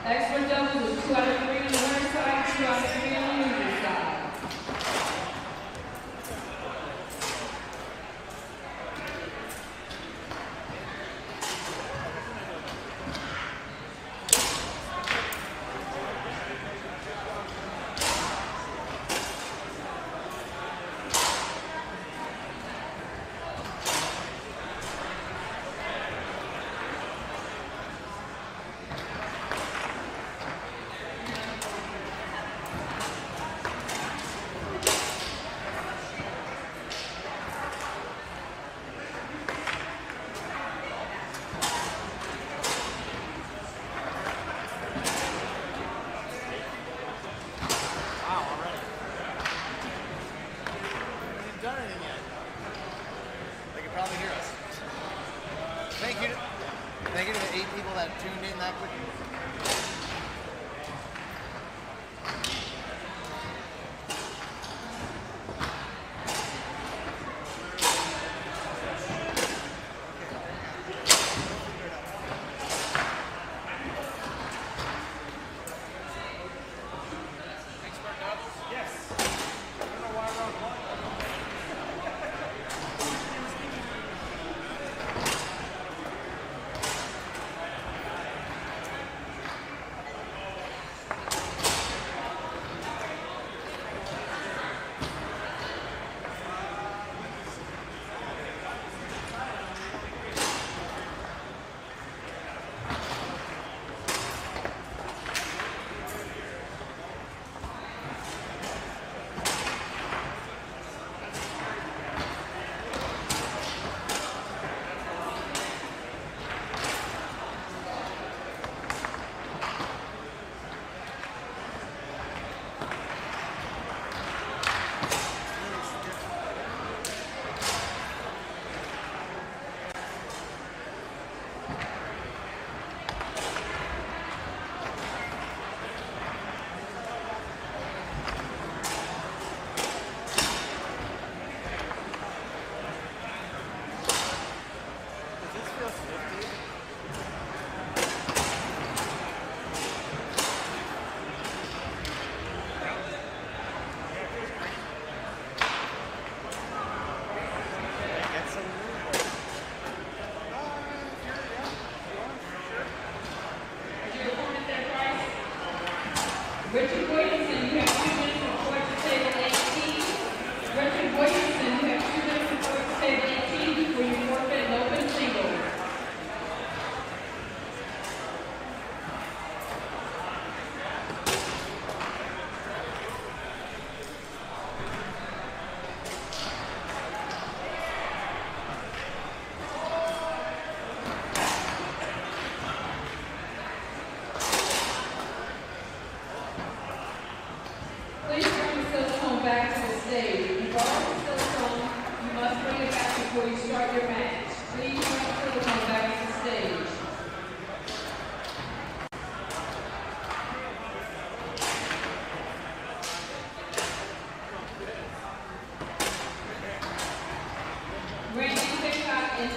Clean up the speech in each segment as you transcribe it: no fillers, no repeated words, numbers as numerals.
Expert doubles was 2 out of 3 on the winner's side, 2 out of 3 on the loser's side. Thank you to the 8 people that tuned in that quick.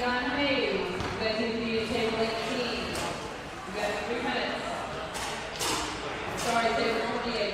John Hayes, presenting to you table 18. You got 3 minutes. Sorry, table 48.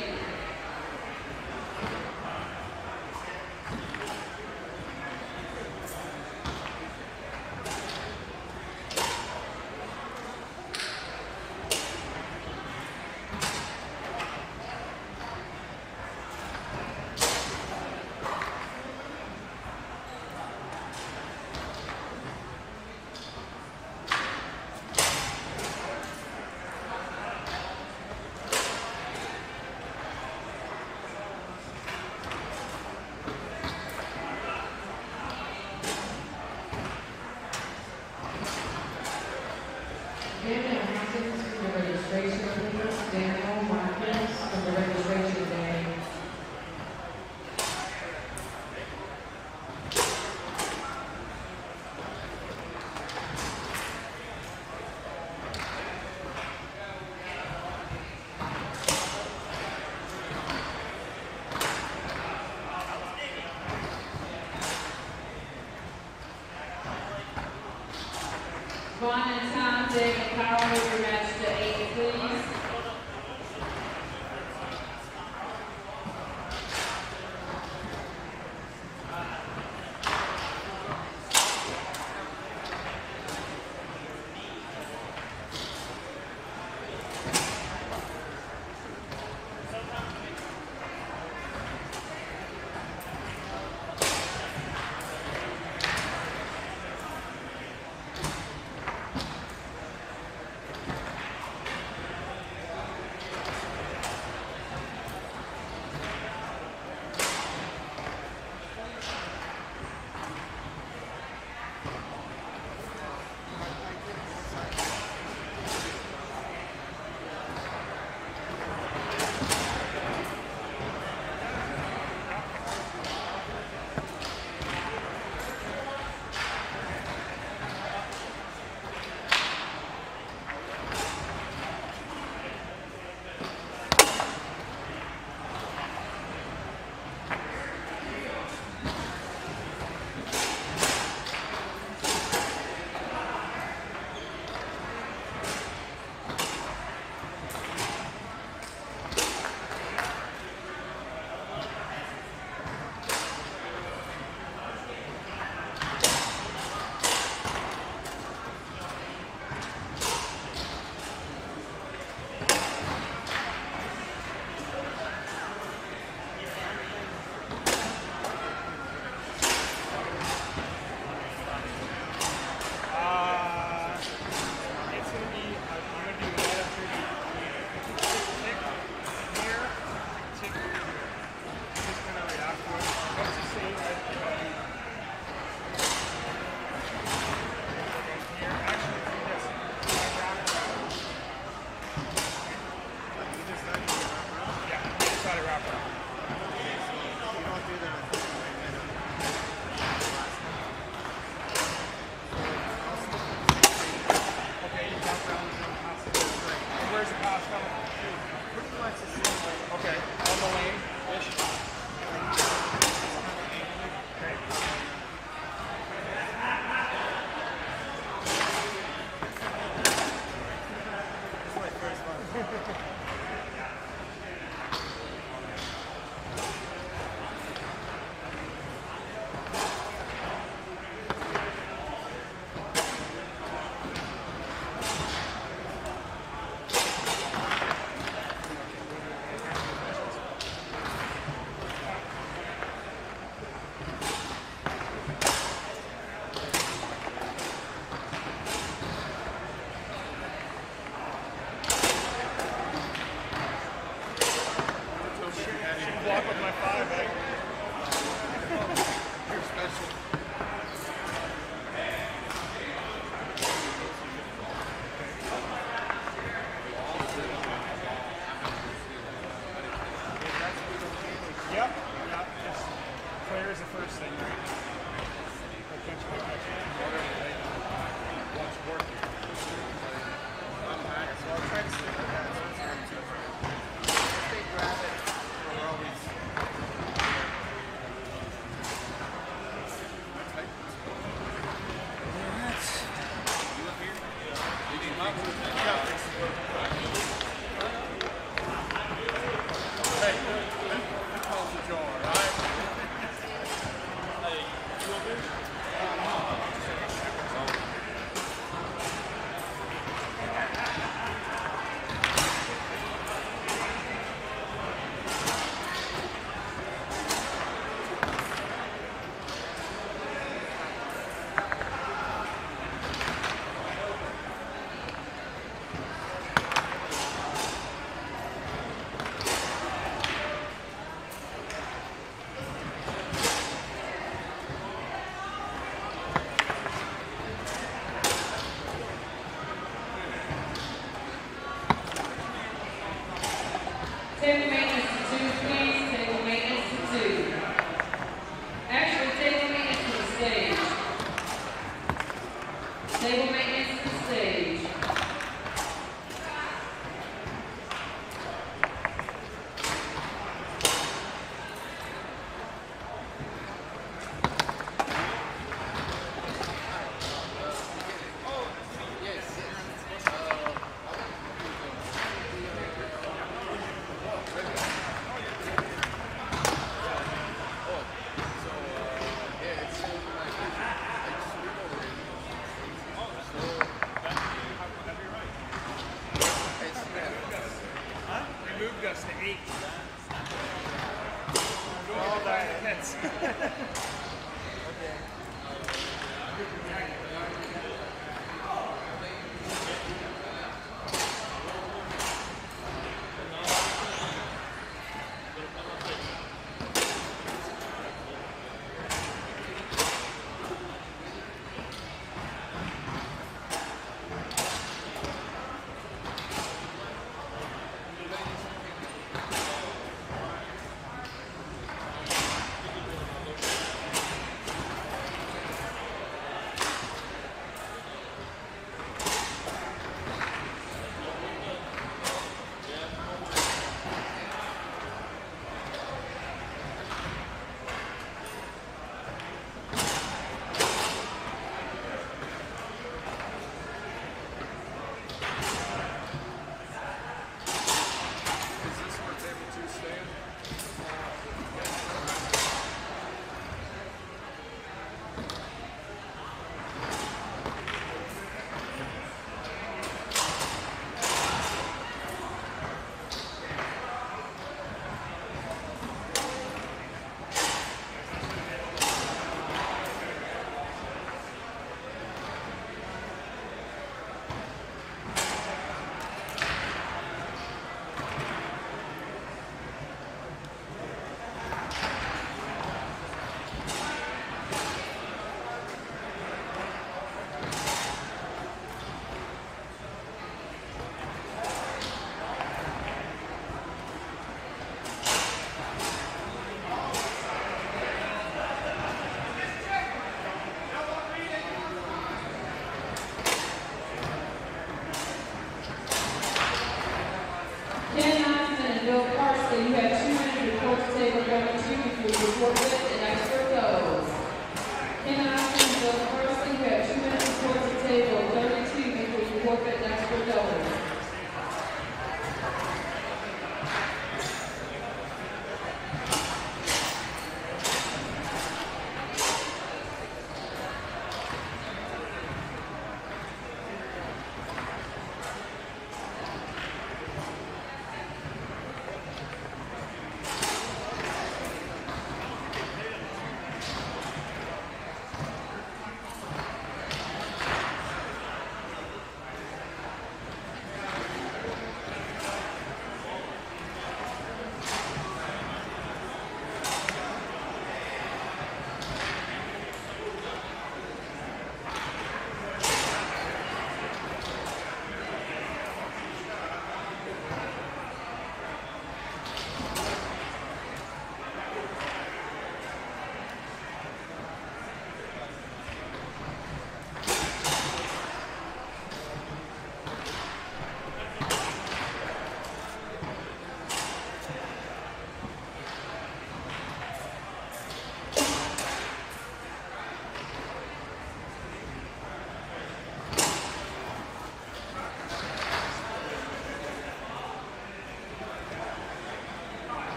Daniel Hawkins from the registration, please. Daniel Marcus from the registration day. Vaughn and Tom, Dave and Carl, move your match to 8, please. Table maintenance to 2, please. Table maintenance to 2. Actually, table maintenance to the stage. Table maintenance to the stage. Moved us to 8. All that. That's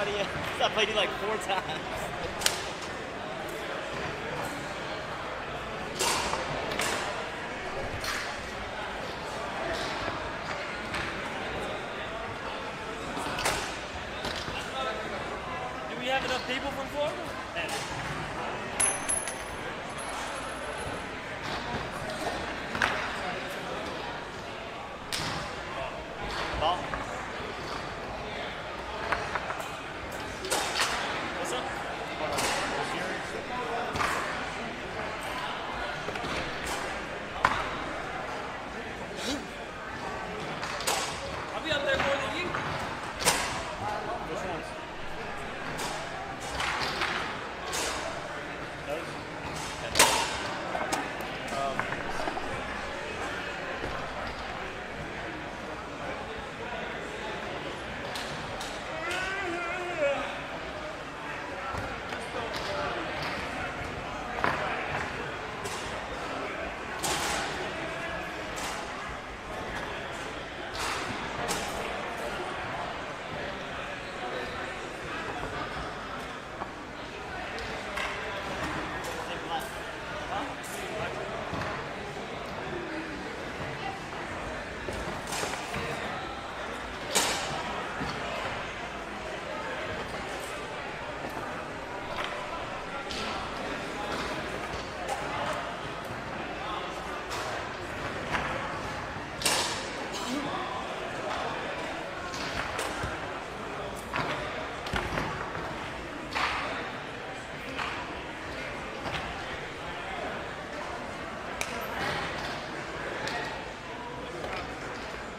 thought he played you like 4 times. Do we have enough people from Florida? Ball. What's up? I'll be up there more than you. Which ones? Those?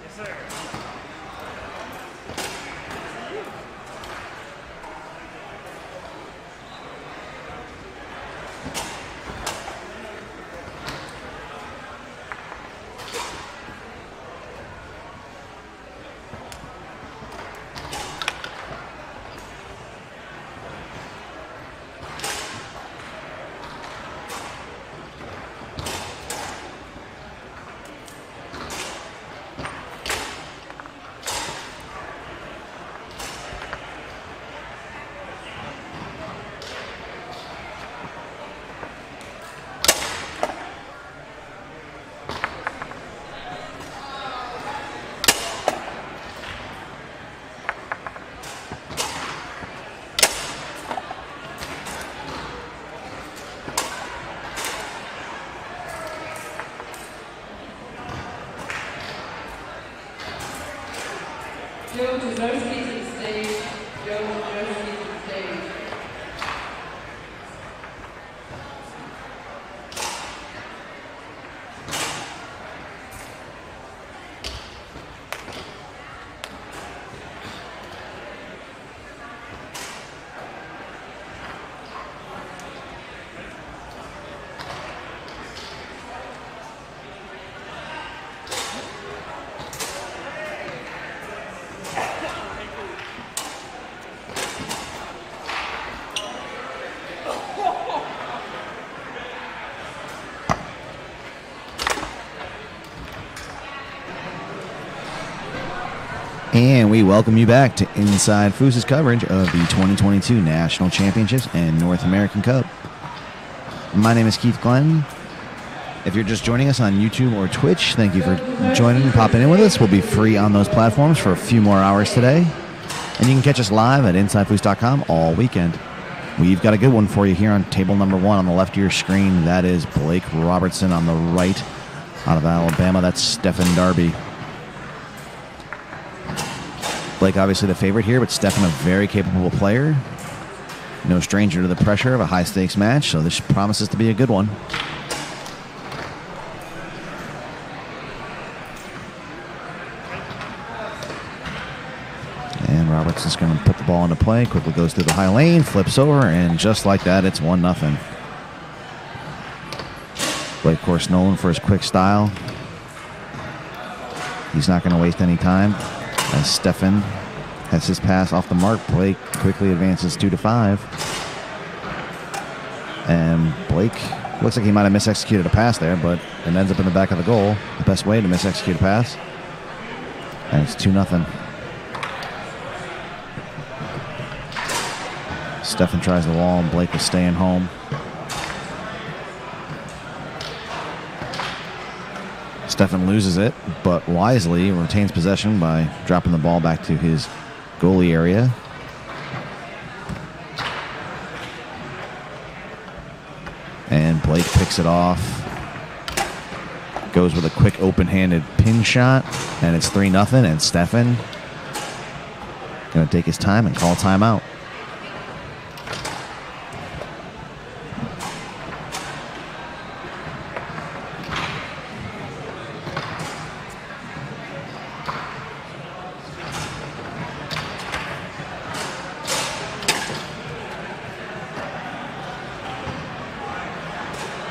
Yes, sir. Joe Jazowski to the stage. Joe Jazowski to the stage. And we welcome you back to Inside Foos's coverage of the 2022 National Championships and North American Cup. My name is Keith Glenn. If you're just joining us on YouTube or Twitch, thank you for joining and popping in with us. We'll be free on those platforms for a few more hours today. And you can catch us live at InsideFoos.com all weekend. We've got a good one for you here on table number 1 on the left of your screen. That is Blake Robertson. On the right, out of Alabama, that's Stephen Darby. Blake obviously the favorite here, but Stephen a very capable player. No stranger to the pressure of a high-stakes match, so this promises to be a good one. And Robertson's going to put the ball into play, quickly goes through the high lane, flips over, and just like that, it's 1-0. Blake, of course, known for his quick style. He's not going to waste any time. As Stefan has his pass off the mark, Blake quickly advances 2-5. And Blake looks like he might have misexecuted a pass there, but it ends up in the back of the goal. The best way to misexecute a pass. And it's 2-0. Stefan tries the wall, and Blake is staying home. Stefan loses it, but wisely retains possession by dropping the ball back to his goalie area. And Blake picks it off. Goes with a quick open-handed pin shot, and it's 3-0, and Stefan going to take his time and call timeout.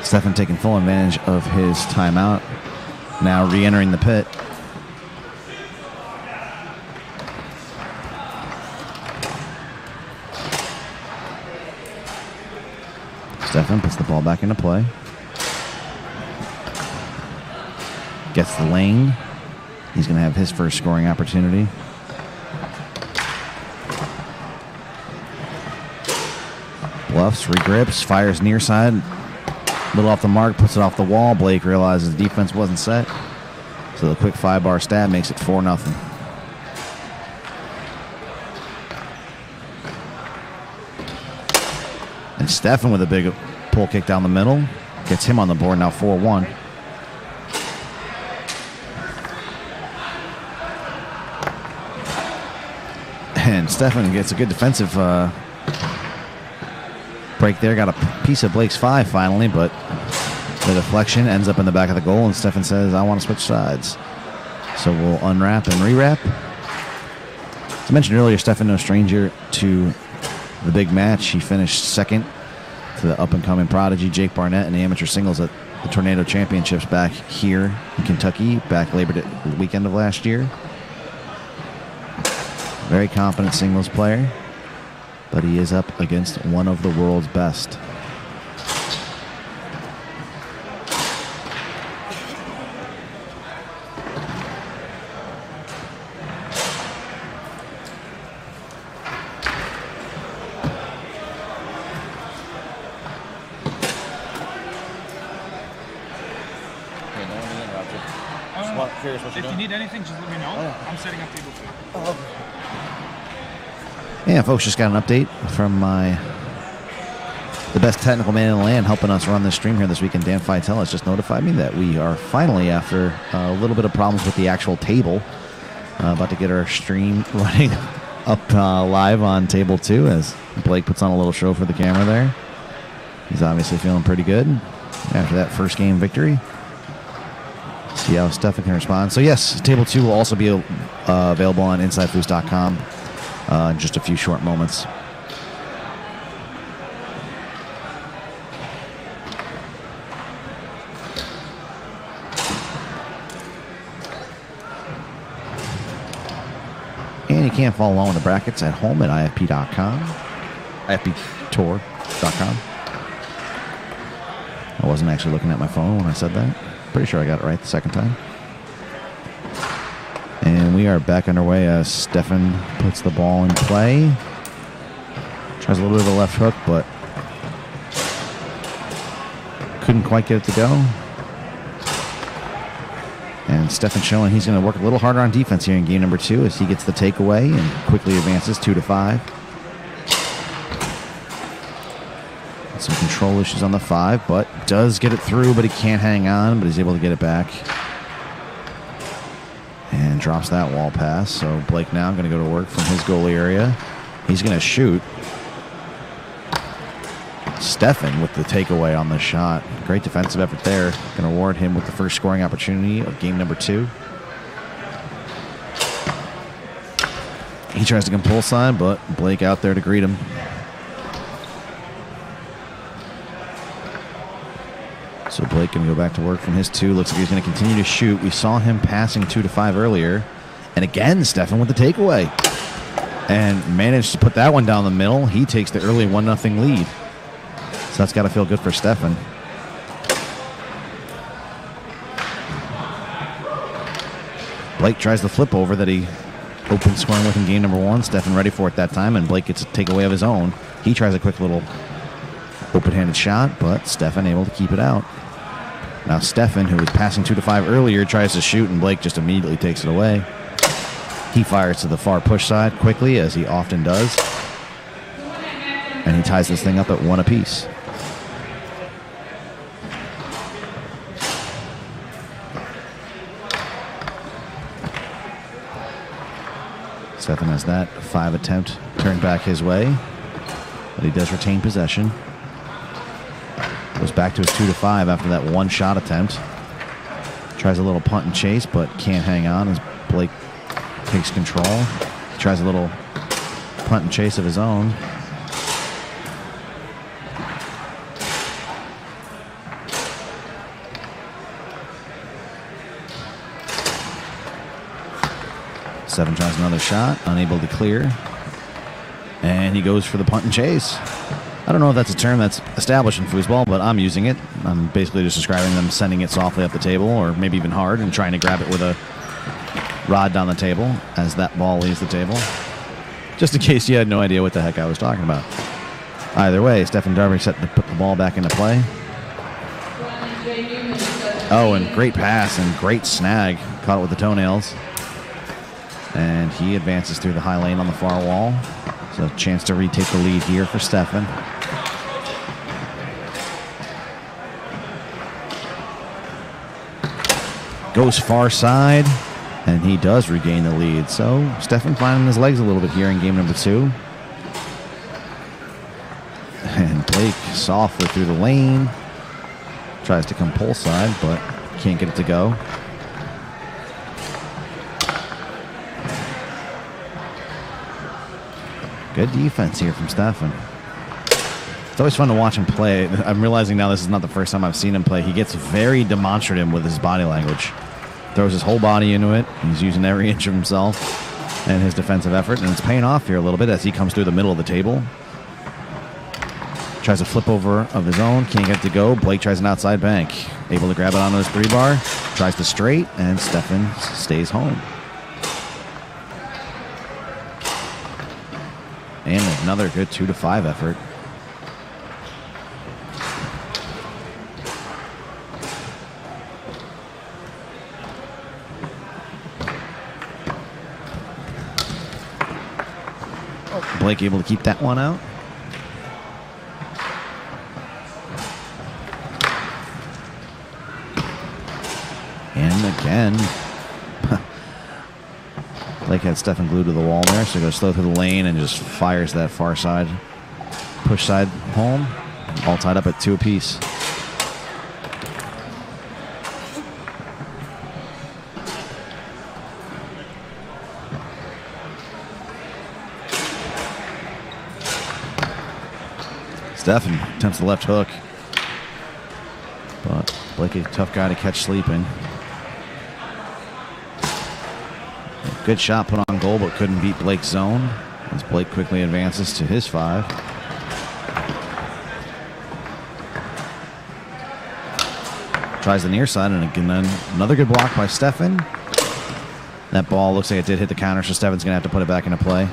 Stefan taking full advantage of his timeout. Now re-entering the pit. Stefan puts the ball back into play. Gets the lane. He's going to have his first scoring opportunity. Bluffs, regrips, fires near side. Little off the mark, puts it off the wall. Blake realizes the defense wasn't set. So the quick 5-bar stab makes it 4-0. And Stefan with a big pull kick down the middle. Gets him on the board, now 4-1. And Stefan gets a good defensive break there. Got a piece of Blake's 5 finally, but the deflection ends up in the back of the goal, and Stefan says, I want to switch sides. So we'll unwrap and rewrap. As I mentioned earlier, Stefan no stranger to the big match. He finished second to the up-and-coming prodigy Jake Barnett in the amateur singles at the Tornado Championships back here in Kentucky, back Labor Day weekend of last year. Very competent singles player, but he is up against one of the world's best. Curious what you're If you doing. need anything, just let me know. Oh. I'm setting up table 2. Oh, okay. Yeah, folks, just got an update from the best technical man in the land helping us run this stream here this weekend. Dan Feitel has just notified me that we are finally, after a little bit of problems with the actual table, about to get our stream running up live on table 2 as Blake puts on a little show for the camera there. He's obviously feeling pretty good after that first game victory. See how Stefan can respond. So yes, table 2 will also be available on InsideFoos.com in just a few short moments. And you can follow along with the brackets at home at IFP.com, IFPtour.com. I wasn't actually looking at my phone when I said that. Pretty sure I got it right the second time. And we are back underway as Stefan puts the ball in play. Tries a little bit of a left hook, but couldn't quite get it to go. And Stefan showing he's going to work a little harder on defense here in game number 2 as he gets the takeaway and quickly advances 2-5. Some control issues on the 5, but does get it through, but he can't hang on, but he's able to get it back. And drops that wall pass. So Blake now going to go to work from his goalie area. He's going to shoot. Stefan with the takeaway on the shot. Great defensive effort there. Going to award him with the first scoring opportunity of game number 2. He tries to come pull side, but Blake out there to greet him. So Blake can go back to work from his 2. Looks like he's going to continue to shoot. We saw him passing 2-5 earlier. And again, Stefan with the takeaway. And managed to put that one down the middle. He takes the early 1-0 lead. So that's got to feel good for Stefan. Blake tries the flip over that he opened scoring with in game number 1. Stefan ready for it that time, and Blake gets a takeaway of his own. He tries a quick little open-handed shot, but Stefan able to keep it out. Now Stefan, who was passing 2 to 5 earlier, tries to shoot, and Blake just immediately takes it away. He fires to the far push side quickly, as he often does. And he ties this thing up at 1 apiece. Stefan has that 5 attempt turned back his way, but he does retain possession. Goes back to his 2 to 5 after that 1 shot attempt. Tries a little punt and chase, but can't hang on as Blake takes control. Tries a little punt and chase of his own. Stefan tries another shot, unable to clear. And he goes for the punt and chase. I don't know if that's a term that's established in foosball, but I'm using it. I'm basically just describing them sending it softly up the table, or maybe even hard, and trying to grab it with a rod down the table as that ball leaves the table. Just in case you had no idea what the heck I was talking about. Either way, Stefan Darby set to put the ball back into play. Oh, and great pass and great snag. Caught it with the toenails. And he advances through the high lane on the far wall. So a chance to retake the lead here for Stefan. Goes far side, and he does regain the lead. So Stefan finding his legs a little bit here in game number 2. And Blake softly through the lane. Tries to come pull side, but can't get it to go. Good defense here from Stefan. It's always fun to watch him play. I'm realizing now this is not the first time I've seen him play. He gets very demonstrative with his body language. Throws his whole body into it. He's using every inch of himself and his defensive effort, and it's paying off here a little bit as he comes through the middle of the table. Tries a flip over of his own. Can't get it to go. Blake tries an outside bank. Able to grab it onto his 3-bar. Tries the straight, and Stefan stays home. And another good 2 to 5 effort. Blake able to keep that one out. And again, Blake had Stefan glued to the wall there, so he goes slow through the lane and just fires that far side, push side home, all tied up at 2 apiece. Stefan attempts the left hook, but Blake a tough guy to catch sleeping. Good shot put on goal, but couldn't beat Blake's zone as Blake quickly advances to his 5. Tries the near side, and again, another good block by Stefan. That ball looks like it did hit the counter, so Stefan's going to have to put it back into play.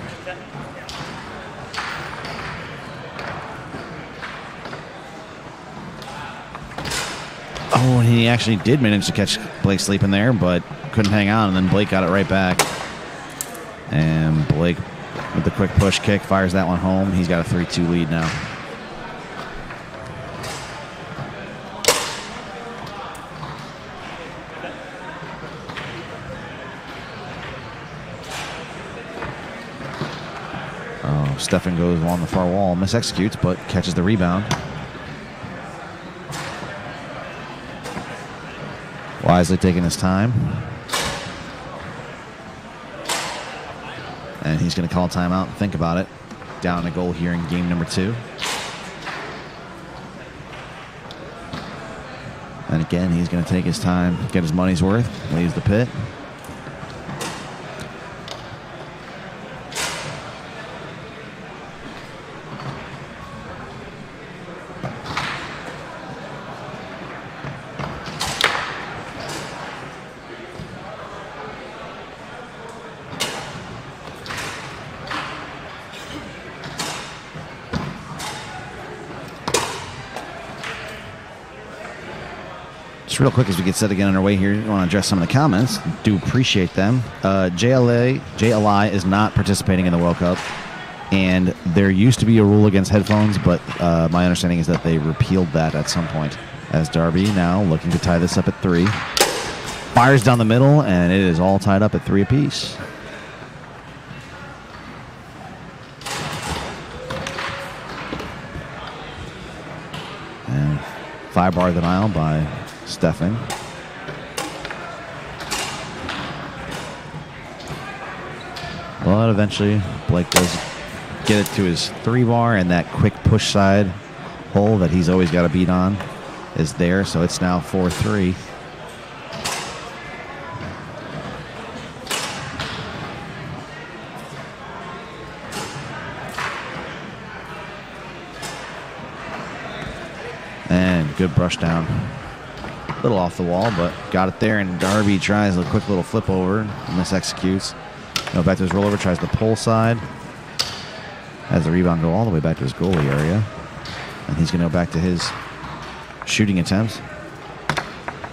Oh, and he actually did manage to catch Blake sleeping there, but couldn't hang on, and then Blake got it right back. And Blake, with the quick push kick, fires that one home. He's got a 3-2 lead now. Oh, Stefan goes along the far wall, misexecutes, but catches the rebound. Wisely taking his time. And he's going to call a timeout and think about it. Down a goal here in game number 2. And again, he's going to take his time, get his money's worth, leaves the pit. Just real quick as we get set again on our way here, I want to address some of the comments. Do appreciate them. JLI is not participating in the World Cup, and there used to be a rule against headphones, but my understanding is that they repealed that at some point. As Darby now looking to tie this up at 3. Fires down the middle, and it is all tied up at 3 apiece. And 5-bar denial by Stefan. Well, eventually Blake does get it to his 3-bar, and that quick push side hole that he's always got to beat on is there, so it's now 4-3. And good brush down. A little off the wall, but got it there, and Darby tries a quick little flip over and misexecutes. Go back to his rollover, tries the pull side. Has the rebound go all the way back to his goalie area. And he's going to go back to his shooting attempts.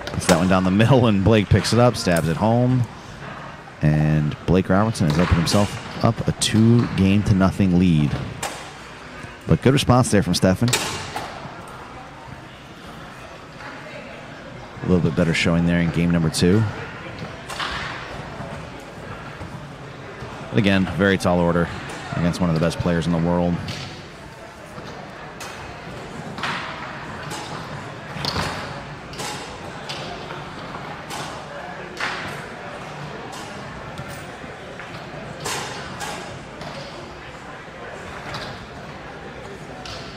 Puts that one down the middle, and Blake picks it up, stabs it home. And Blake Robertson has opened himself up a 2-0 lead. But good response there from Stefan. A little bit better showing there in game number 2. But again, very tall order against one of the best players in the world.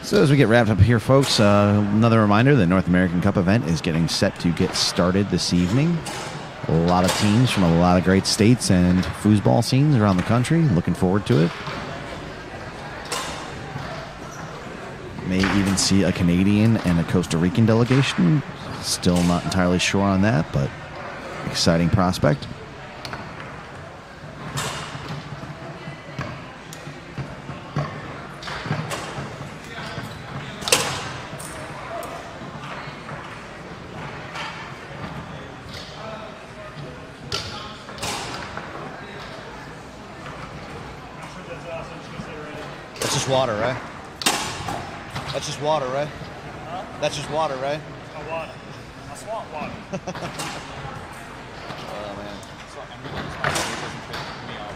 So as we get wrapped up here, folks, another reminder, the North American Cup event is getting set to get started this evening. A lot of teams from a lot of great states and foosball scenes around the country. Looking forward to it. May even see a Canadian and a Costa Rican delegation. Still not entirely sure on that, but exciting prospect. That's just water, right? That's just water, right? Huh? That's just water, right? A water. A swamp water. Oh, man. So I'm really just not it doesn't fit me off.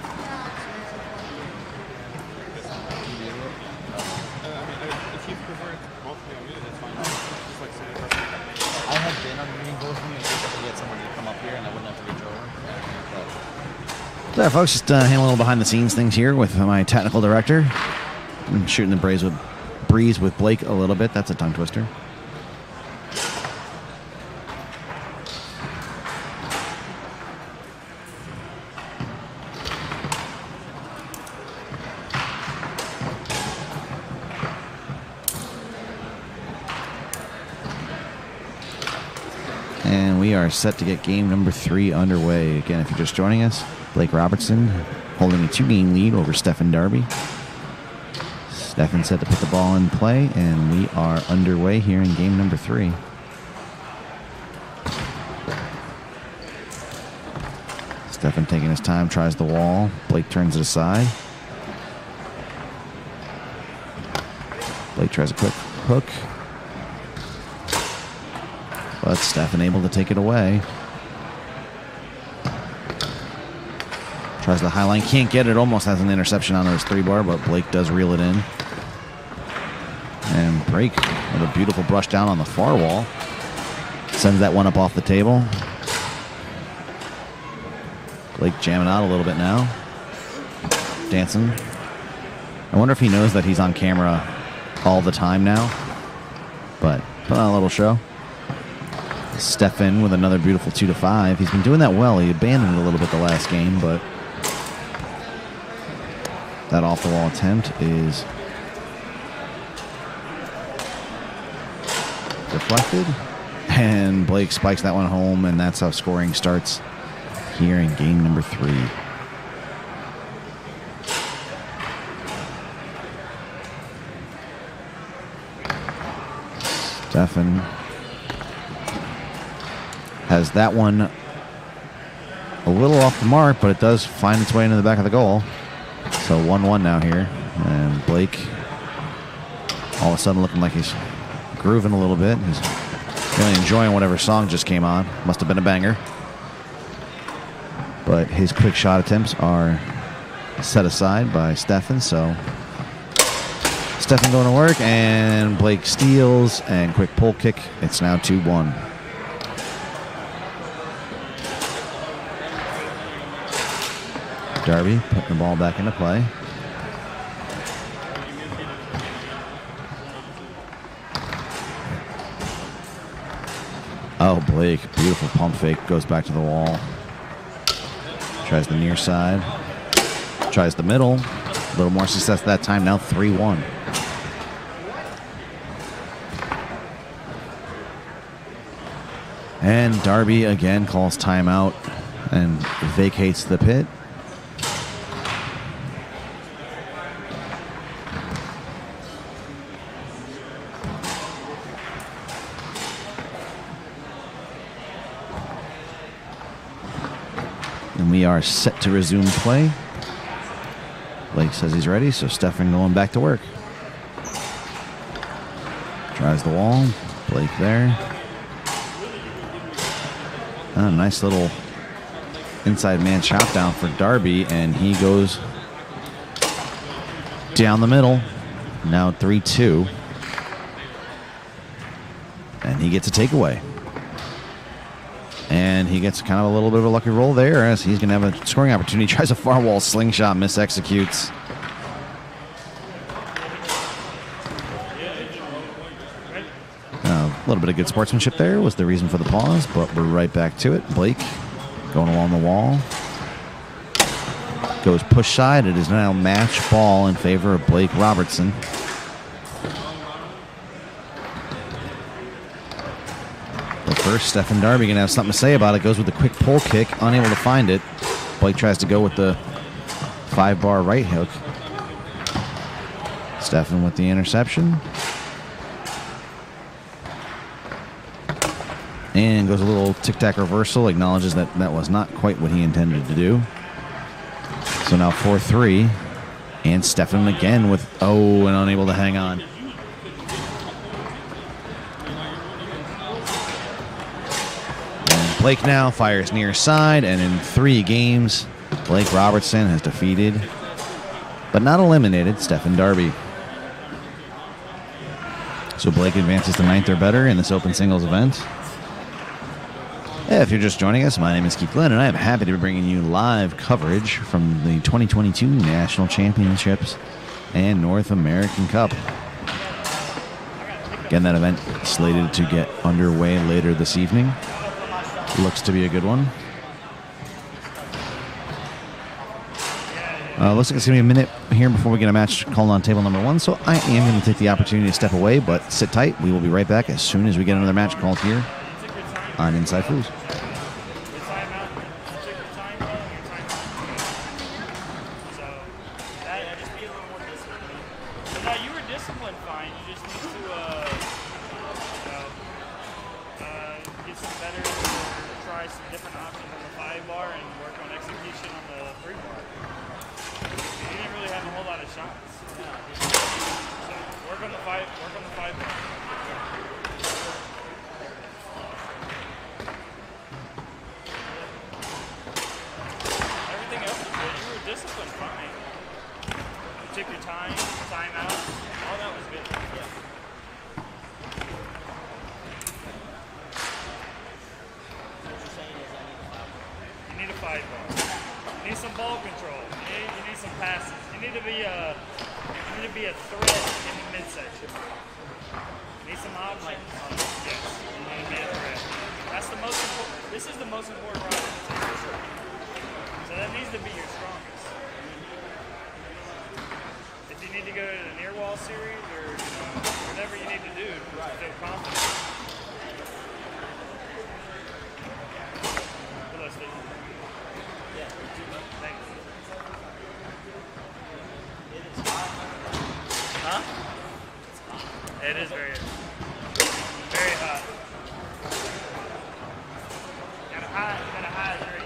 If you prefer it both of you on me, that's fine. Just like say it doesn't fit me. I have been on meeting both of you in case I could get someone to come up here and I wouldn't have to reach over. So, folks, just handling a little behind-the-scenes things here with my technical director. I'm shooting the breeze with Blake a little bit. That's a tongue twister. And we are set to get game number 3 underway. Again, if you're just joining us, Blake Robertson holding a 2-game lead over Stefan Darby. Stefan set to put the ball in play, and we are underway here in game number 3. Stefan taking his time, tries the wall. Blake turns it aside. Blake tries a quick hook. But Stefan able to take it away. Tries the high line, can't get it, almost has an interception on his 3-bar, but Blake does reel it in. And Blake with a beautiful brush down on the far wall. Sends that one up off the table. Blake jamming out a little bit now. Dancing. I wonder if he knows that he's on camera all the time now. But put on a little show. Stefan with another beautiful 2-5. He's been doing that well. He abandoned it a little bit the last game, but that off-the-wall attempt is deflected. And Blake spikes that one home, and that's how scoring starts here in game number 3. Stefan Has that one a little off the mark, but it does find its way into the back of the goal. So 1-1 now here. And Blake all of a sudden looking like he's grooving a little bit. He's really enjoying whatever song just came on. Must have been a banger. But his quick shot attempts are set aside by Stefan, so Stefan going to work, and Blake steals, and quick pull kick. It's now 2-1. Darby putting the ball back into play. Oh, Blake, beautiful pump fake, goes back to the wall. Tries the near side. Tries the middle. A little more success that time, now 3-1. And Darby again calls timeout and vacates the pit. And we are set to resume play. Blake says he's ready, so Stefan going back to work. Tries the wall. Blake there. Oh, nice little inside man chop down for Darby, and he goes down the middle. Now 3-2. And he gets a takeaway. And he gets kind of a little bit of a lucky roll there as he's going to have a scoring opportunity. Tries a far wall slingshot, mis-executes. A little bit of good sportsmanship there was the reason for the pause, but we're right back to it. Blake going along the wall. Goes push side. It is now match ball in favor of Blake Robertson. But first, Stefan Darby going to have something to say about it. Goes with the quick pull kick, unable to find it. Blake tries to go with the 5-bar right hook. Stefan with the interception. And goes a little tic-tac reversal, acknowledges that that was not quite what he intended to do. So now 4-3. And Stefan again with, and unable to hang on. And Blake now fires near side, and in 3 games, Blake Robertson has defeated, but not eliminated, Stefan Darby. So Blake advances to 9th or better in this open singles event. If you're just joining us, my name is Keith Glenn, and I am happy to be bringing you live coverage from the 2022 National Championships and North American Cup. Again, that event slated to get underway later this evening. Looks to be a good one. Looks like it's going to be a minute here before we get a match called on table number 1, so I am going to take the opportunity to step away, but sit tight. We will be right back as soon as we get another match called here on Inside Fools. It is very hot. gotta hydrate.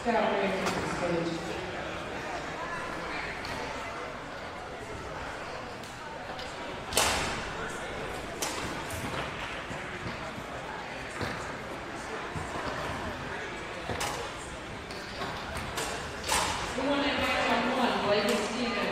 Scout Ray to the stage. Who won that match on one? Blake and Steven.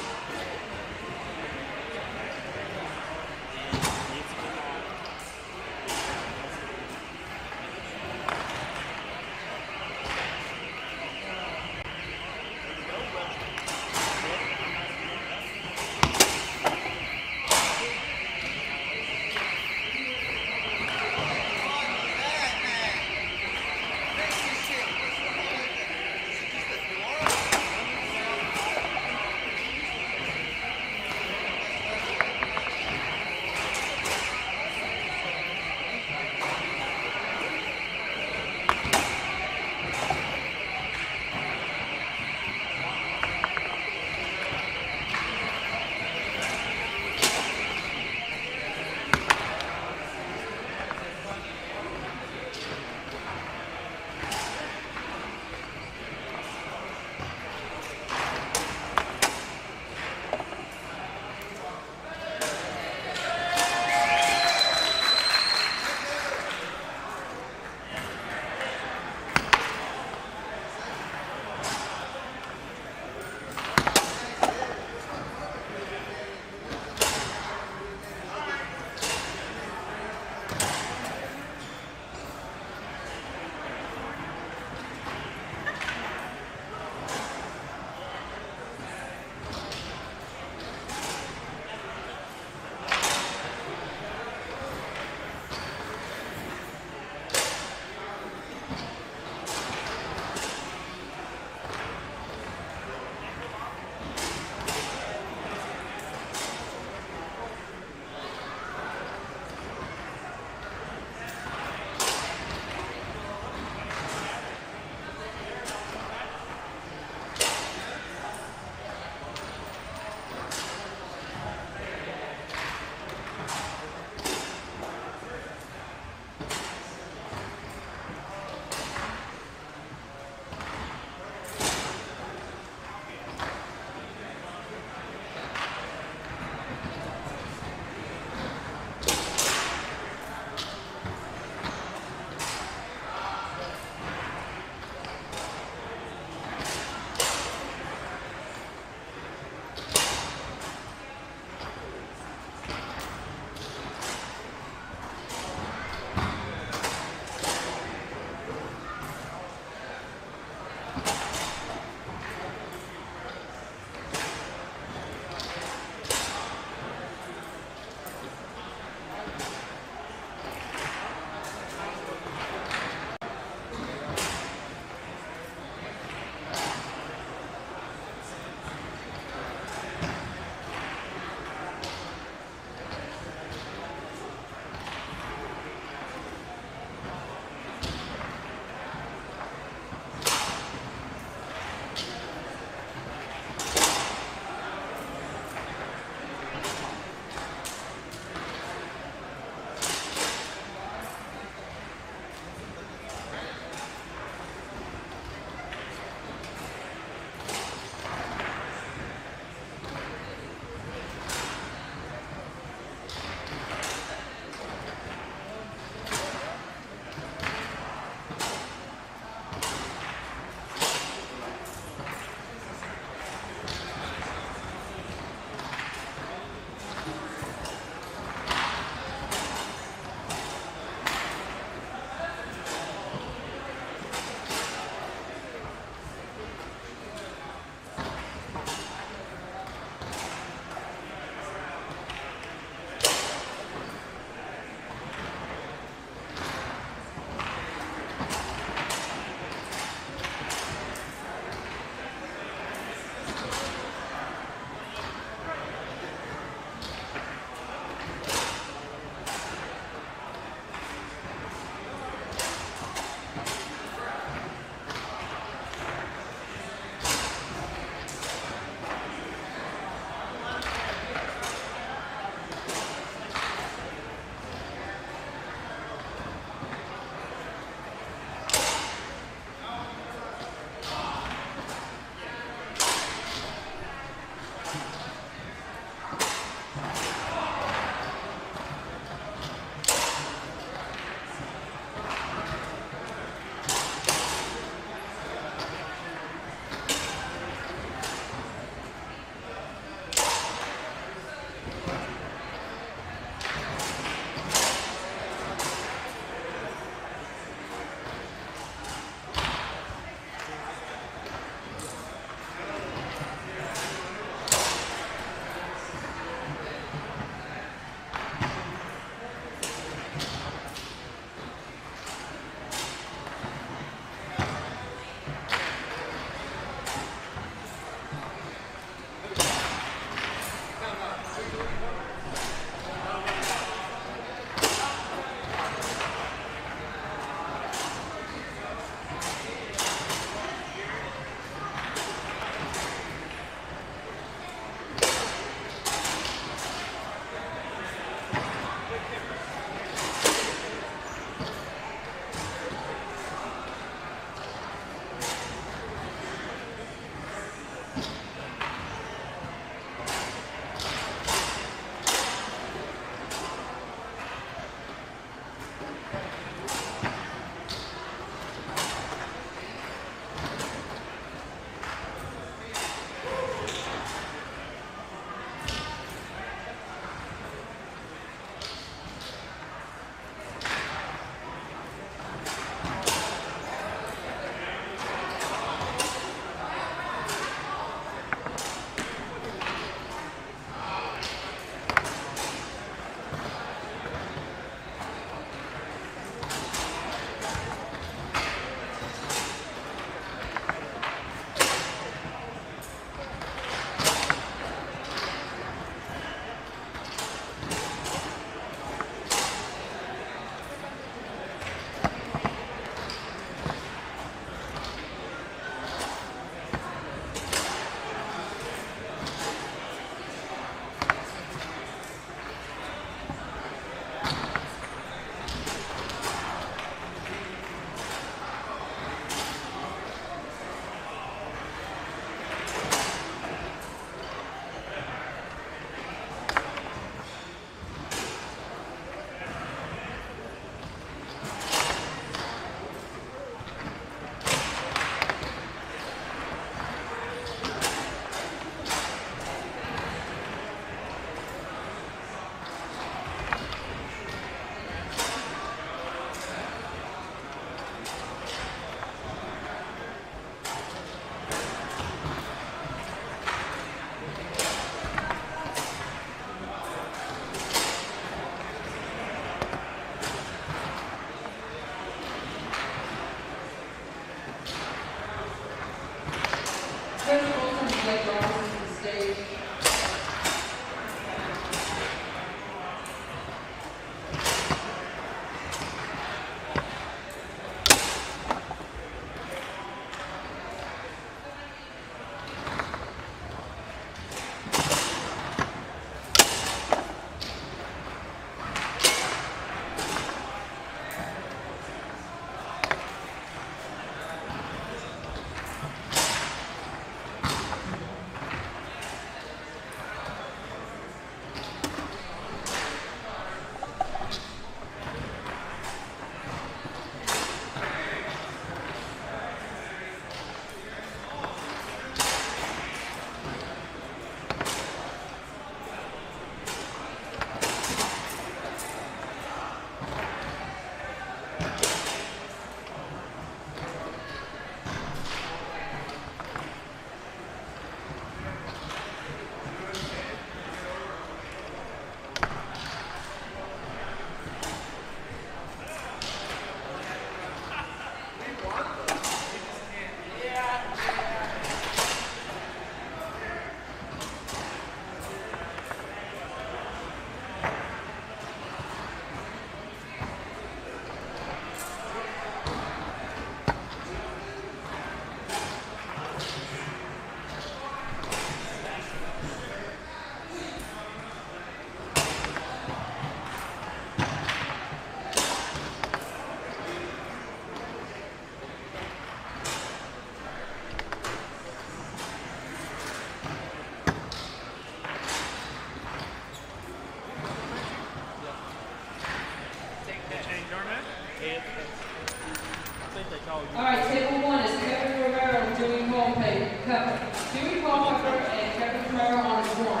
All right, table one is Kevin Romero doing Culpepper. Doing Culpepper and Kevin Romero on his one.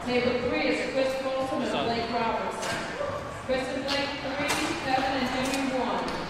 Table three is Chris Wilson and Blake Robertson. Chris and Blake three, Kevin and Jimmy one.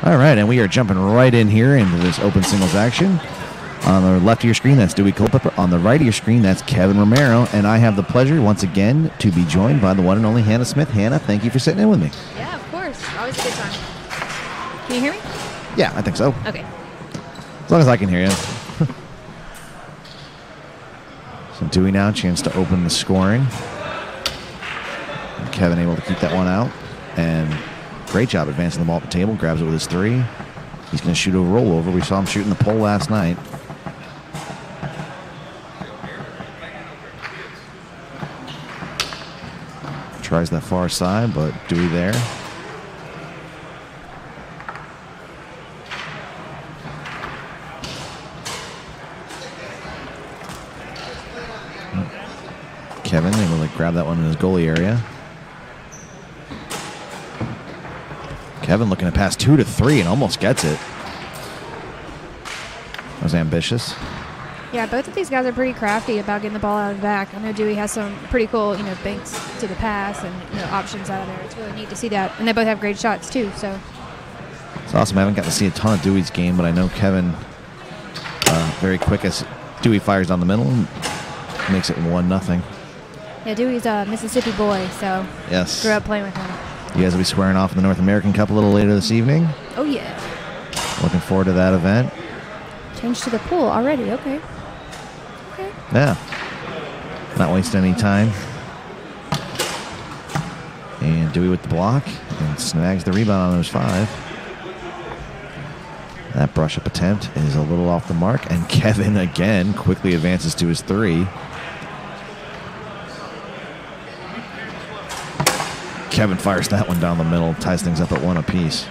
All right, and we are jumping right in here into this open singles action. On the left of your screen, that's Dewey Culpepper. On the right of your screen, that's Kevin Romero. And I have the pleasure, once again, to be joined by the one and only Hannah Smith. Hannah, thank you for sitting in with me. Yeah, of course. Always a good time. Can you hear me? Yeah, I think so. Okay. As long as I can hear you. So Dewey now, chance to open the scoring. And Kevin able to keep that one out. And great job advancing the ball at the table. Grabs it with his 3. He's going to shoot a rollover. We saw him shooting the pole last night. Tries that far side, but Dewey there. Kevin able to grab that one in his goalie area. Kevin looking to pass 2 to 3 and almost gets it. That was ambitious. Yeah, both of these guys are pretty crafty about getting the ball out of the back. I know Dewey has some pretty cool, banks to the pass and options out of there. It's really neat to see that, and they both have great shots too. So it's awesome. I haven't got to see a ton of Dewey's game, but I know Kevin very quick as Dewey fires down the middle and makes it 1-0. yeah, Dewey's a Mississippi boy, so Yes. grew up playing with him. You guys will be squaring off in the North American Cup a little later this evening. Oh yeah, Looking forward to that event. changed to the pool already. Okay. Okay. Yeah. Not wasting any time. And Dewey with the block and snags the rebound on those 5. That brush-up attempt is a little off the mark, and Kevin again quickly advances to his 3. Kevin fires that one down the middle, ties things up at 1 apiece.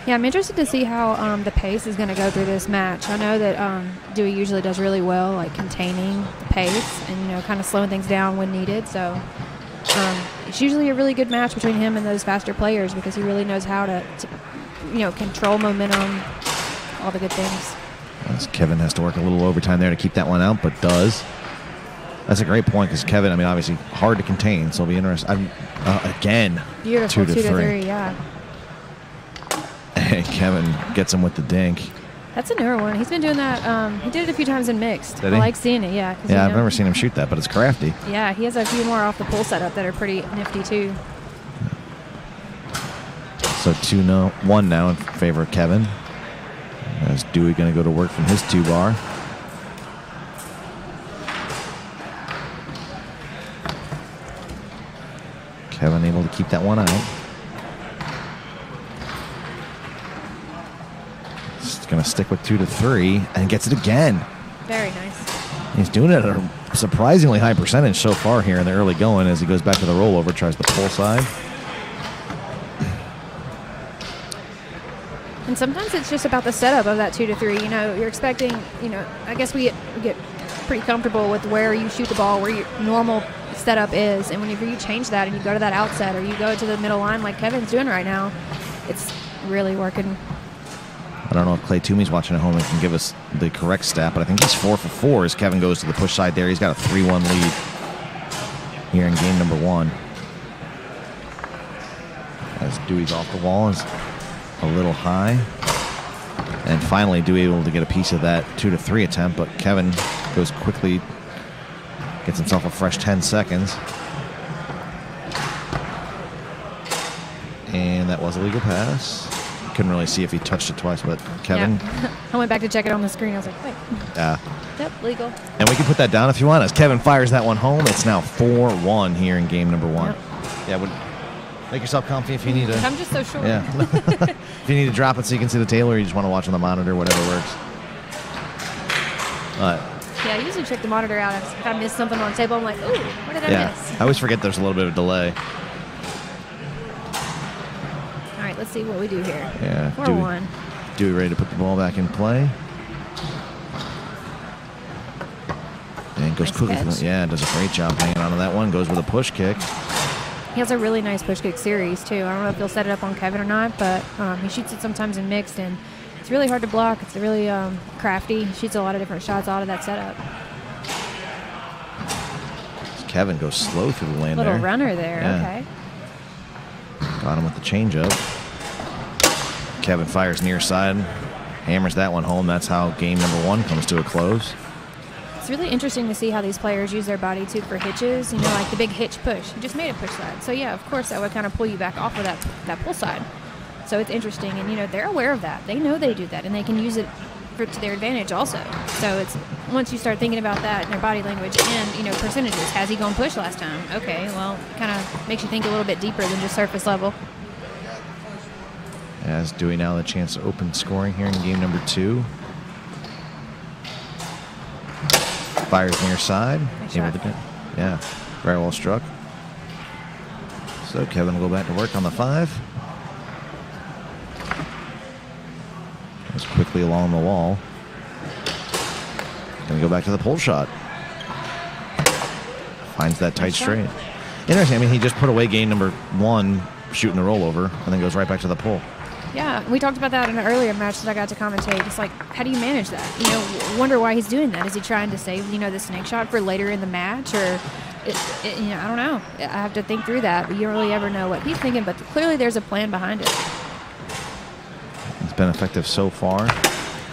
Yeah, I'm interested to see how the pace is going to go through this match. I know that Dewey usually does really well, like containing the pace and kind of slowing things down when needed. So it's usually a really good match between him and those faster players because he really knows how to control momentum, all the good things. As Kevin has to work a little overtime there to keep that one out, but does. That's a great point because Kevin, obviously hard to contain, so it'll be interesting. Again, Beautiful 2 to 3. Yeah. And Kevin gets him with the dink. That's a newer one. He's been doing that. He did it a few times in mixed. Did I he? like seeing it, yeah. Yeah, I've never seen him shoot that, but it's crafty. Yeah, he has a few more off the pull setup that are pretty nifty too. So 2-1 now in favor of Kevin. As Dewey going to go to work from his 2-bar. Kevin able to keep that one out. He's going to stick with 2 to 3 and gets it again. Very nice. He's doing it at a surprisingly high percentage so far here in the early going as he goes back to the rollover, tries the pull side. And sometimes it's just about the setup of that 2 to 3. You're expecting, I guess we get pretty comfortable with where you shoot the ball, where your normal setup is. And whenever you change that and you go to that outset or you go to the middle line like Kevin's doing right now, it's really working. I don't know if Clay Toomey's watching at home and can give us the correct stat, but I think he's 4 for 4 as Kevin goes to the push side there. He's got a 3-1 lead here in game number 1. As Dewey's off the wall is a little high. And finally, Dewey able to get a piece of that 2 to 3 attempt, but Kevin goes quickly, gets himself a fresh 10 seconds. And that was a legal pass. Couldn't really see if he touched it twice, but Kevin. Yeah. I went back to check it on the screen. I was like, wait. Yep, legal. And we can put that down if you want. As Kevin fires that one home, it's now 4-1 here in game number 1. Yep. Yeah, make yourself comfy if you need to. I'm just so short. Yeah. If you need to drop it so you can see the table, or you just want to watch on the monitor, whatever works. Yeah, I usually check the monitor out. If I miss something on the table, I'm like, ooh, what did I miss? I always forget there's a little bit of delay. All right, let's see what we do here. Yeah. 4-1. Dewey ready to put the ball back in play. And goes Nice quickly. catch. Yeah, does a great job hanging on to that one. Goes with a push kick. He has a really nice push kick series, too. I don't know if he'll set it up on Kevin or not, but he shoots it sometimes in mixed, and it's really hard to block. It's really crafty. He shoots a lot of different shots out of that setup. Kevin goes slow through the lane Little there. runner there, Yeah. okay. Got him with the changeup. Kevin fires near side, hammers that one home. That's how game number 1 comes to a close. It's really interesting to see how these players use their body too for hitches. You know, like the big hitch push. You just made a push side. So yeah, of course that would kind of pull you back off of that pull side. So it's interesting, and you know they're aware of that. They know they do that, and they can use it to their advantage also. So it's once you start thinking about that in their body language and you know percentages. Has he gone push last time? Okay, well, kind of makes you think a little bit deeper than just surface level. As Dewey now the chance to open scoring here in game number 2. Fires near side. Nice Came shot. with the pin. Yeah, very well struck. So Kevin will go back to work on the 5. Goes quickly along the wall. Gonna go back to the pull shot. Finds that tight Nice shot. straight. Interesting. I mean, he just put away game number 1, shooting the rollover, and then goes right back to the pull. Yeah, we talked about that in an earlier match that I got to commentate. It's like, how do you manage that? You know, wonder why he's doing that. Is he trying to save, you know, the snake shot for later in the match? Or, you know, I don't know. I have to think through that. But you don't really ever know what he's thinking. But clearly there's a plan behind it. It's been effective so far.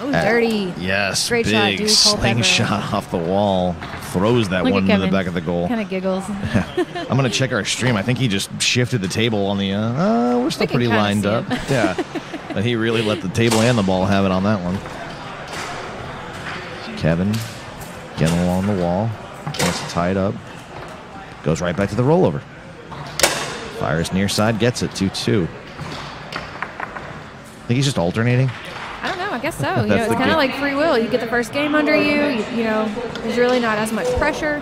Oh, dirty. Yes, Great shot, big Dewey slingshot off the wall. Throws that Look one at into the Kevin. back of the goal. Kind of giggles. I'm going to check our stream. I think he just shifted the table on the... we're still We can pretty kinda lined see up. it. Yeah. But he really let the table and the ball have it on that one. Kevin getting along the wall. Wants to tie it up. Goes right back to the rollover. Fires near side. Gets it. 2-2. I think he's just alternating. I don't know. I guess so. You know, That's it's the kind of game. like free will. You get the first game under you. You know, there's really not as much pressure.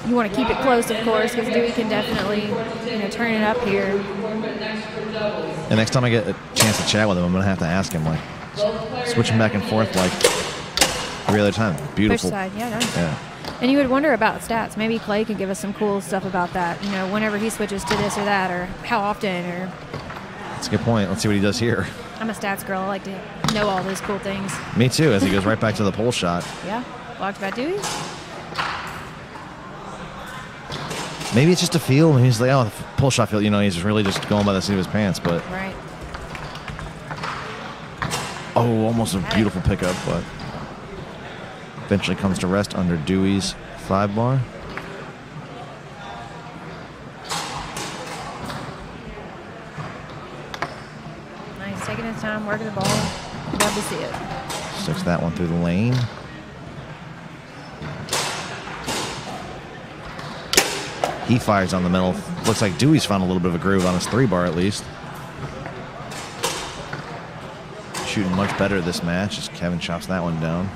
You want to keep it close, of course, because Dewey can definitely, you know, turn it up here. And next time I get a chance to chat with him, I'm going to have to ask him, like, switching back and forth like every other time. Beautiful. Push side, yeah, nice. Yeah. And you would wonder about stats. Maybe Clay could give us some cool stuff about that. You know, whenever he switches to this or that, or how often, or... That's a good point. Let's see what he does here. I'm a stats girl. I like to know all those cool things. Me too, as he goes right back to the pull shot. Yeah, blocked by Dewey. Maybe it's just a feel. Maybe he's like, oh, the pull shot feel. You know, he's really just going by the seat of his pants. But Right. oh, almost a beautiful pickup, but eventually comes to rest under Dewey's 5 bar. Nice, taking his time, working the ball. Love to see it. Sticks that one through the lane. He fires on the middle. Looks like Dewey's found a little bit of a groove on his 3 bar at least. Shooting much better this match as Kevin chops that one down.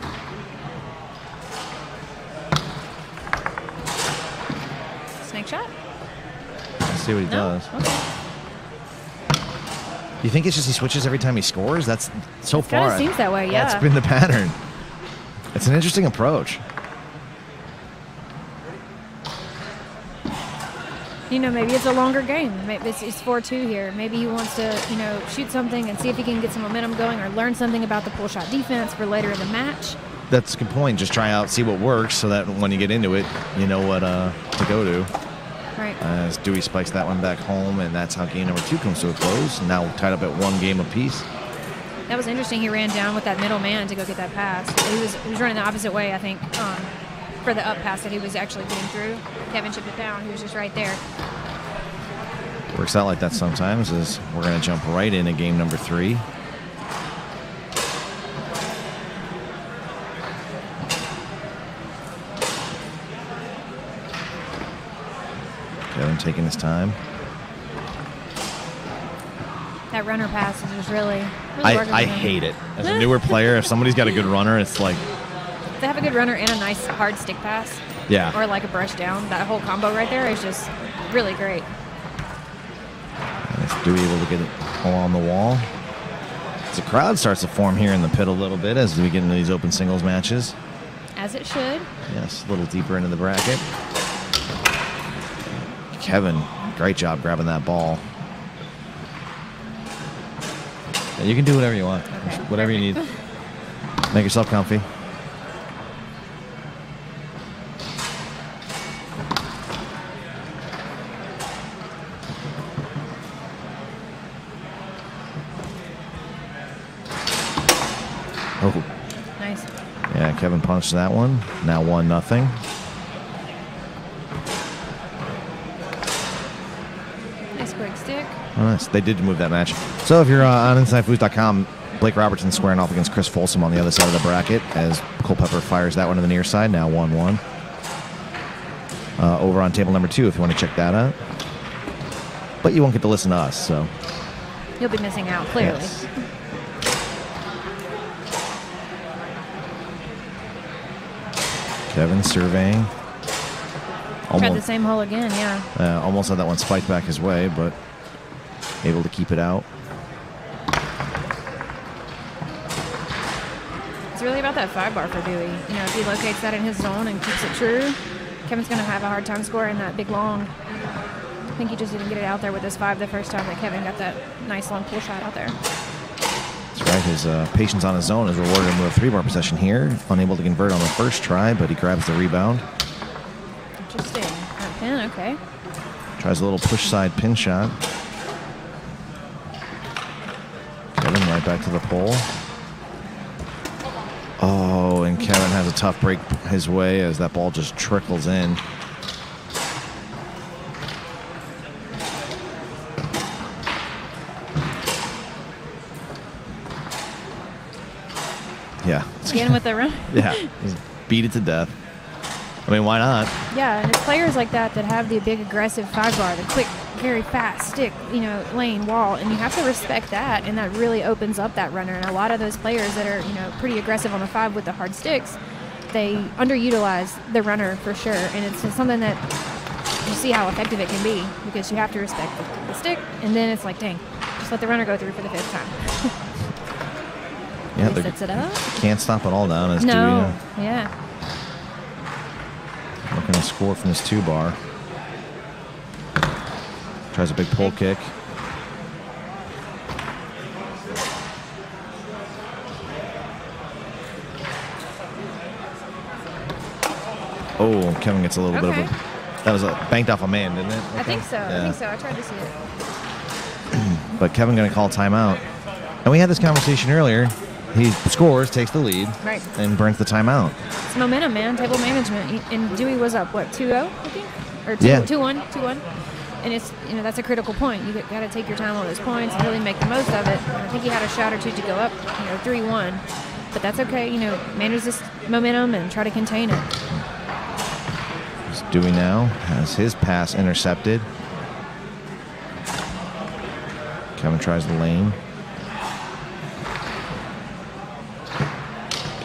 Snake shot? Let's see what he No? does. Okay. You think it's just he switches every time he scores? That's so far. Kind of seems that way, yeah. That's been the pattern. It's an interesting approach. You know, maybe it's a longer game. Maybe it's 4-2 here. Maybe he wants to, you know, shoot something and see if he can get some momentum going or learn something about the pull shot defense for later in the match. That's a good point. Just try out, see what works, so that when you get into it, you know what to go to. Right. As Dewey spikes that one back home, and that's how game number 2 comes to a close. Now tied up at 1 game apiece. That was interesting. He ran down with that middle man to go get that pass. He was running the opposite way, I think, for the up pass that he was actually getting through. Kevin chipped it down. He was just right there. Works out like that sometimes, as we're going to jump right into game number 3. Kevin taking his time. That runner pass is just really working for I him. hate it. As a newer player, if somebody's got a good runner, it's like, If they have a good runner and a nice hard stick pass, yeah. or like a brush down, that whole combo right there is just really great. And it's Dewey able to get it along the wall. As the crowd starts to form here in the pit a little bit as we get into these open singles matches. As it should. Yes, a little deeper into the bracket. Kevin, great job grabbing that ball. Yeah, you can do whatever you want, whatever you need. Make yourself comfy. Oh, Nice. yeah, Kevin punched that one. Now 1-0. Nice quick stick. Oh, nice. They did move that match. So if you're on InsideFoods.com, Blake Robertson squaring off against Chris Folsom on the other side of the bracket as Culpepper fires that one to the near side. Now 1-1. Over on table number 2 if you want to check that out. But you won't get to listen to us, so. You'll be missing out, clearly. Yes. Kevin surveying. Tried the same hole again, yeah. Almost had that one spiked back his way, but able to keep it out. It's really about that 5-bar for Dewey. You know, if he locates that in his zone and keeps it true, Kevin's going to have a hard time scoring that big long. I think he just didn't get it out there with his 5 the first time that Kevin got that nice long pull shot out there. That's right. His patience on his zone is rewarded him with a 3-bar possession here. Unable to convert on the first try, but he grabs the rebound. Interesting. That pin, okay. Tries a little push side pin shot. Kevin right back to the pole. Oh, and Kevin has a tough break his way as that ball just trickles in. Yeah. Again with the run. Yeah. Just beat it to death. I mean, why not? Yeah, and it's players like that that have the big aggressive 5-bar, the quick, very fast stick, you know, lane, wall, and you have to respect that, and that really opens up that runner. And a lot of those players that are, you know, pretty aggressive on the 5 with the hard sticks, they underutilize the runner for sure, and it's just something that you see how effective it can be because you have to respect the stick, and then it's like, dang, just let the runner go through for the 5th time. Yeah, He sets it up. Can't stop it all down as No, Dewey, yeah. looking to score from his 2-bar. Tries a big pull kick. Oh, Kevin gets a little bit of a... That was banked off a man, didn't it? I think so. Yeah. I think so. I tried to see it. But Kevin going to call timeout. And we had this conversation earlier. He scores, takes the lead, Right. and burns the timeout. It's momentum, man. Table management. And Dewey was up, what, 2-0, I think? Or 2-1. And it's, you know, that's a critical point. You got to take your time on those points and really make the most of it. And I think he had a shot or two to go up, you know, 3-1. But that's okay. You know, manage this momentum and try to contain it. Dewey now has his pass intercepted. Kevin tries the lane.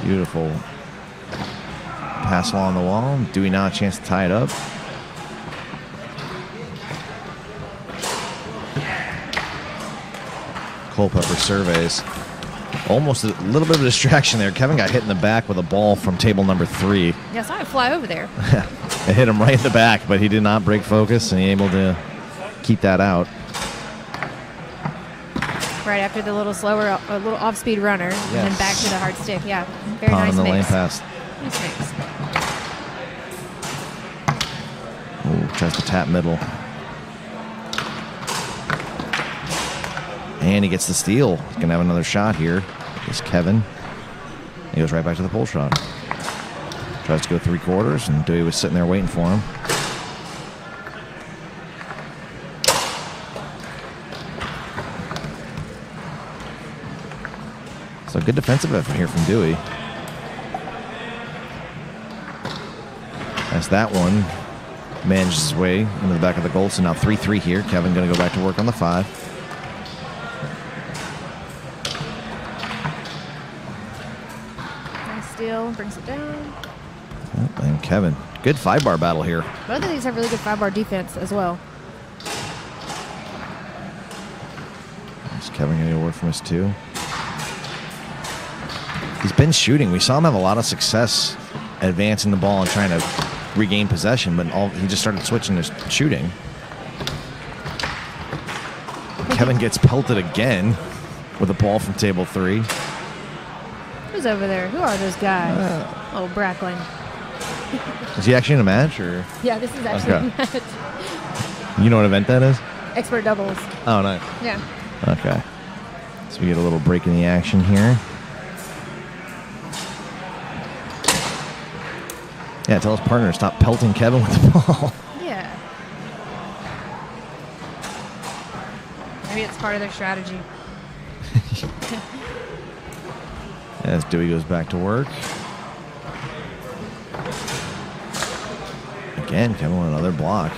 Beautiful pass along the wall. Dewey now a chance to tie it up. Culpepper surveys. Almost a little bit of a distraction there. Kevin got hit in the back with a ball from table number 3. Yeah, I saw it fly over there. It hit him right in the back, but he did not break focus, and he able to keep that out. Right after the little slower, a little off-speed runner, and then back to the hard stick. Yeah, very Pound nice in the lane mix. pass. Nice mix. Ooh, tries to tap middle. And he gets the steal. He's going to have another shot here. It's Kevin. He goes right back to the pull shot. Tries to go 3/4, and Dewey was sitting there waiting for him. So good defensive effort here from Dewey. As that one manages his way into the back of the goal. So now 3-3 here. Kevin going to go back to work on the 5. Nice steal, brings it down. Oh, and Kevin, good 5-bar battle here. Both of these have really good 5-bar defense as well. Is Kevin going to get a word from his 2? He's been shooting. We saw him have a lot of success advancing the ball and trying to regain possession, but he just started switching to shooting. Kevin gets pelted again with a ball from table 3. Who's over there? Who are those guys? Oh, Bracklin. Is he actually in a match, or? Yeah, this is actually Okay. a match. You know what event that is? Expert doubles. Oh, nice. Yeah. Okay. So we get a little break in the action here. Yeah, tell his partner to stop pelting Kevin with the ball. Yeah. Maybe it's part of their strategy. As Dewey goes back to work. Again, Kevin with another block.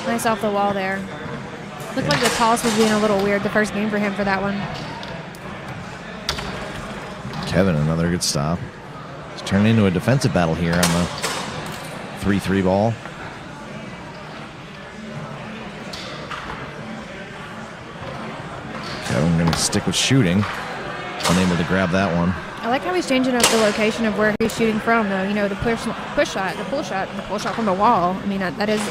Nice off the wall there. Looked like the toss was being a little weird the first game for him for that one. Kevin, another good stop. It's turning into a defensive battle here on the 3-3 ball. Kevin going to stick with shooting. Unable to grab that one. I like how he's changing up the location of where he's shooting from, though. You know, the pull shot from the wall. I mean, that is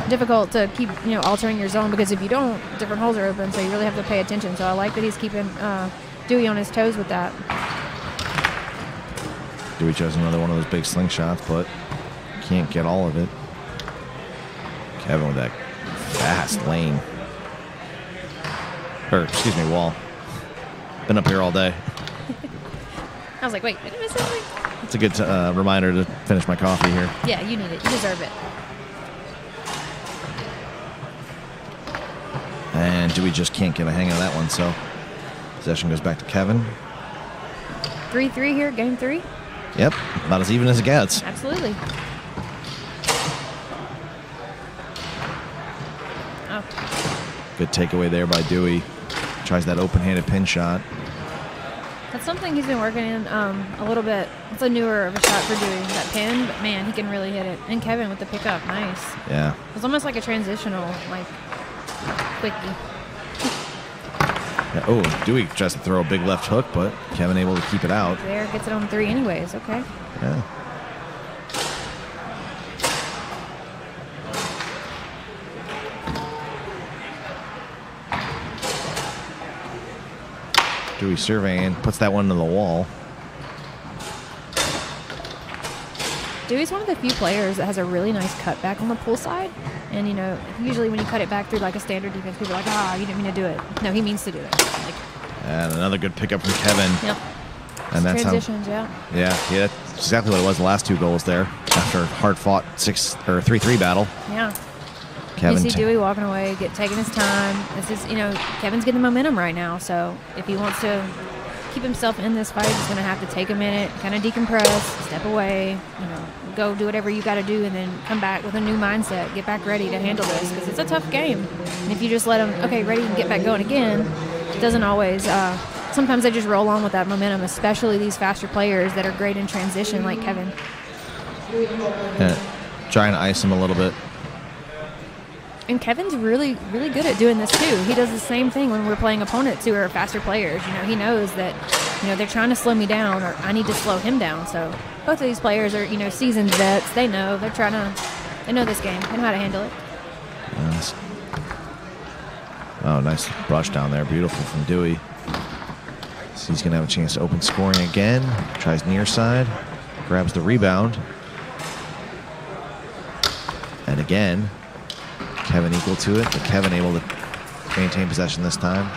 difficult to keep, altering your zone, because if you don't, different holes are open, so you really have to pay attention. So I like that he's keeping Dewey on his toes with that. Dewey chose another one of those big slingshots, but can't get all of it. Kevin with that fast lane. Or, excuse me, wall. Been up here all day. I was like, wait, did I miss something? It's a good reminder to finish my coffee here. Yeah, you need it. You deserve it. And Dewey just can't get a hang of that one, so possession goes back to Kevin. 3-3 here, game 3. Yep, about as even as it gets. Absolutely. Oh. Good takeaway there by Dewey. Tries that open-handed pin shot. That's something he's been working in a little bit. It's a newer of a shot for Dewey, that pin, but man, he can really hit it. And Kevin with the pickup, nice. Yeah. It's almost like a transitional, quickie. Yeah. Oh, Dewey tries to throw a big left hook, but Kevin able to keep it out. There, gets it on 3 anyways, okay. Yeah. Dewey surveying, puts that one to the wall. Dewey's one of the few players that has a really nice cutback on the pull side. And, usually when you cut it back through like a standard defense, people are like, you didn't mean to do it. No, he means to do it. And another good pickup from Kevin. Yep. And that's transitions, yeah, that's exactly what it was the last 2 goals there after a hard-fought 3-3 battle. Yeah. Kevin you see Dewey walking away, taking his time. This is, Kevin's getting momentum right now. So if he wants to keep himself in this fight, he's going to have to take a minute, kind of decompress, step away, go do whatever you got to do, and then come back with a new mindset, get back ready to handle this, because it's a tough game. And if you just let him, okay, ready, and get back going again, it doesn't always. Sometimes they just roll on with that momentum, especially these faster players that are great in transition, like Kevin. Yeah, trying to ice him a little bit. And Kevin's really, really good at doing this too. He does the same thing when we're playing opponents who are faster players. He knows that, they're trying to slow me down, or I need to slow him down. So both of these players are, seasoned vets. They know. They know this game. They know how to handle it. Nice. Oh, nice brush down there. Beautiful from Dewey. So he's going to have a chance to open scoring again. Tries near side. Grabs the rebound. And again, Kevin equal to it, but Kevin able to maintain possession this time.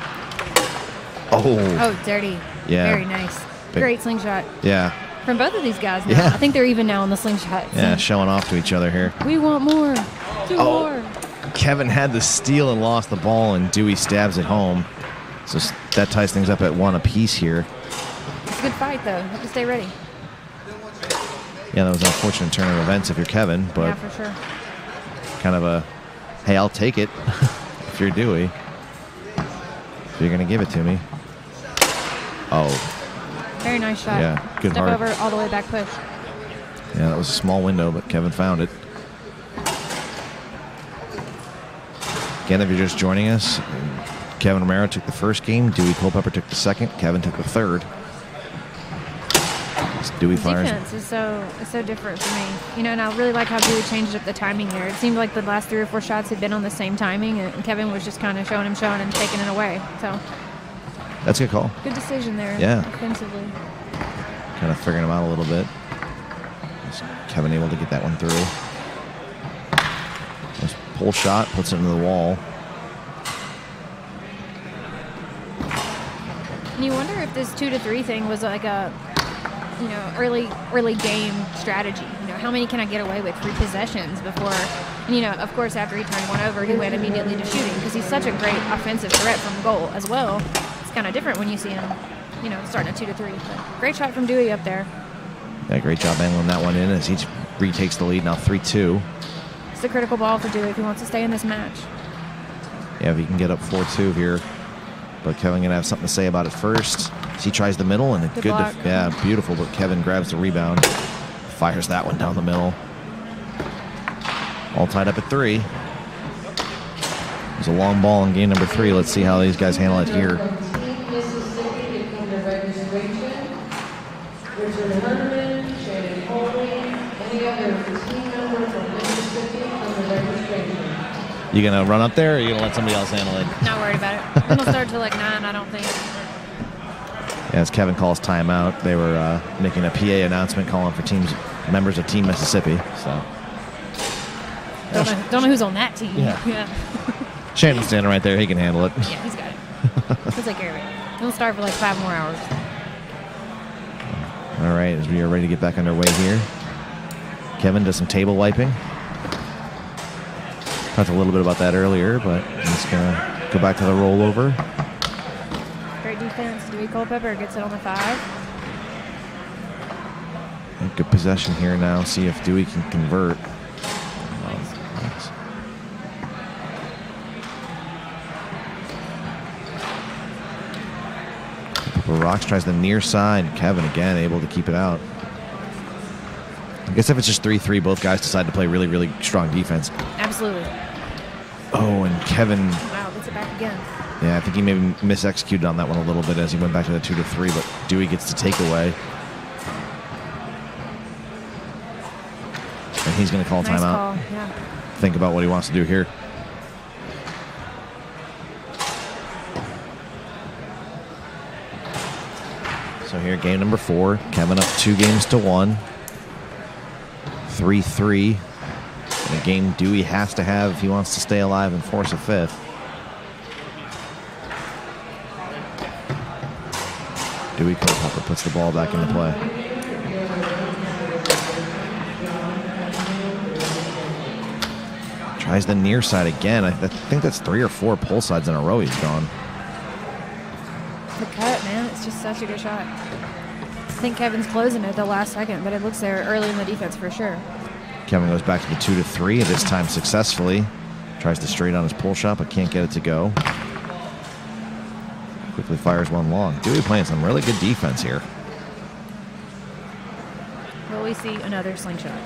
Oh, dirty. Yeah. Very nice. Great slingshot. Yeah. From both of these guys now. Yeah. I think they're even now on the slingshot. Yeah, showing off to each other here. We want more. Do more. Kevin had the steal and lost the ball, and Dewey stabs it home. So that ties things up at 1 apiece here. It's a good fight, though. You have to stay ready. Yeah, that was an unfortunate turn of events if you're Kevin, but yeah, for sure. kind of a, hey, I'll take it if you're Dewey. If you're going to give it to me. Oh. Very nice shot. Yeah, good Step heart. over, all the way back push. Yeah, that was a small window, but Kevin found it. Again, if you're just joining us, Kevin Romero took the first game. Dewey Culpepper took the second. Kevin took the third. Dewey fires. Defense is so different for me. And I really like how Dewey changed up the timing there. It seemed like the last 3 or 4 shots had been on the same timing, and Kevin was just kind of showing him, taking it away. So That's a good call. good decision there. Yeah. Offensively. Kind of figuring him out a little bit. Is Kevin able to get that one through? Nice pull shot, puts it into the wall. And you wonder if this 2-3 thing was like a early game strategy. How many can I get away with 3 possessions before? And, of course, after he turned one over, he went immediately to shooting because he's such a great offensive threat from goal as well. It's kind of different when you see him, starting at 2-3. But great shot from Dewey up there. Yeah, great job angling that one in as he retakes the lead now 3-2. It's a critical ball for Dewey if he wants to stay in this match. Yeah, if he can get up 4-2 here. But Kevin going to have something to say about it first. He tries the middle, and Good block. beautiful. But Kevin grabs the rebound, fires that one down the middle. All tied up at 3. There's a long ball in game number 3. Let's see how these guys handle it here. Mississippi to come to registration. Richard Herman, Shannon Coley, any other team member from Mississippi come to registration. You going to run up there, or you going to let somebody else handle it? Not worried about it. It'll start till like 9, I don't think. As Kevin calls timeout, they were making a PA announcement calling for members of Team Mississippi. So Don't know who's on that team. Yeah. Shannon's standing right there. He can handle it. Yeah, he's got it. He'll take care of it. He'll start for like 5 more hours. All right, as we are ready to get back underway here. Kevin does some table wiping. Talked a little bit about that earlier, but I'm just going to go back to the rollover. Great defense. Dewey Culpepper gets it on the 5. Good possession here now. See if Dewey can convert. Nice. Rocks tries the near side. Kevin again able to keep it out. I guess if it's just 3-3, both guys decide to play really, really strong defense. Absolutely. Oh, and Kevin. Wow, gets it back again. Yeah, I think he maybe misexecuted on that one a little bit as he went back to the 2-3, but Dewey gets the takeaway. And he's going to call Nice timeout. call, yeah. Think about what he wants to do here. So here, game number 4. Kevin up 2-1. 3-3. And a game Dewey has to have if he wants to stay alive and force a 5th. Dewey Culpepper puts the ball back into play. Tries the near side again. I think that's 3 or 4 pull sides in a row he's gone. The cut, man, it's just such a good shot. I think Kevin's closing it at the last second, but it looks there early in the defense for sure. Kevin goes back to the 2-3, and this time successfully. Tries to straight on his pull shot, but can't get it to go. Quickly fires one long. Dewey playing some really good defense here. Will we see another slingshot?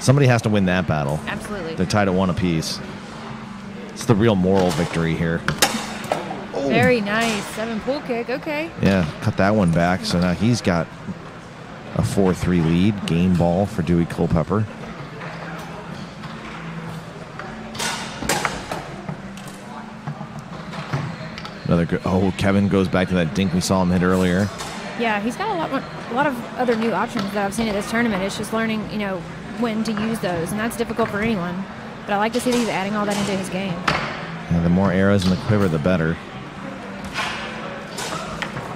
Somebody has to win that battle. Absolutely. They're tied at 1 apiece. It's the real moral victory here. Oh. Very nice. 7 pull kick. Okay. Yeah, cut that one back. So now he's got a 4-3 lead. Game ball for Dewey Culpepper. Another good. Oh, Kevin goes back to that dink we saw him hit earlier. Yeah, he's got a lot of other new options that I've seen at this tournament. It's just learning, when to use those, and that's difficult for anyone. But I like to see that he's adding all that into his game. Yeah, the more arrows in the quiver, the better.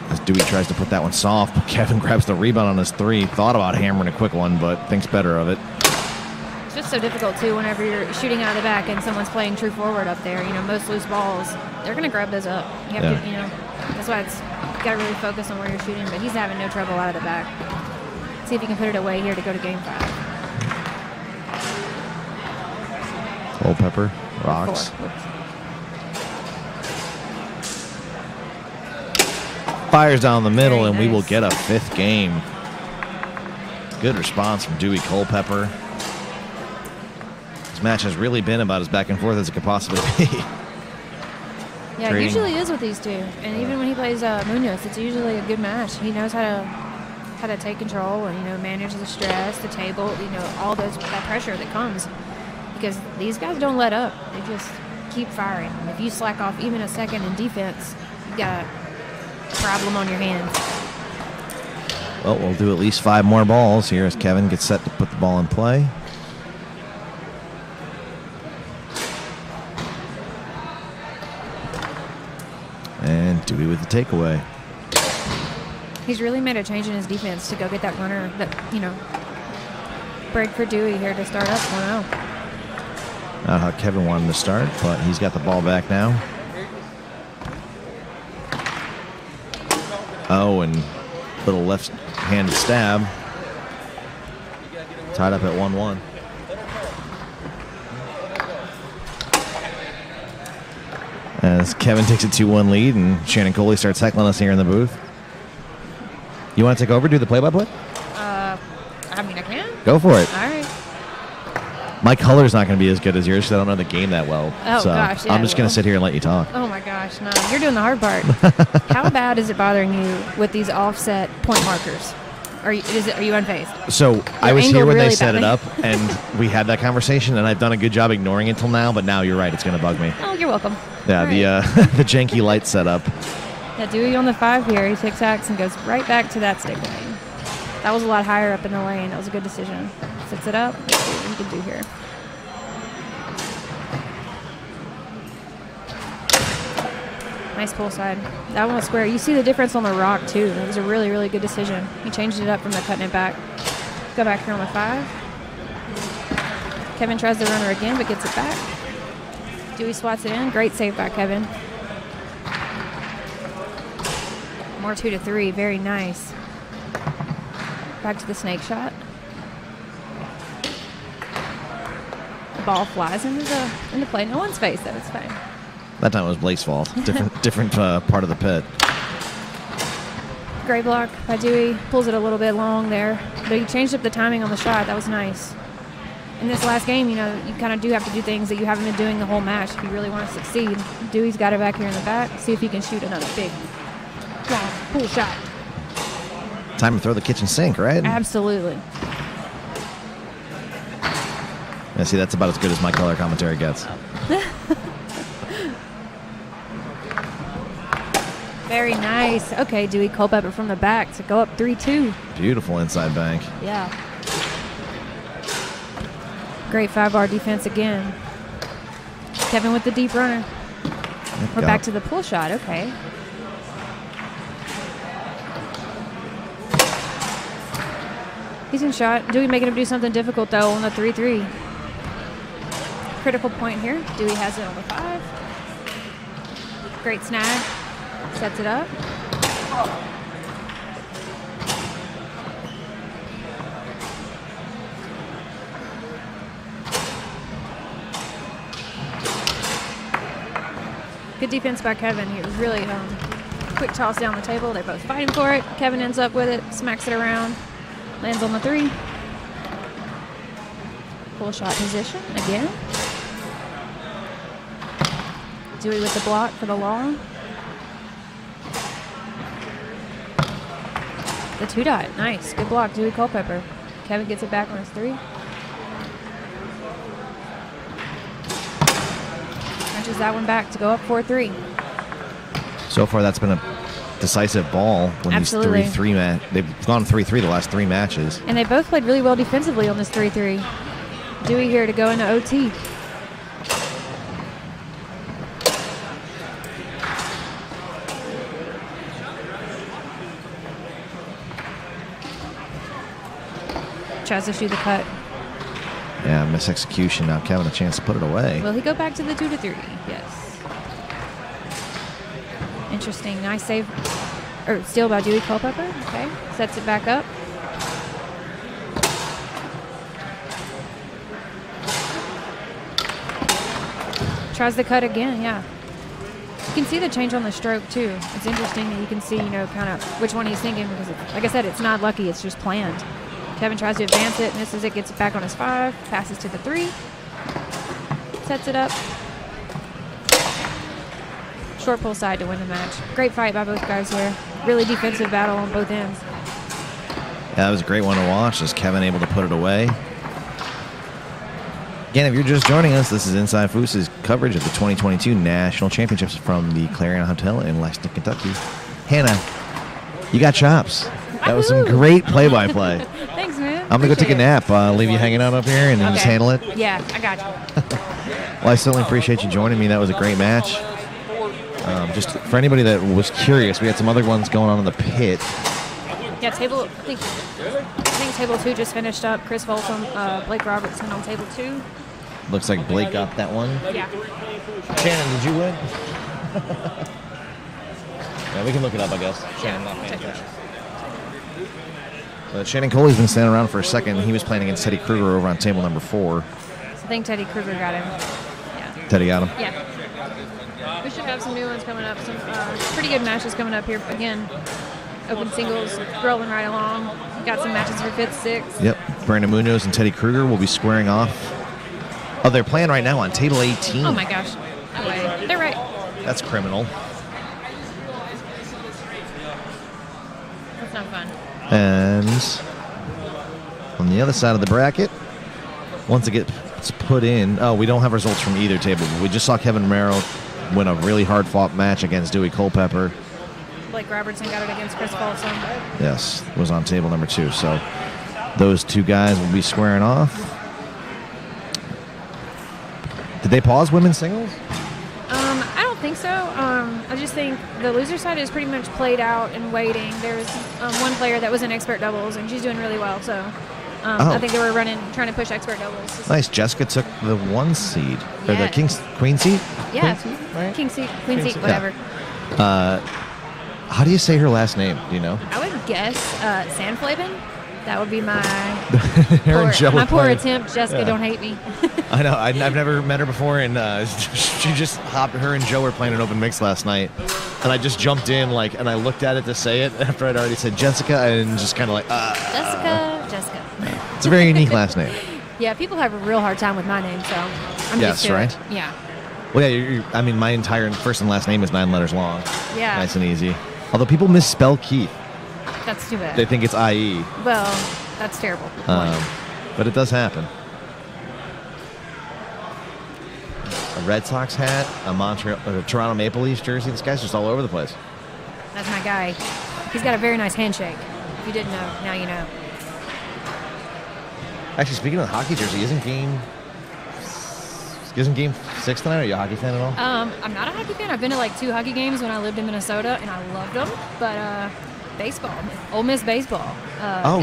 As Dewey tries to put that one soft, but Kevin grabs the rebound on his 3. Thought about hammering a quick one, but thinks better of it. It's just so difficult, too, whenever you're shooting out of the back and someone's playing true forward up there. Most loose balls, they're going to grab those up. You have to, that's why you got to really focus on where you're shooting, but he's having no trouble out of the back. See if he can put it away here to go to game 5. Culpepper, rocks. 4. Fires down the middle, Very and we will nice. get a 5th game. Good response from Dewey Culpepper. This match has really been about as back and forth as it could possibly be. Yeah, it usually is with these two. And even when he plays Munoz, it's usually a good match. He knows how to take control and, manage the stress, the table, all that pressure that comes. Because these guys don't let up. They just keep firing. If you slack off even a second in defense, you got a problem on your hands. Well, we'll do at least 5 more balls here as Kevin gets set to put the ball in play. And Dewey with the takeaway. He's really made a change in his defense to go get that runner, that, you know, break for Dewey here to start up 1-0. Not how Kevin wanted to start, but he's got the ball back now. Oh, and little left-handed stab. Tied up at 1-1. As Kevin takes a 2-1 lead, and Shannon Coley starts heckling us here in the booth. You want to take over, do the play-by-play? I mean, I can. Go for it. All right. My color's not going to be as good as yours because I don't know the game that well. Oh, so gosh, yeah, I'm just going to sit here and let you talk. Oh, my gosh, no. You're doing the hard part. How bad is it bothering you with these offset point markers? Are you unfazed? So I was here when really they set it badly. up, and we had that conversation, and I've done a good job ignoring it till now, but now you're right. It's going to bug me. Oh, you're welcome. Yeah, All the right. the janky light setup. Yeah, Dewey on the 5 here. He tic-tacs and goes right back to that stick lane. That was a lot higher up in the lane. That was a good decision. Sets it up. Let's see what he can do here. Nice pull side. That one was square. You see the difference on the rock, too. That was a really, really good decision. He changed it up from the cutting it back. Go back here on the 5. Kevin tries the runner again, but gets it back. Dewey swats it in. Great save by Kevin. More 2-3. Very nice. Back to the snake shot. The ball flies into play. No one's face, though. It's fine. That time it was Blake's fault. Different part of the pit. Great block by Dewey. Pulls it a little bit long there. But he changed up the timing on the shot. That was nice. In this last game, you know, you kind of do have to do things that you haven't been doing the whole match if you really want to succeed. Dewey's got it back here in the back. See if he can shoot another big, long, pull shot. Time to throw the kitchen sink, right? Absolutely. Yeah, see, that's about as good as my color commentary gets. Very nice. Okay, Dewey Culpepper from the back to go up 3-2. Beautiful inside bank. Yeah. Great 5-bar defense again. Kevin with the deep runner. We're back to the pull shot. Okay. Decent shot. Dewey making him do something difficult, though, on the 3-3. Critical point here. Dewey has it on the 5. Great snag. Sets it up. Good defense by Kevin. He was really quick toss down the table. They're both fighting for it. Kevin ends up with it, smacks it around, lands on the 3. Full shot position again. Dewey with the block for the long. The 2-dot. Nice. Good block, Dewey Culpepper. Kevin gets it back on his 3. Punches that one back to go up 4-3. So far, that's been a decisive ball when Absolutely. these 3-3 they've gone 3-3 the last 3 matches. And they both played really well defensively on this 3-3. Dewey here to go into OT. Tries to shoot the cut. Yeah, misexecution. Now Kevin a chance to put it away. Will he go back to the 2-3? Yes. Interesting. Nice save. Or steal by Dewey Culpepper. Okay. Sets it back up. Tries the cut again, yeah. You can see the change on the stroke, too. It's interesting that you can see, you know, kind of which one he's thinking because, like I said, it's not lucky. It's just planned. Kevin tries to advance it, misses it, gets it back on his 5, passes to the 3, sets it up. Short pull side to win the match. Great fight by both guys here. Really defensive battle on both ends. Yeah, that was a great one to watch. Just Kevin able to put it away. Again, if you're just joining us, this is Inside Foos' coverage of the 2022 National Championships from the Clarion Hotel in Lexington, Kentucky. Hannah, you got chops. That was some great play-by-play. Thanks, man. I'm going to go take a nap. Leave you hanging out up here and then just handle it. Yeah, I got you. Well, I certainly appreciate you joining me. That was a great match. Just for anybody that was curious, we had some other ones going on in the pit. Yeah, I think table 2 just finished up. Chris Folsom, Blake Robertson on table 2. Looks like Blake got that one. Yeah. Shannon, did you win? Yeah, we can look it up, I guess. Shannon not paying Check it attention. Shannon Coley's been standing around for a second. He was playing against Teddy Kruger over on table number 4. I think Teddy Kruger got him. Yeah. Teddy got him? Yeah. We should have some new ones coming up. Some pretty good matches coming up here. Again, open singles rolling right along. Got some matches for 5th, 6th. Yep. Brandon Munoz and Teddy Kruger will be squaring off. Oh, they're playing right now on table 18. Oh my gosh. No way. They're right. That's criminal. That's not fun. And on the other side of the bracket, once it gets put in, we don't have results from either table. We just saw Kevin Romero win a really hard-fought match against Dewey Culpepper. Blake Robertson got it against Chris Folsom. Yes, was on table number 2. So those two guys will be squaring off. Did they pause women's singles? I don't think so. I just think the loser side is pretty much played out and waiting. There's one player that was in expert doubles, and she's doing really well. So I think they were trying to push expert doubles. Nice. Jessica took the 1 seed. Or the Yeah. queen seed? Yeah. Queen seed, right? King seat, queen seat, whatever. How do you say her last name? Do you know? I would guess Sandflaven. That would be my Her and Joe were my poor playing. attempt. Jessica, Yeah. don't hate me. I know. I've never met her before, and she just hopped. Her and Joe were playing an open mix last night, and I just jumped in, and I looked at it to say it after I'd already said Jessica, and just kind of like, Jessica. It's a very unique last name. Yeah, people have a real hard time with my name, so I'm Yes, used to right? it. Yeah. Well, yeah. I mean, my entire first and last name is 9 letters long. Yeah. Nice and easy. Although people misspell Keith, That's too bad. they think it's IE, Well, that's terrible. but it does happen. A Red Sox hat, a Toronto Maple Leafs jersey. This guy's just all over the place. That's my guy. He's got a very nice handshake. If you didn't know, now you know. Actually, speaking of the hockey jersey, isn't game 6 tonight? Are you a hockey fan at all? I'm not a hockey fan. I've been to like 2 hockey games when I lived in Minnesota, and I loved them. But baseball, Ole Miss baseball,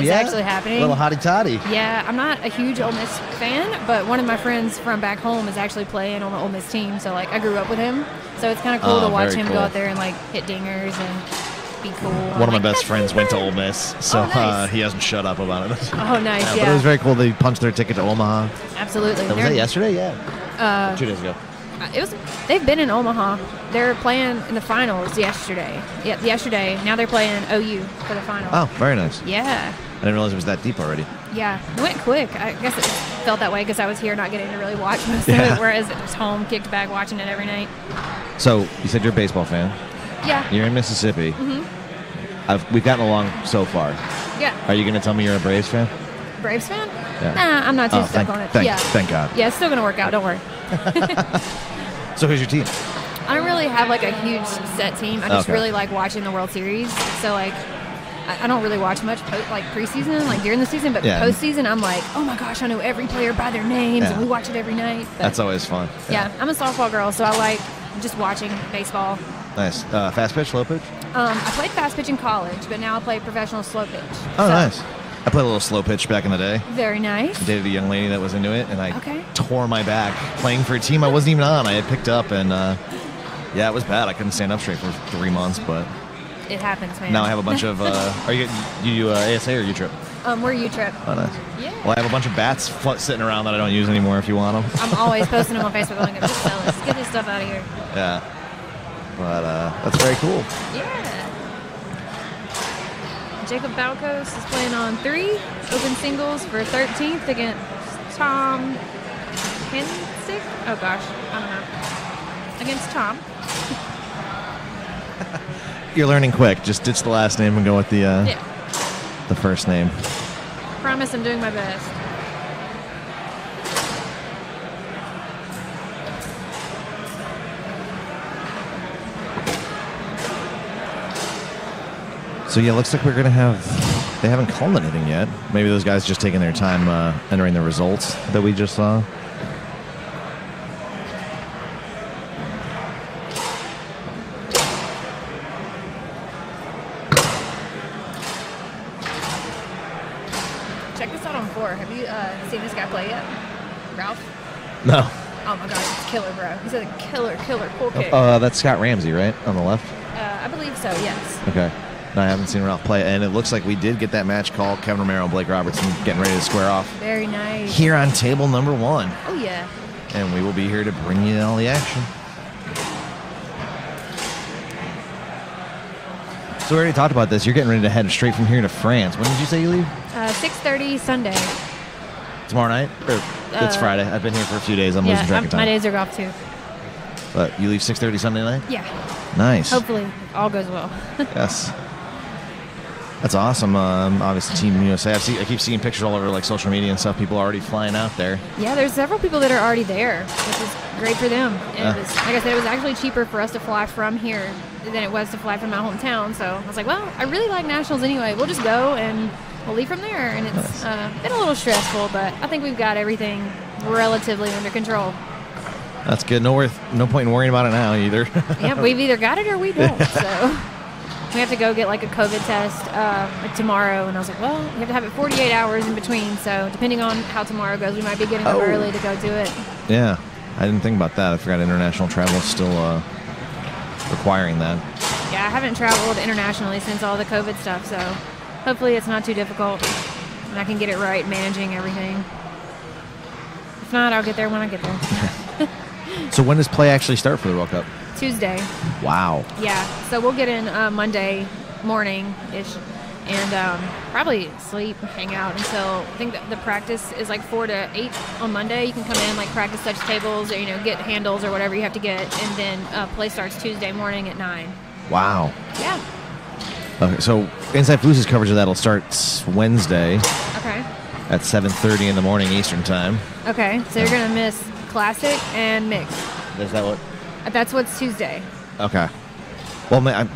is actually happening. Little hottie toddy. Yeah, I'm not a huge Ole Miss fan, but one of my friends from back home is actually playing on the Ole Miss team. So like I grew up with him, so it's kind of cool to watch very him cool. go out there and like hit dingers and be cool. One of my best friends went to Ole Miss, so nice. he hasn't shut up about it. Oh, nice, But it was very cool. They punched their ticket to Omaha. Absolutely. Was that yesterday? Yeah. 2 days ago. They've been in Omaha. They're playing in the finals yesterday. Yeah, yesterday. Now they're playing OU for the final. Oh, very nice. Yeah. I didn't realize it was that deep already. Yeah. It went quick. I guess it felt that way because I was here not getting to really watch most of it, whereas it was home, kicked back, watching it every night. So, you said you're a baseball fan. Yeah. You're in Mississippi. We've gotten along so far. Yeah. Are you going to tell me you're a Braves fan? Braves fan? Yeah. Nah, I'm not too stuck on it. Thank God. Yeah, it's still going to work out. Don't worry. So who's your team? I don't really have like a huge set team. I just Okay. really like watching the World Series. So like, I don't really watch much like preseason, like during the season, but Yeah. postseason, I'm like, oh my gosh, I know every player by their names, Yeah. and we watch it every night. But That's always fun. yeah, I'm a softball girl, so I like just watching baseball. Nice. Fast pitch, slow pitch? I played fast pitch in college, but now I play professional slow pitch. Oh, So, nice. I played a little slow pitch back in the day. Very nice. I dated a young lady that was into it, and I Okay. tore my back playing for a team I wasn't even on. I had picked up, and yeah, it was bad. I couldn't stand up straight for 3 months, but It happens, man. now I have a bunch of. Are you ASA or U-Trip? We're U-Trip. Oh, nice. Yeah. Well, I have a bunch of bats sitting around that I don't use anymore. If you want them. I'm always posting them on Facebook. I'm like, just sell this. Get this stuff out of here. Yeah. But that's very cool. Yeah. Jacob Valcos is playing on 3 open singles for 13th against Tom Hensick. Oh gosh, I don't know. Against Tom. You're learning quick. Just ditch the last name and go with the the first name. Promise I'm doing my best. So yeah, looks like we're gonna have. They haven't called anything yet. Maybe those guys just taking their time entering the results that we just saw. Check this out on 4. Have you seen this guy play yet? Ralph? No. Oh my God, he's killer, bro. He's a killer pull kick. That's Scott Ramsey, right? On the left? I believe so, yes. Okay. No, I haven't seen Ralph play, and it looks like we did get that match called. Kevin Romero and Blake Robertson getting ready to square off. Very nice. Here on table number 1. Oh, yeah. And we will be here to bring you all the action. So we already talked about this. You're getting ready to head straight from here to France. When did you say you leave? 6:30 Sunday. Tomorrow night? Or it's Friday. I've been here for a few days. I'm losing track of time. My days are off too. But you leave 6:30 Sunday night? Yeah. Nice. Hopefully, all goes well. Yes. That's awesome. Obviously, Team USA. I keep seeing pictures all over like social media and stuff. People are already flying out there. Yeah, there's several people that are already there, which is great for them. And it was, like I said, it was actually cheaper for us to fly from here than it was to fly from my hometown. So I was like, well, I really like nationals anyway. We'll just go and we'll leave from there. And it's been a little stressful, but I think we've got everything relatively under control. That's good. No point in worrying about it now either. Yeah, we've either got it or we don't. So we have to go get like a COVID test tomorrow. And I was like, well, you have to have it 48 hours in between. So depending on how tomorrow goes, we might be getting up early to go do it. Yeah, I didn't think about that. I forgot international travel is still requiring that. Yeah, I haven't traveled internationally since all the COVID stuff. So hopefully it's not too difficult and I can get it right managing everything. If not, I'll get there when I get there. So when does play actually start for the World Cup? Tuesday. Wow. Yeah, so we'll get in Monday morning-ish and probably sleep, hang out until, I think the practice is like 4 to 8 on Monday. You can come in, like practice touch tables or, get handles or whatever you have to get. And then play starts Tuesday morning at 9. Wow. Yeah. Okay, so Inside Foods' coverage of that will start Wednesday. Okay. At 7:30 in the morning Eastern time. Okay, so you're going to miss Classic and Mixed. Is that what? That's what's Tuesday. Okay. Well, now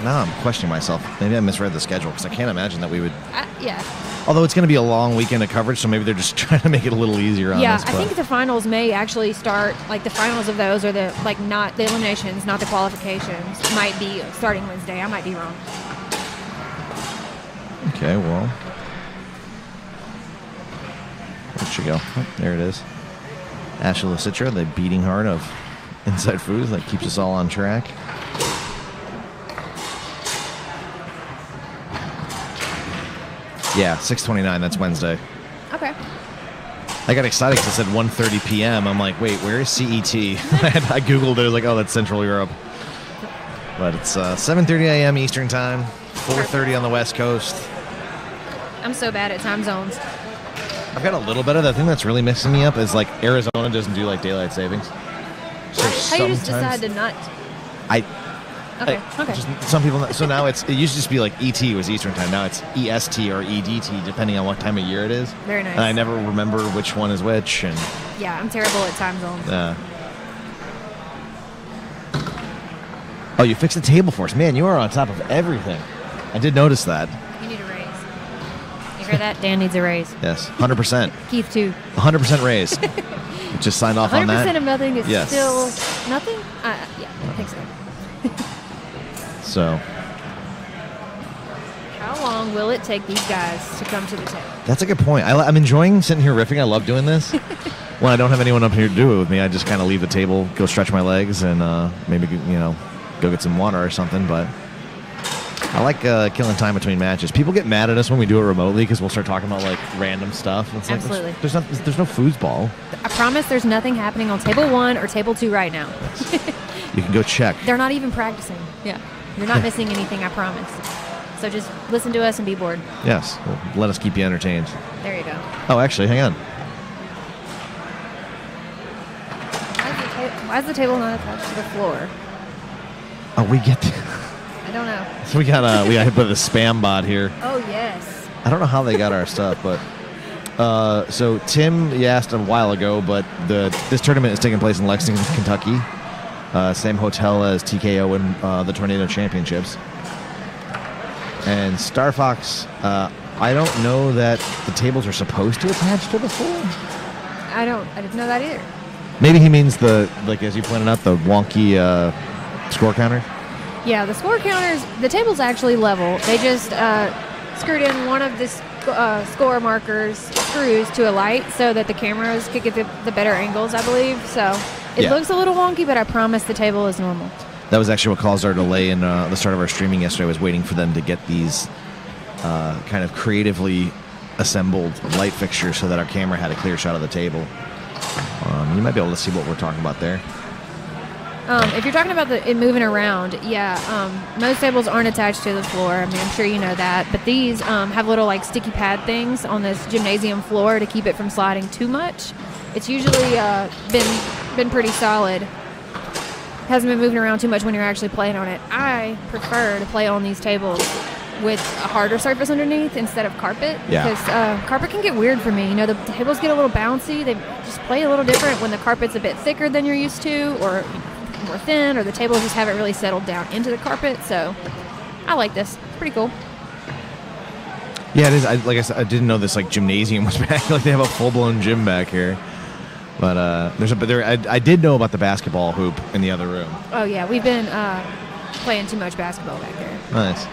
I'm questioning myself. Maybe I misread the schedule because I can't imagine that we would. Yeah. Although it's going to be a long weekend of coverage, so maybe they're just trying to make it a little easier on us. Yeah, I think the finals may actually start, like the finals of those are not the eliminations, not the qualifications, might be starting Wednesday. I might be wrong. Okay, well. Where'd she go? Oh, there it is. Ashley Citra, the beating heart of Inside Foods that keeps us all on track. Yeah, 6:29. That's Wednesday. Okay. I got excited because it said 1:30 p.m. I'm like, wait, where is CET? I googled it. I was like, oh, that's Central Europe. But it's 7:30 a.m. Eastern time, 4:30 on the West Coast. I'm so bad at time zones. I've got a little bit of the thing that's really mixing me up is like Arizona doesn't do like daylight savings. So how you just decide to not? Okay. Just some people. So now it used to just be like ET was Eastern time. Now it's EST or EDT depending on what time of year it is. Very nice. And I never remember which one is which. And yeah, I'm terrible at time zones. Oh, you fixed the table for us, man! You are on top of everything. I did notice that. You need a raise. You hear that? Dan needs a raise. Yes, 100%. Keith too. 100% raise. Just signed off on that. 100% of nothing is yes. still nothing. Yeah, I think so. So, how long will it take these guys to come to the table? That's a good point. I'm enjoying sitting here riffing. I love doing this. When I don't have anyone up here to do it with me, I just kind of leave the table, go stretch my legs, and maybe go get some water or something. But I like killing time between matches. People get mad at us when we do it remotely because we'll start talking about like random stuff. It's absolutely. Like, there's no foosball. I promise there's nothing happening on table 1 or table 2 right now. You can go check. They're not even practicing. Yeah. You're not missing anything, I promise. So just listen to us and be bored. Yes. Well, let us keep you entertained. There you go. Oh, actually, hang on. Why is the table not attached to the floor? Oh, we get. I don't know. So we got to put a spam bot here. Oh yes. I don't know how they got our stuff, but so Tim, you asked a while ago, but this tournament is taking place in Lexington, Kentucky. Same hotel as TKO and the Tornado Championships. And Star Fox, I don't know that the tables are supposed to attach to the floor. I didn't know that either. Maybe he means as you pointed out, the wonky score counter. Yeah, the score counters, the table's actually level. They just screwed in one of this score markers screws to a light so that the cameras could get the better angles, I believe. So it looks a little wonky, but I promise the table is normal. That was actually what caused our delay in the start of our streaming yesterday. Was waiting for them to get these kind of creatively assembled light fixtures so that our camera had a clear shot of the table. You might be able to see what we're talking about there. If you're talking about it moving around, most tables aren't attached to the floor. I mean, I'm sure you know that. But these have little like sticky pad things on this gymnasium floor to keep it from sliding too much. It's usually been pretty solid. Hasn't been moving around too much when you're actually playing on it. I prefer to play on these tables with a harder surface underneath instead of carpet. Yeah. Because carpet can get weird for me. You know, the tables get a little bouncy. They just play a little different when the carpet's a bit thicker than you're used to, or more thin, or the tables just haven't really settled down into the carpet. So I like this. It's pretty cool. Yeah, it is. Like I said, I didn't know this like gymnasium was back. Like they have a full-blown gym back here. But I did know about the basketball hoop in the other room. Oh yeah, we've been playing too much basketball back there. Nice.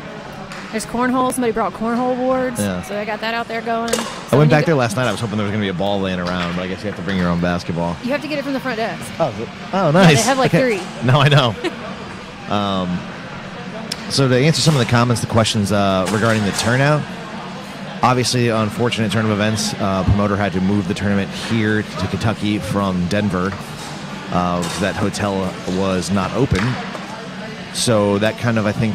There's cornhole. Somebody brought cornhole boards, Yeah. so I got that out there going. I went back there last night. I was hoping there was going to be a ball laying around, but I guess you have to bring your own basketball. You have to get it from the front desk. Oh, nice. Yeah, they have like Okay. 3. No, I know. So to answer some of the comments, the questions regarding the turnout, obviously unfortunate turn of events. Promoter had to move the tournament here to Kentucky from Denver because that hotel was not open. So that kind of, I think,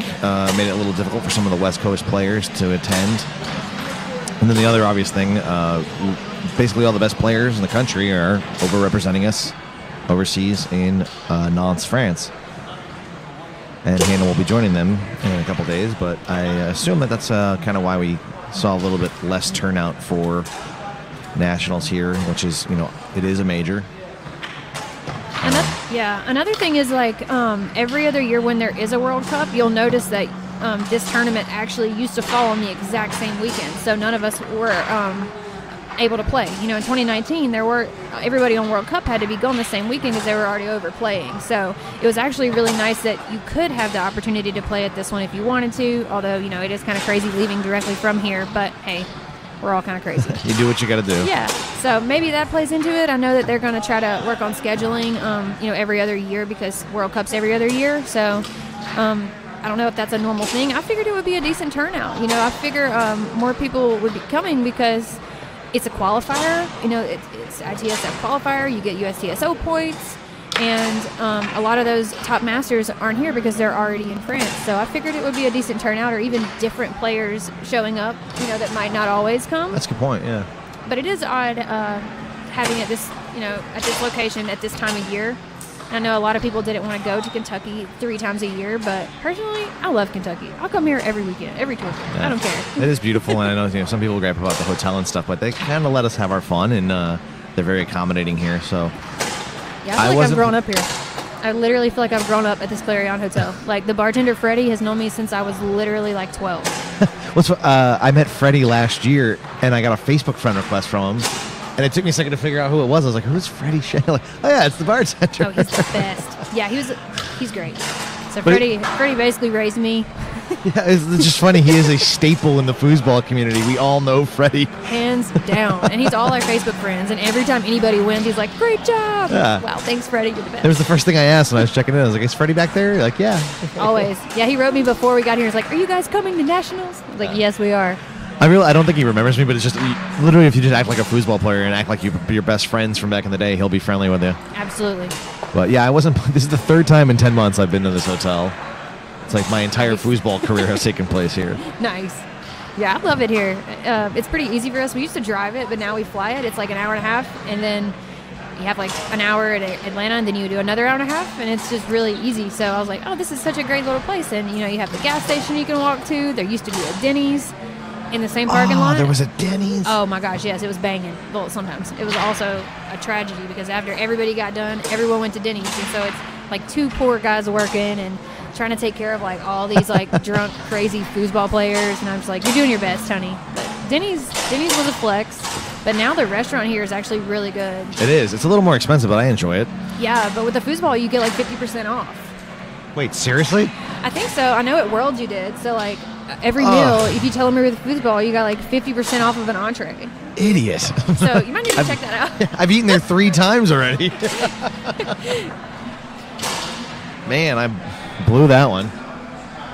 made it a little difficult for some of the West Coast players to attend. And then the other obvious thing, basically all the best players in the country are overrepresenting us overseas in Nantes, France. And Hannah will be joining them in a couple days, but I assume that that's kind of why we saw a little bit less turnout for nationals here, which is, it is a major. Another thing is like every other year when there is a World Cup, you'll notice that this tournament actually used to fall on the exact same weekend, so none of us were able to play. In 2019, everybody on World Cup had to be gone the same weekend because they were already over playing. So it was actually really nice that you could have the opportunity to play at this one if you wanted to. Although it is kind of crazy leaving directly from here, but hey, we're all kind of crazy. You do what you got to do. Yeah, so maybe that plays into it. I know that they're going to try to work on scheduling, every other year because World Cup's every other year. So I don't know if that's a normal thing. I figured it would be a decent turnout. I figure more people would be coming because it's a qualifier. It's ITSF qualifier. You get USTSO points. And a lot of those top masters aren't here because they're already in France. So I figured it would be a decent turnout, or even different players showing up, that might not always come. That's a good point, yeah. But it is odd having it at this location at this time of year. I know a lot of people didn't want to go to Kentucky 3 times a year, but personally, I love Kentucky. I'll come here every weekend, every tour. Yeah. I don't care. It is beautiful, and I know some people gripe about the hotel and stuff, but they kind of let us have our fun, and they're very accommodating here. So yeah, I feel like I've grown up here. I literally feel like I've grown up at this Clarion Hotel. Like the bartender Freddie has known me since I was literally like 12. I met Freddie last year, and I got a Facebook friend request from him. And it took me a second to figure out who it was. I was like, "Who's Freddie Shea?" Like, "Oh yeah, it's the bartender." Oh, he's the best. Yeah, he's great. So Freddie basically raised me. Yeah, it's just funny. He is a staple in the foosball community. We all know Freddie. Hands down. And he's all our Facebook friends. And every time anybody wins, he's like, "Great job." Yeah. Wow, thanks, Freddie. You're the best. That was the first thing I asked when I was checking in. I was like, "Is Freddie back there?" Like, yeah. Always. Yeah, he wrote me before we got here. He's like, "Are you guys coming to nationals?" I was like, "Yes, we are." I don't think he remembers me, but it's just literally if you just act like a foosball player and act like you're best friends from back in the day, he'll be friendly with you. Absolutely. But yeah, this is the 3rd time in 10 months I've been to this hotel. It's like my entire foosball career has taken place here. Nice. Yeah, I love it here. It's pretty easy for us. We used to drive it, but now we fly it. It's like an hour and a half, and then you have like an hour at Atlanta, and then you do another hour and a half, and it's just really easy. So I was like, oh, this is such a great little place. And, you have the gas station you can walk to. There used to be a Denny's in the same parking lot. There was a Denny's? Oh, my gosh, yes. It was banging. Well, sometimes. It was also a tragedy because after everybody got done, everyone went to Denny's. And so it's like 2 poor guys working and trying to take care of like all these like drunk, crazy foosball players. And I'm just like, you're doing your best, honey. But Denny's was a flex. But now the restaurant here is actually really good. It is. It's a little more expensive, but I enjoy it. Yeah, but with the foosball, you get like 50% off. Wait, seriously? I think so. I know at World you did. So like every meal, if you tell them you're with foosball, you got like 50% off of an entree. Idiot. So you might need to check that out. I've eaten there 3 times already. Man, I blew that one.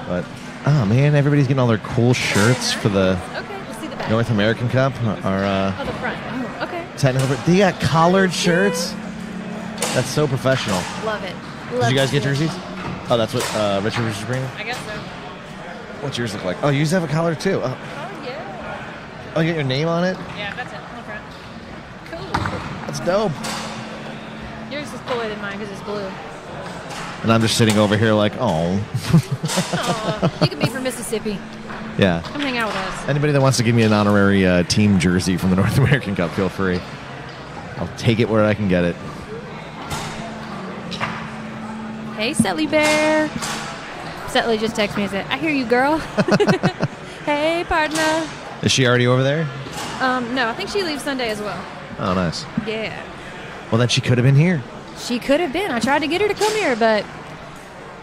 But, oh man, everybody's getting all their cool shirts for the Okay, let's see the back. North American Cup. Oh, the front. Oh, okay. Technical. They got collared shirts. That's so professional. Love it. Did you guys get jerseys? Oh, that's what Richard was bringing? I guess so. What's yours look like? Oh, you have a collar too. Oh, Oh, yeah. oh, you got your name on it? Yeah, that's it. On the front. Cool. That's dope. Yours is cooler than mine because it's blue. And I'm just sitting over here like, oh. Aw, you can be from Mississippi. Yeah. Come hang out with us. Anybody that wants to give me an honorary team jersey from the North American Cup, feel free. I'll take it where I can get it. Hey, Setley Bear. Setley just texted me and said, I hear you, girl. Hey, partner. Is she already over there? No, I think she leaves Sunday as well. Oh, nice. Yeah. Well, then she could have been here. She could have been. I tried to get her to come here, but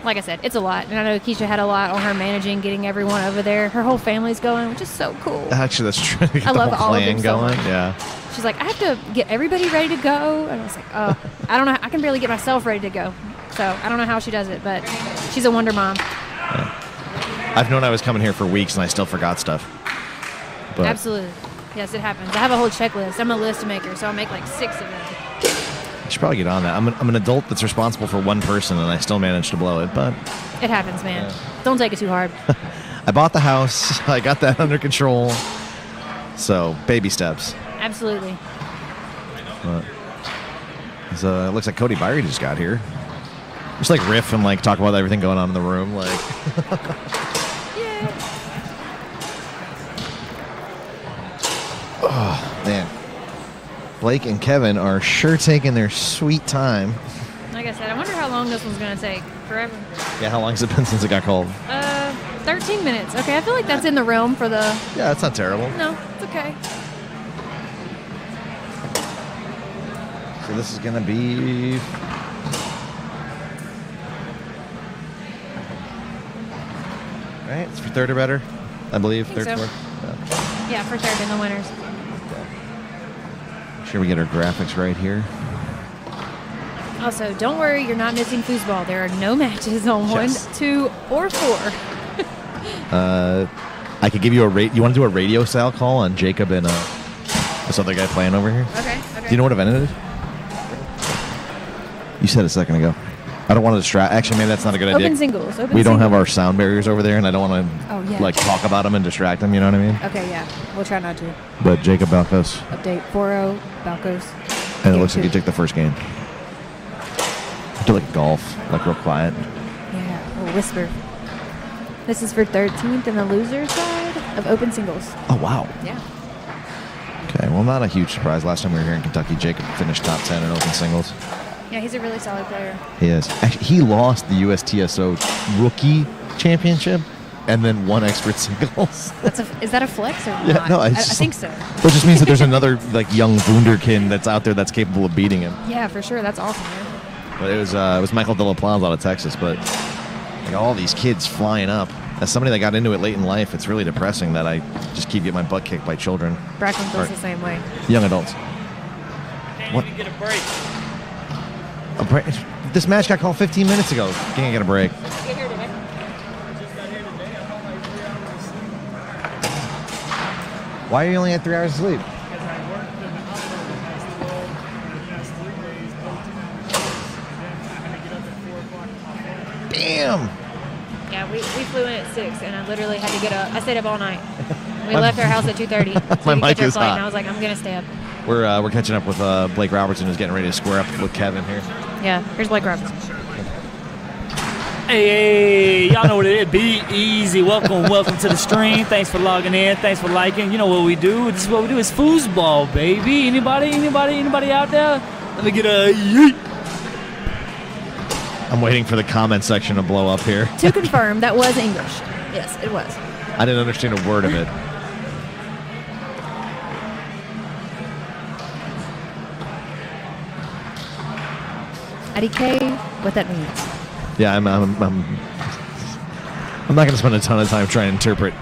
like I said, it's a lot. And I know Keisha had a lot on her managing, getting everyone over there. Her whole family's going, which is so cool. Actually, that's true. I love the whole all of clan them so going. much. Yeah. She's like, I have to get everybody ready to go. And I was like, oh, I don't know. I can barely get myself ready to go. So I don't know how she does it, but she's a wonder mom. I've known I was coming here for weeks and I still forgot stuff. But Absolutely. Yes, it happens. I have a whole checklist. I'm a list maker, so I'll make like 6 of them. I should probably get on that. I'm an adult that's responsible for one person and I still manage to blow it. But It happens, man. Don't take it too hard. I bought the house. I got that under control. So, baby steps. Absolutely. But, so, it looks like Cody Byrie just got here. Just like riff and like talk about everything going on in the room. Like, Yeah. oh, man. Blake and Kevin are sure taking their sweet time. Like I said, I wonder how long this one's going to take. Forever. Yeah, how long has it been since it got cold? 13 minutes. Okay, I feel like that's in the realm for the... Yeah, that's not terrible. No, it's okay. So this is going to be... Right? It's for third or better, I believe. Think Third, so. fourth. Yeah, for sure, been the winners. Make sure we get our graphics right here. Also, don't worry, you're not missing foosball. There are no matches on Yes. 1, 2, or 4. I could give you a rate. You want to do a radio style call on Jacob and this other guy playing over here? Okay. Do you know what event it is? You said a second ago. I don't want to distract. Actually, maybe that's not a good idea. Open singles. We don't have our sound barriers over there, and I don't want to Oh, yeah. like talk about them and distract them. You know what I mean? Okay, yeah. We'll try not to. But Jacob Valcos, Update 4-0, Valcos. and it Game looks like 2. he took the first game. Do like golf, like real quiet. Yeah, we'll whisper. This is for 13th in the loser side of open singles. Oh wow. Yeah. Okay, well, not a huge surprise. Last time we were here in Kentucky, Jacob finished top 10 in open singles. Yeah, he's a really solid player. He is. Actually, he lost the USTSO rookie championship and then won expert singles. Is that a flex or Yeah, not? no, I it's just- think so. Which just means that there's another like young wunderkind that's out there that's capable of beating him. Yeah, for sure. That's awesome, man. But it was Michael Delaplante out of Texas. But like, all these kids flying up. As somebody that got into it late in life, it's really depressing that I just keep getting my butt kicked by children, Brackman feels the same way. young adults. Can't What? even get a break. A break? This match got called 15 minutes ago. Can't get a break. Why are you only at 3 hours of sleep? Because I worked in the hospital the past 3 days, both times. And then I had to get up at 4 o'clock in my morning. Damn. Yeah, we flew in at 6, and I literally had to get up. I stayed up all night. We left our house at 2:30. My we mic could catch our is flight, hot. and I was like, I'm going to stay up. We're catching up with Blake Robertson, who's getting ready to square up with Kevin here. Yeah, here's Blake Robertson. Hey, y'all know what it is. Be easy. Welcome to the stream. Thanks for logging in. Thanks for liking. You know what we do. This is what we do. It's foosball, baby. Anybody out there? Let me get a yeet. I'm waiting for the comment section to blow up here. To confirm, that was English. Yes, it was. I didn't understand a word of it. IDK, what that means. Yeah, I'm I'm not going to spend a ton of time trying to interpret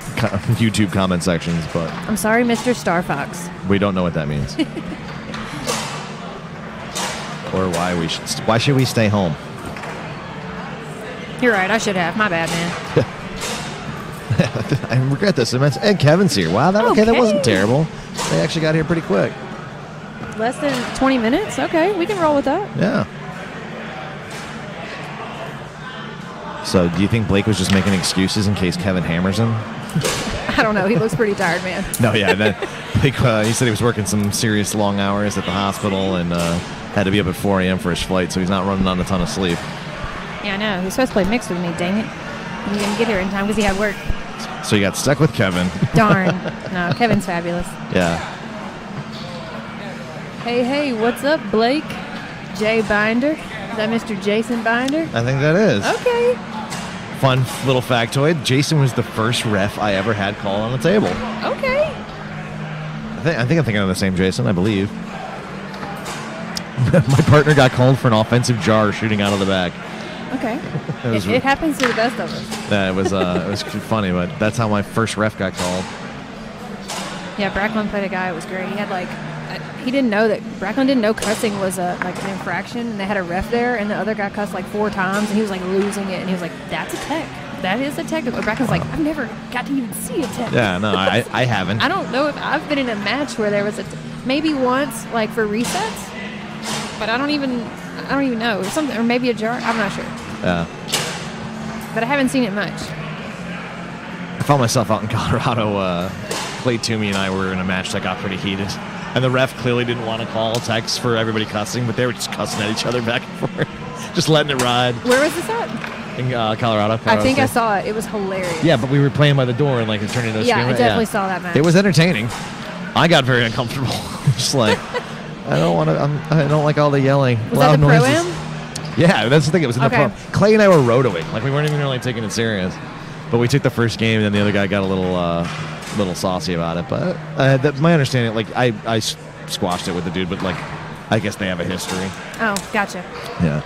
YouTube comment sections, but I'm sorry, Mr. Star Fox. we don't know what that means. Or why should we stay home? You're right. I should have. My bad, man. I regret this immensely. And Kevin's here. Wow, that Okay. wasn't terrible. They actually got here pretty quick. Less than 20 minutes? Okay, we can roll with that. Yeah. So, do you think Blake was just making excuses in case Kevin hammers him? I don't know. He looks pretty tired, man. No, yeah. Then Blake, he said he was working some serious long hours at the hospital and had to be up at 4 a.m. for his flight, so he's not running on a ton of sleep. Yeah, I know. He was supposed to play mixed with me, dang it. He didn't get here in time because he had work. So you got stuck with Kevin. Darn. No, Kevin's fabulous. Yeah. Hey, what's up, Blake? Jay Binder? Is that Mr. Jason Binder? I think that is. Okay. Fun little factoid. Jason was the first ref I ever had call on the table. Okay. I think I'm thinking of the same Jason, I believe. My partner got called for an offensive jar shooting out of the back. Okay. It happens to the best of us. It was funny, but that's how my first ref got called. Yeah, Bracklin played a guy. It was great. He had he didn't know that Bracklin didn't know cussing was an infraction, and they had a ref there, and the other guy cussed 4 times, and he was losing it, and he was like, "That's a tech. That is a tech." But Bracklin's like, "I've never got to even see a tech." Yeah, no, I haven't. I don't know if I've been in a match where there was maybe once for resets, but I don't even know. Or something, or maybe a jar. I'm not sure. Yeah. But I haven't seen it much. I found myself out in Colorado. Clay Toomey and I were in a match that got pretty heated. And the ref clearly didn't want to call techs for everybody cussing, but they were just cussing at each other back and forth. Just letting it ride. Where was this at? In Colorado. I think I saw it. It was hilarious. Yeah, but we were playing by the door and it turned into a Yeah, scream. I definitely saw that match. It was entertaining. I got very uncomfortable. Just I don't like all the yelling. Was loud that the noises. Pro-Am? Yeah, that's the thing. It was in Okay. the pro. Clay and I were rotoing. We weren't even really taking it serious. But we took the first game, and then the other guy got a little saucy about it. But my understanding, I squashed it with the dude, but I guess they have a history. Oh, gotcha. Yeah.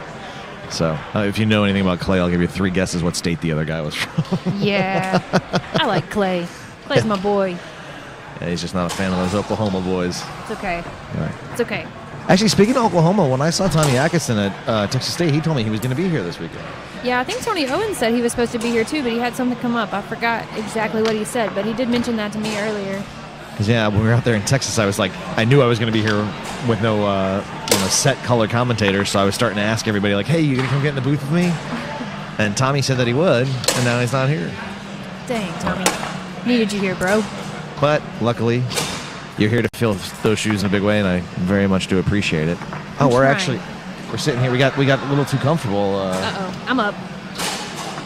So if you know anything about Clay, I'll give you 3 guesses what state the other guy was from. Yeah. I like Clay. Clay's my boy. Yeah, he's just not a fan of those Oklahoma boys. It's okay. All right. It's okay. Actually, speaking of Oklahoma, when I saw Tommy Atkinson at Texas State, he told me he was going to be here this weekend. Yeah, I think Tony Owens said he was supposed to be here too, but he had something come up. I forgot exactly what he said, but he did mention that to me earlier. Because, when we were out there in Texas, I knew I was going to be here with no set color commentator, so I was starting to ask everybody, hey, you going to come get in the booth with me? And Tommy said that he would, and now he's not here. Dang, Tommy. Needed you here, bro. But, luckily, you're here to fill those shoes in a big way, and I very much do appreciate it. We're sitting here. We got a little too comfortable. Uh-oh. I'm up.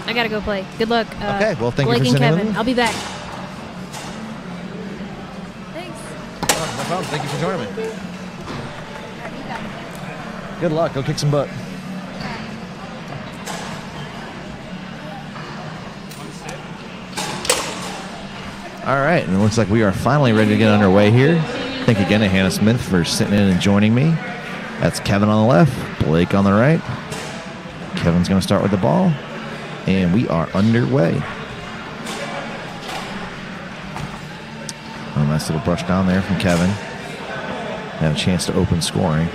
I got to go play. Good luck. Okay, well, thank Blake you for and sitting with Kevin. me. I'll be back. Thanks. Oh, no problem. Thank you for joining me. Good luck. Go kick some butt. All right, and it looks like we are finally ready to get underway here. Thank you again to Hannah Smith for sitting in and joining me. That's Kevin on the left, Blake on the right. Kevin's going to start with the ball, and we are underway. A nice little brush down there from Kevin. Have a chance to open scoring.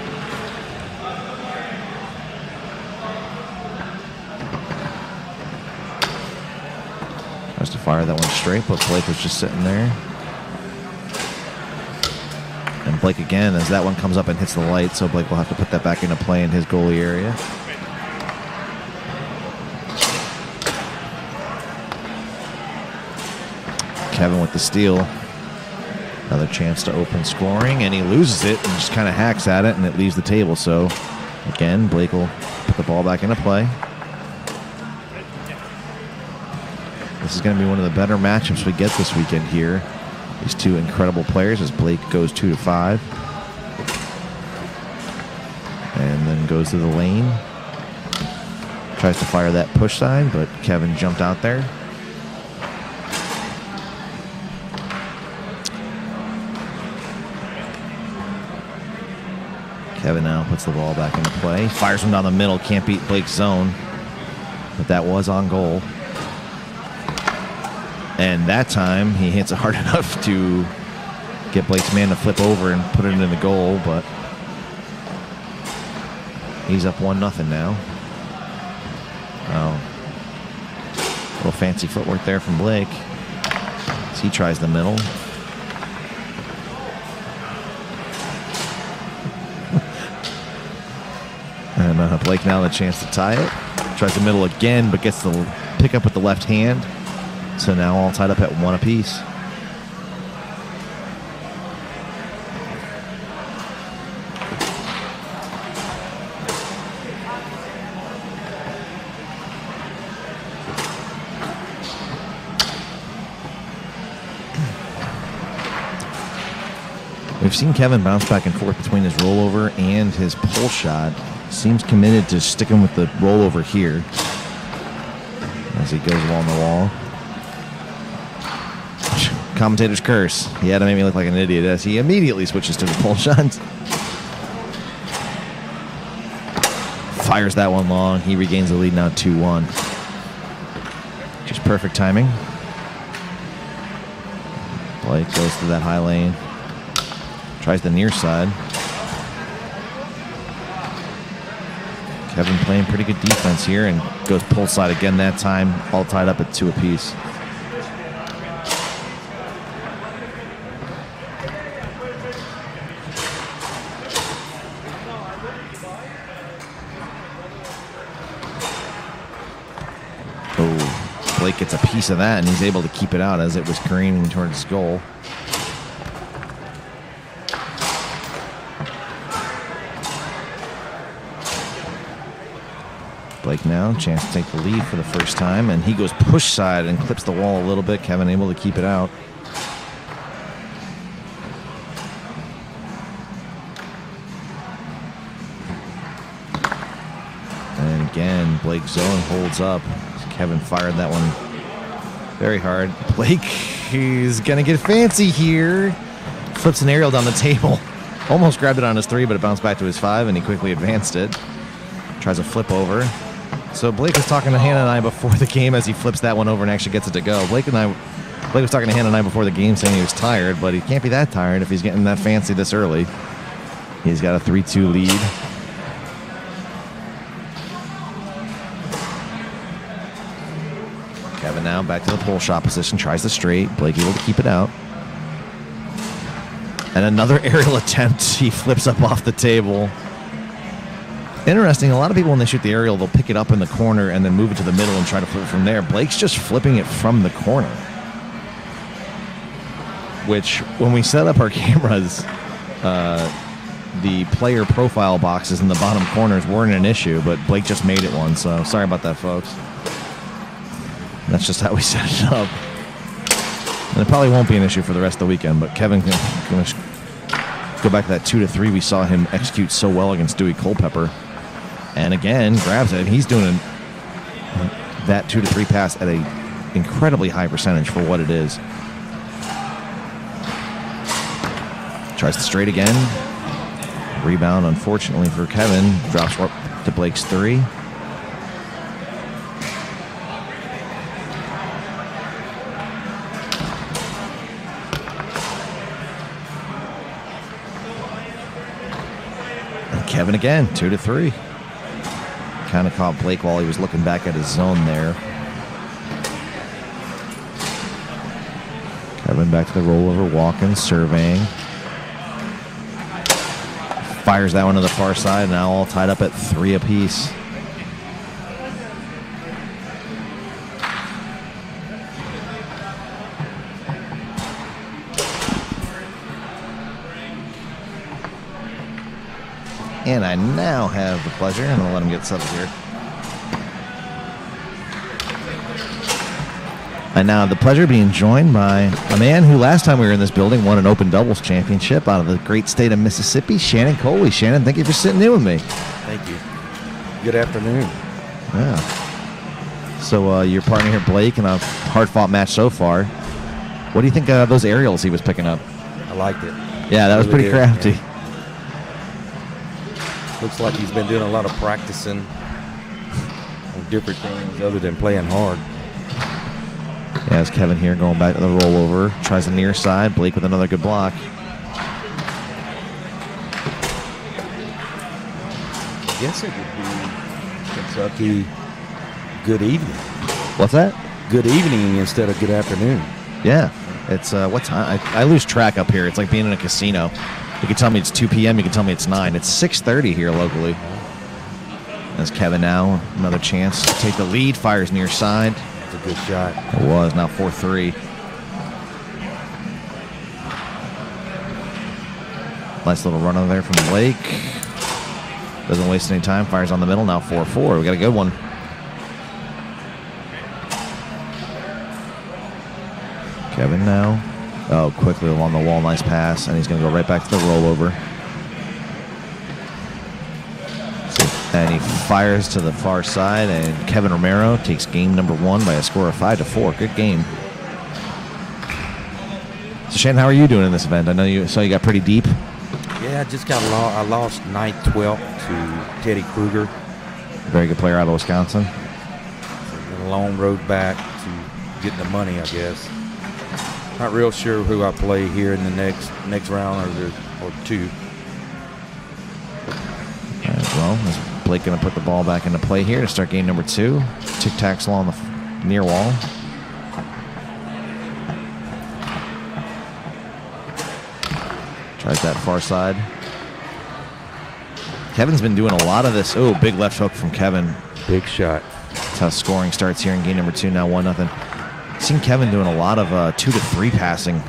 Tries to fire that one straight, but Blake was just sitting there. And Blake again, as that one comes up and hits the light, so Blake will have to put that back into play in his goalie area. Kevin with the steal. Another chance to open scoring, and he loses it and just kind of hacks at it, and it leaves the table. So, again, Blake will put the ball back into play. This is going to be one of the better matchups we get this weekend here. These two incredible players as Blake goes 2-5. And then goes to the lane. Tries to fire that push side, but Kevin jumped out there. Kevin now puts the ball back into play. Fires him down the middle. Can't beat Blake's zone. But that was on goal. And that time, he hits it hard enough to get Blake's man to flip over and put it into the goal, but he's up 1-0 now. Oh, a little fancy footwork there from Blake as he tries the middle. And Blake now the chance to tie it. Tries the middle again, but gets the pick up with the left hand. So now all tied up at 1 apiece. We've seen Kevin bounce back and forth between his rollover and his pull shot. Seems committed to sticking with the rollover here as he goes along the wall. Commentator's curse. He had to make me look like an idiot as he immediately switches to the pull shot. Fires that one long. He regains the lead now 2-1. Just perfect timing. Blake goes to that high lane. Tries the near side. Kevin playing pretty good defense here and goes pull side again that time. All tied up at 2 apiece. Oh, Blake gets a piece of that and he's able to keep it out as it was careening towards his goal. Blake now, chance to take the lead for the first time, and he goes push side and clips the wall a little bit. Kevin able to keep it out. And again, Blake's zone holds up. Kevin fired that one very hard. Blake, he's going to get fancy here. Flips an aerial down the table. Almost grabbed it on his 3, but it bounced back to his 5, and he quickly advanced it. Tries a flip over. So Blake was talking to Hannah and I before the game as he flips that one over and actually gets it to go. Blake was talking to Hannah and I before the game saying he was tired, but he can't be that tired if he's getting that fancy this early. He's got a 3-2 lead. Kevin now back to the pull shot position, tries the straight. Blake able to keep it out. And another aerial attempt. He flips up off the table. Interesting, a lot of people when they shoot the aerial, they'll pick it up in the corner and then move it to the middle and try to flip it from there. Blake's just flipping it from the corner. Which, when we set up our cameras, the player profile boxes in the bottom corners weren't an issue, but Blake just made it one, so sorry about that, folks. That's just how we set it up. And it probably won't be an issue for the rest of the weekend, but Kevin can go back to that 2-3 we saw him execute so well against Dewey Culpepper. And again, grabs it. He's doing that 2-3 pass at an incredibly high percentage for what it is. Tries the straight again. Rebound, unfortunately for Kevin, drops to Blake's 3. And Kevin again, 2-3. Kind of caught Blake while he was looking back at his zone there. Kevin back to the rollover, walking, surveying. Fires that one to the far side, now all tied up at 3 apiece. And I now have the pleasure, I'm going to let him get settled here. I now have the pleasure of being joined by a man who last time we were in this building won an open doubles championship out of the great state of Mississippi, Shannon Coley. Shannon, thank you for sitting in with me. Thank you. Good afternoon. Yeah. So your partner here, Blake, in a hard-fought match so far. What do you think of those aerials he was picking up? I liked it. Yeah, that was pretty crafty. Yeah. Looks like he's been doing a lot of practicing on different things other than playing hard. Yeah, as Kevin here going back to the rollover. Tries the near side. Blake with another good block. I guess it would be Kentucky good evening. What's that? Good evening instead of good afternoon. Yeah. It's what time? I lose track up here. It's like being in a casino. You can tell me it's 2 p.m. You can tell me it's 9. It's 6:30 here locally. As Kevin now, another chance to take the lead. Fires near side. It's a good shot. It was. Now 4-3. Nice little run over there from Blake. Doesn't waste any time. Fires on the middle. Now 4-4. We got a good one. Kevin now. Oh, quickly along the wall. Nice pass. And he's going to go right back to the rollover. And he fires to the far side. And Kevin Romero takes game number 1 by a score of 5-4. Good game. So, Shane, how are you doing in this event? I know you got pretty deep. Yeah, I just got lost. I lost 9th, 12th to Teddy Kruger. Very good player out of Wisconsin. A long road back to getting the money, I guess. Not real sure who I play here in the next round or two. All right, well, is Blake going to put the ball back into play here to start game number 2? Tic-tacs along the near wall. Tries that far side. Kevin's been doing a lot of this. Oh, big left hook from Kevin. Big shot. That's how scoring starts here in game number 2. Now 1-0. Seen Kevin doing a lot of 2 to 3 passing.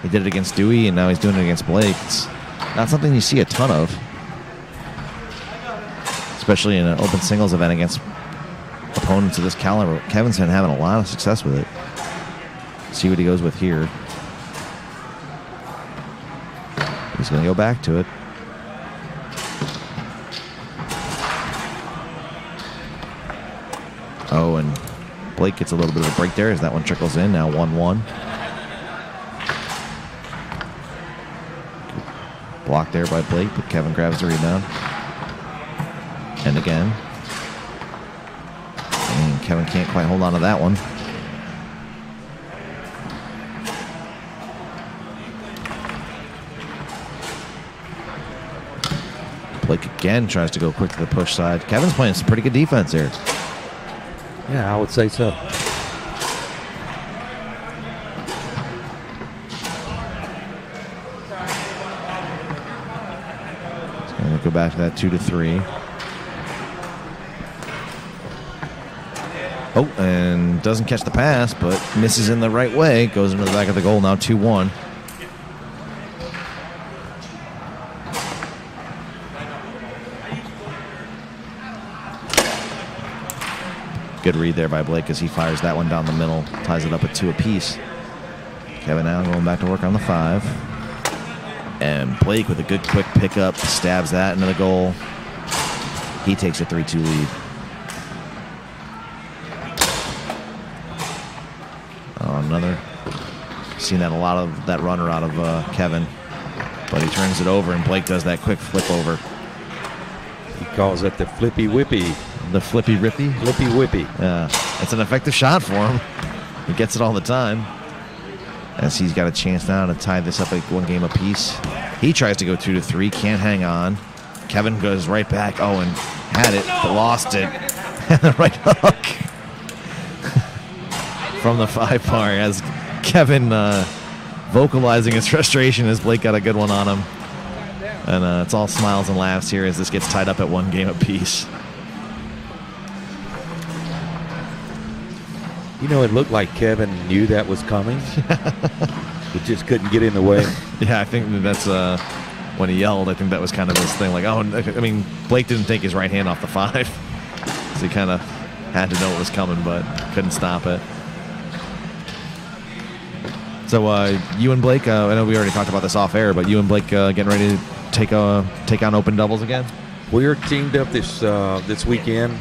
He did it against Dewey, and now he's doing it against Blake. It's not something you see a ton of, especially in an open singles event against opponents of this caliber. Kevin's been having a lot of success with it. See what he goes with here. He's going to go back to it. Oh, and Blake gets a little bit of a break there as that one trickles in. Now 1-1. Blocked there by Blake, but Kevin grabs the rebound. And again. And Kevin can't quite hold on to that one. Blake again tries to go quick to the push side. Kevin's playing some pretty good defense here. Yeah, I would say so. He's going to go back to that 2 to 3. Oh, and doesn't catch the pass, but misses in the right way. Goes into the back of the goal. Now 2-1. Good read there by Blake as he fires that one down the middle. Ties it up at 2 apiece. Kevin now going back to work on the 5. And Blake with a good quick pickup. Stabs that into the goal. He takes a 3-2 lead. Oh, another. Seen that a lot of that runner out of Kevin. But he turns it over and Blake does that quick flip over. He calls it the flippy whippy. The flippy rippy? Flippy whippy. Yeah, it's an effective shot for him. He gets it all the time. As he's got a chance now to tie this up at 1 game apiece. He tries to go 2 to 3, can't hang on. Kevin goes right back. Oh, and had it, but lost it. And the right hook from the 5 bar as Kevin vocalizing his frustration as Blake got a good one on him. And it's all smiles and laughs here as this gets tied up at 1 game apiece. You know, it looked like Kevin knew that was coming. He just couldn't get in the way. Yeah, I think that's when he yelled. I think that was kind of his thing. Like, oh, I mean, Blake didn't take his right hand off the 5. So he kind of had to know what was coming, but couldn't stop it. So you and Blake, I know we already talked about this off air, but you and Blake getting ready to take on open doubles again? We're teamed up this weekend,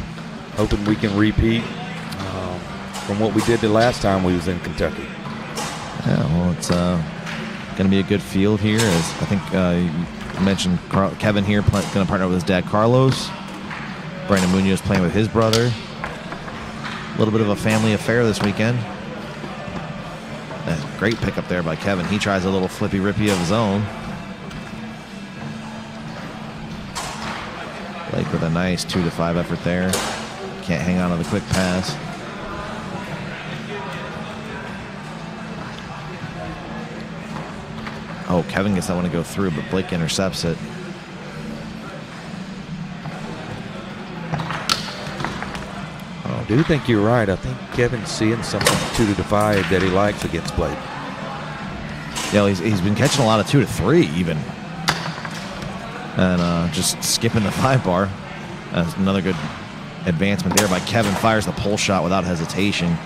hoping we can repeat from what we did the last time we was in Kentucky. Yeah, well, it's going to be a good field here. As I think you mentioned, Kevin here going to partner with his dad, Carlos. Brandon Munoz playing with his brother. A little bit of a family affair this weekend. Great pickup there by Kevin. He tries a little flippy-rippy of his own. Blake with a nice 2-5 effort there. Can't hang on to the quick pass. Oh, Kevin gets that one to go through, but Blake intercepts it. I do think you're right. I think Kevin's seeing something 2-5 that he likes against Blake. Yeah, he's been catching a lot of 2-3 even. And just skipping the 5-bar. That's another good advancement there by Kevin. Fires the pull shot without hesitation.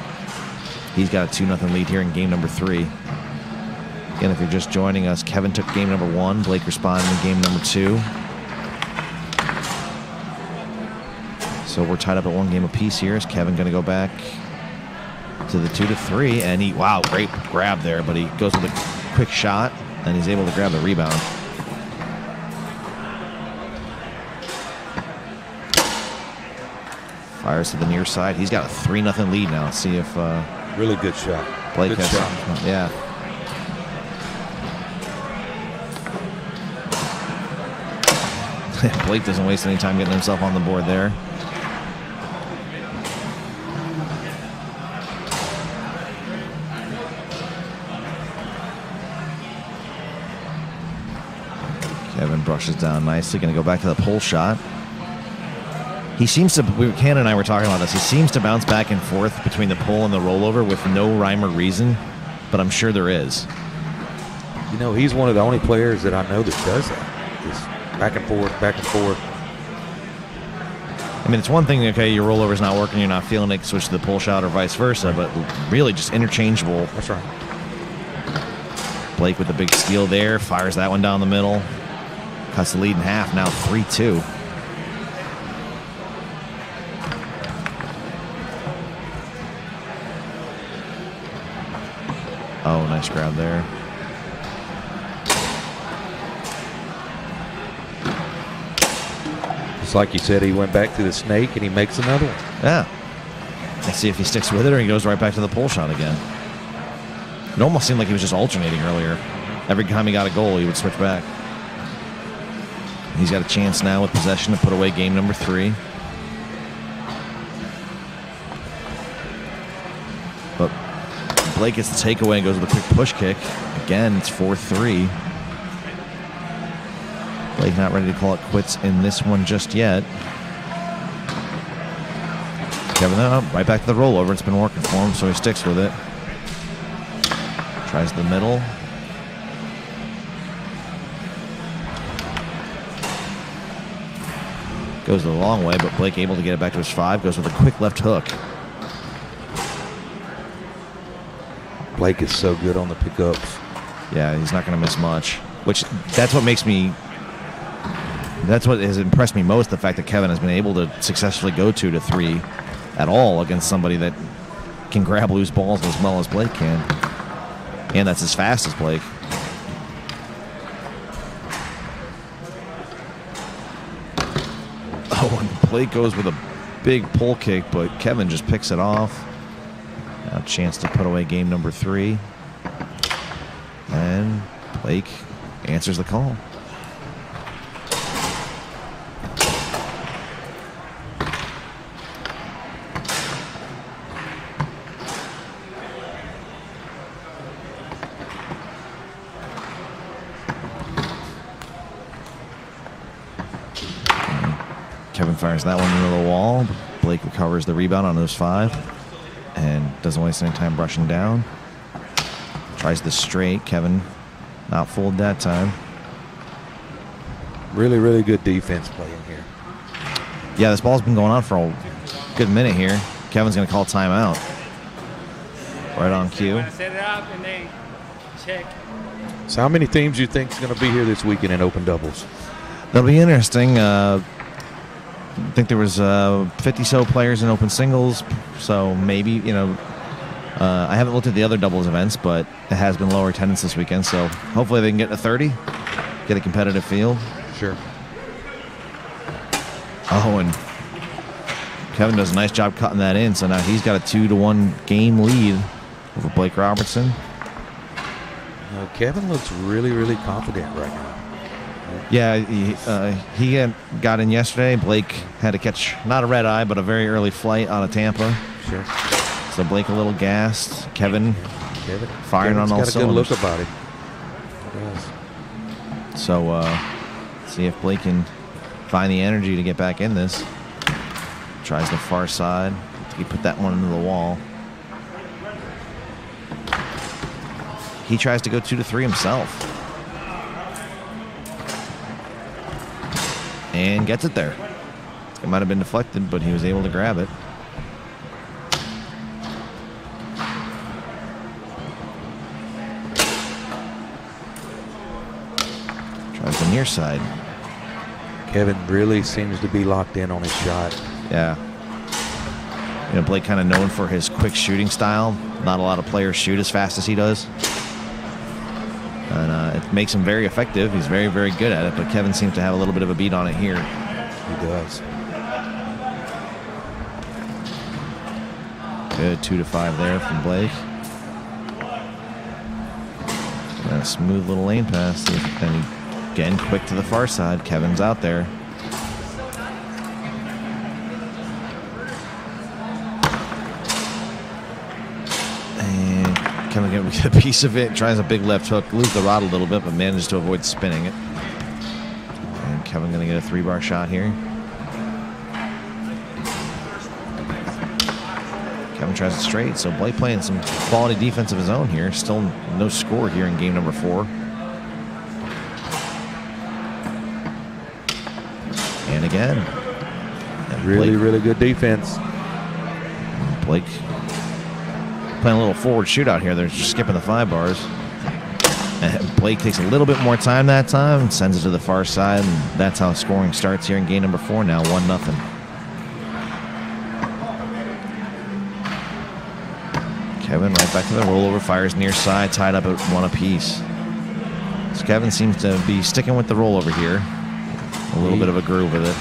He's got a 2-0 lead here in game number 3. Again, if you're just joining us, Kevin took game number 1. Blake responded in game number 2. So we're tied up at 1 game apiece here. Is Kevin going to go back to the 2-3? And wow, great grab there, but he goes with a quick shot, and he's able to grab the rebound. Fires to the near side. He's got a 3-0 lead now. Let's see if really good shot. Blake good has shot. Yeah. Blake doesn't waste any time getting himself on the board there. Kevin brushes down nicely. Going to go back to the pull shot. He seems to, Ken and I were talking about this, he seems to bounce back and forth between the pull and the rollover with no rhyme or reason, but I'm sure there is. You know, he's one of the only players that I know that does that. Just back and forth, back and forth. I mean, it's one thing, okay, your rollover's not working, you're not feeling it, switch to the pull shot or vice versa, but really just interchangeable. That's right. Blake with the big steal there, fires that one down the middle. Cuts the lead in half, now 3-2. Oh, nice grab there. Just like you said, he went back to the snake and he makes another one. Yeah. Let's see if he sticks with it or he goes right back to the pull shot again. It almost seemed like he was just alternating earlier. Every time he got a goal, he would switch back. He's got a chance now with possession to put away game number 3. But Blake gets the takeaway and goes with a quick push kick. Again, it's 4-3. Blake not ready to call it quits in this one just yet. Kevin, right back to the rollover. It's been working for him, so he sticks with it. Tries the middle. Goes the long way, but Blake able to get it back to his 5. Goes with a quick left hook. Blake is so good on the pickups. Yeah, he's not going to miss much. Which, that's what makes me... That's what has impressed me most, the fact that Kevin has been able to successfully go 2-3 at all against somebody that can grab loose balls as well as Blake can. And that's as fast as Blake. Oh, and Blake goes with a big pull kick, but Kevin just picks it off. Now a chance to put away game number 3. And Blake answers the call. Kevin fires that one into the wall. Blake recovers the rebound on those 5 and doesn't waste any time brushing down. Tries the straight. Kevin not fooled that time. Really, really good defense playing here. Yeah, this ball's been going on for a good minute here. Kevin's going to call timeout. Right on cue. Set it up and they check. So how many teams do you think is going to be here this weekend in open doubles? That'll be interesting. I think there was 50-so players in open singles, so maybe, you know, I haven't looked at the other doubles events, but it has been lower attendance this weekend, so hopefully they can get to 30, get a competitive field. Sure. Oh, and Kevin does a nice job cutting that in, so now he's got a 2-1 game lead over Blake Robertson. Kevin looks really, really confident right now. Yeah, he got in yesterday. Blake had to catch not a red eye, but a very early flight out of Tampa. Sure. So Blake a little gassed. Kevin firing on all got a good cylinders. look about it. He does. So see if Blake can find the energy to get back in this. Tries the far side. He put that one into the wall. He tries to go 2-3 himself. And gets it there. It might have been deflected, but he was able to grab it. Tries the near side. Kevin really seems to be locked in on his shot. Yeah. You know, Blake kind of known for his quick shooting style. Not a lot of players shoot as fast as he does. And it makes him very effective. He's very, very good at it, but Kevin seems to have a little bit of a beat on it here. He does. Good 2-5 there from Blake. And a smooth little lane pass. And again, quick to the far side. Kevin's out there. Kevin get a piece of it, tries a big left hook, lose the rod a little bit, but manages to avoid spinning it. And Kevin going to get a 3-bar shot here. Kevin tries it straight, so Blake playing some quality defense of his own here. Still no score here in game number 4. And again. And really, really good defense. Blake playing a little forward shootout here. They're just skipping the 5 bars. And Blake takes a little bit more time that time and sends it to the far side. And that's how scoring starts here in game number 4 now, 1-0. Kevin right back to the rollover, fires near side, tied up at 1 apiece. So Kevin seems to be sticking with the rollover here. A little bit of a groove with it.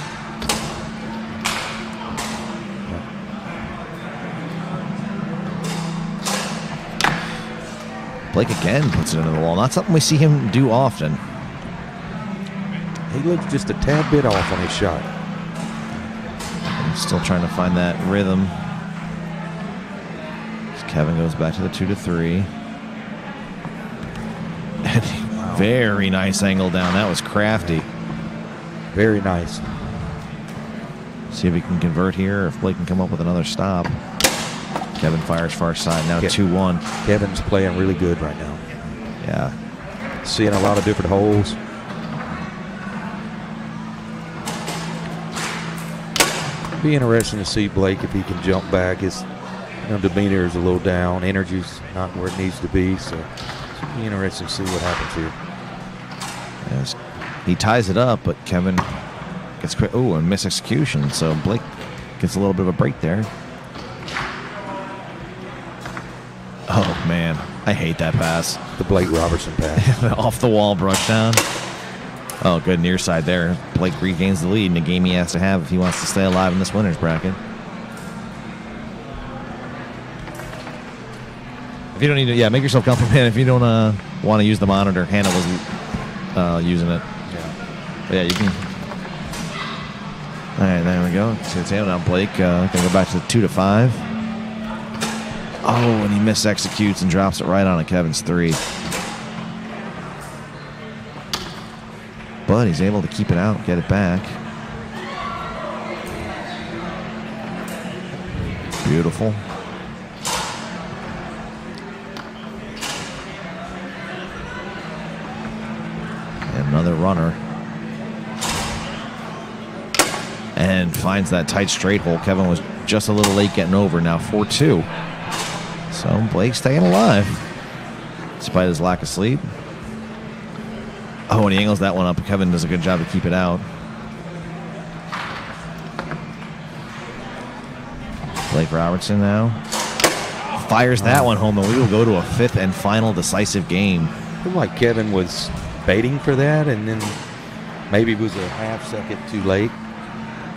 Blake again puts it into the wall. Not something we see him do often. He looks just a tad bit off on his shot. Still trying to find that rhythm. As Kevin goes back to the 2-3. And very nice angle down. That was crafty. Very nice. See if he can convert here, or if Blake can come up with another stop. Kevin fires far side, now 2-1. Kevin's playing really good right now. Yeah. Seeing a lot of different holes. Be interesting to see Blake if he can jump back. His demeanor is a little down. Energy's not where it needs to be, so it'll be interesting to see what happens here. Yes. He ties it up, but Kevin gets quick. Oh, and miss execution. So Blake gets a little bit of a break there. Oh, man. I hate that pass. The Blake Robertson pass. Off the wall, brush down. Oh, good near side there. Blake regains the lead in a game he has to have if he wants to stay alive in this winner's bracket. If you don't need to, make yourself comfortable, man. If you don't want to use the monitor, Hannah was using it. Yeah. But yeah, you can. All right, there we go. To the tail now. Blake going to go back to the 2-5. Oh, and he mis-executes and drops it right on a Kevin's 3. But he's able to keep it out, get it back. Beautiful. And another runner. And finds that tight straight hole. Kevin was just a little late getting over. Now 4-2. So Blake's staying alive despite his lack of sleep. Oh, and he angles that one up. Kevin does a good job to keep it out. Blake Robertson now fires that one home, and we will go to a 5th and final decisive game. I feel like Kevin was baiting for that, and then maybe it was a half second too late.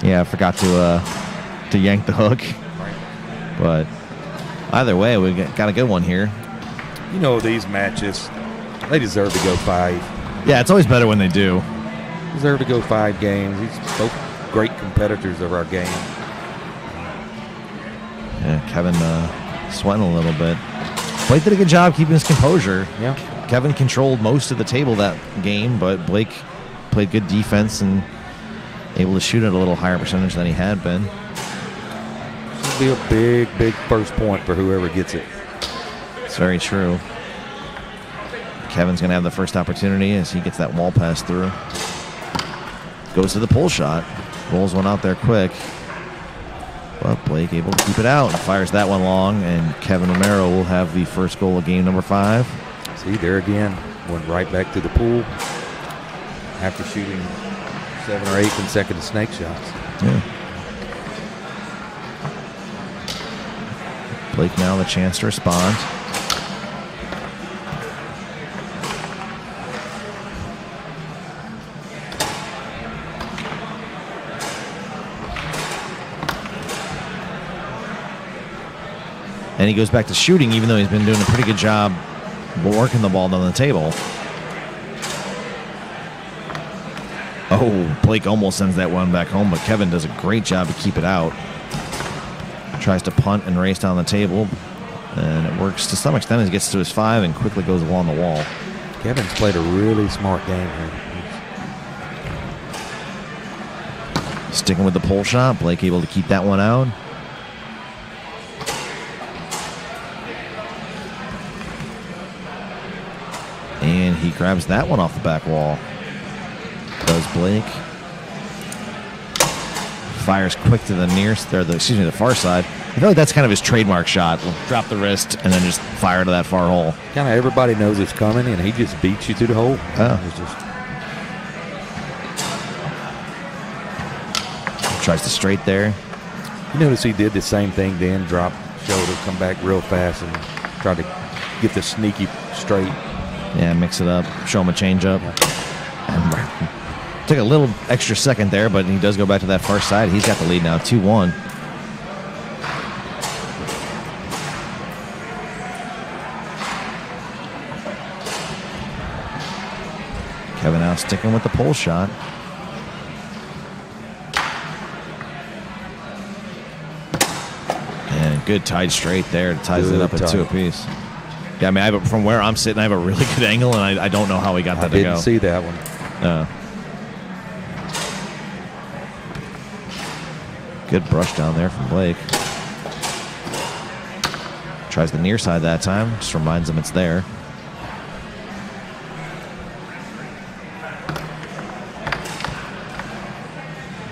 Yeah, I forgot to yank the hook. But either way, we got a good one here. You know, these matches, They deserve to go 5. Yeah, it's always better when they do. Deserve to go 5 games. These both great competitors of our game. Yeah, Kevin sweating a little bit. Blake did a good job keeping his composure. Yeah. Kevin controlled most of the table that game, but Blake played good defense and able to shoot at a little higher percentage than he had been. This will be a big, big first point for whoever gets it. It's very true. Kevin's going to have the first opportunity as he gets that wall pass through. Goes to the pull shot. Rolls one out there quick. But Blake able to keep it out and fires that one long, and Kevin Romero will have the first goal of game number 5. See, there again, went right back to the pool after shooting 7 or 8 consecutive snake shots. Yeah. Blake now the chance to respond. And he goes back to shooting, even though he's been doing a pretty good job working the ball down the table. Oh, Blake almost sends that one back home, but Kevin does a great job to keep it out. Tries to punt and race down the table, and it works to some extent as he gets to his 5 and quickly goes along the wall. Kevin's played a really smart game here. Sticking with the pull shot, Blake able to keep that one out. And he grabs that one off the back wall. Does Blake. Fires quick to the the far side. I feel like that's kind of his trademark shot. Drop the wrist and then just fire to that far hole. Kind of everybody knows it's coming, and he just beats you through the hole. Oh. Tries to straight there. You notice he did the same thing then, drop shoulder, come back real fast, and try to get the sneaky straight. Yeah, mix it up, show him a changeup. Took a little extra second there, but he does go back to that far side. He's got the lead now, 2-1. Kevin now sticking with the pole shot. And good tied straight there. Ties it up at 2 apiece. Yeah, I mean, from where I'm sitting, I have a really good angle, and I don't know how he got that to go. I didn't see that one. Good brush down there from Blake. Tries the near side that time. Just reminds him it's there.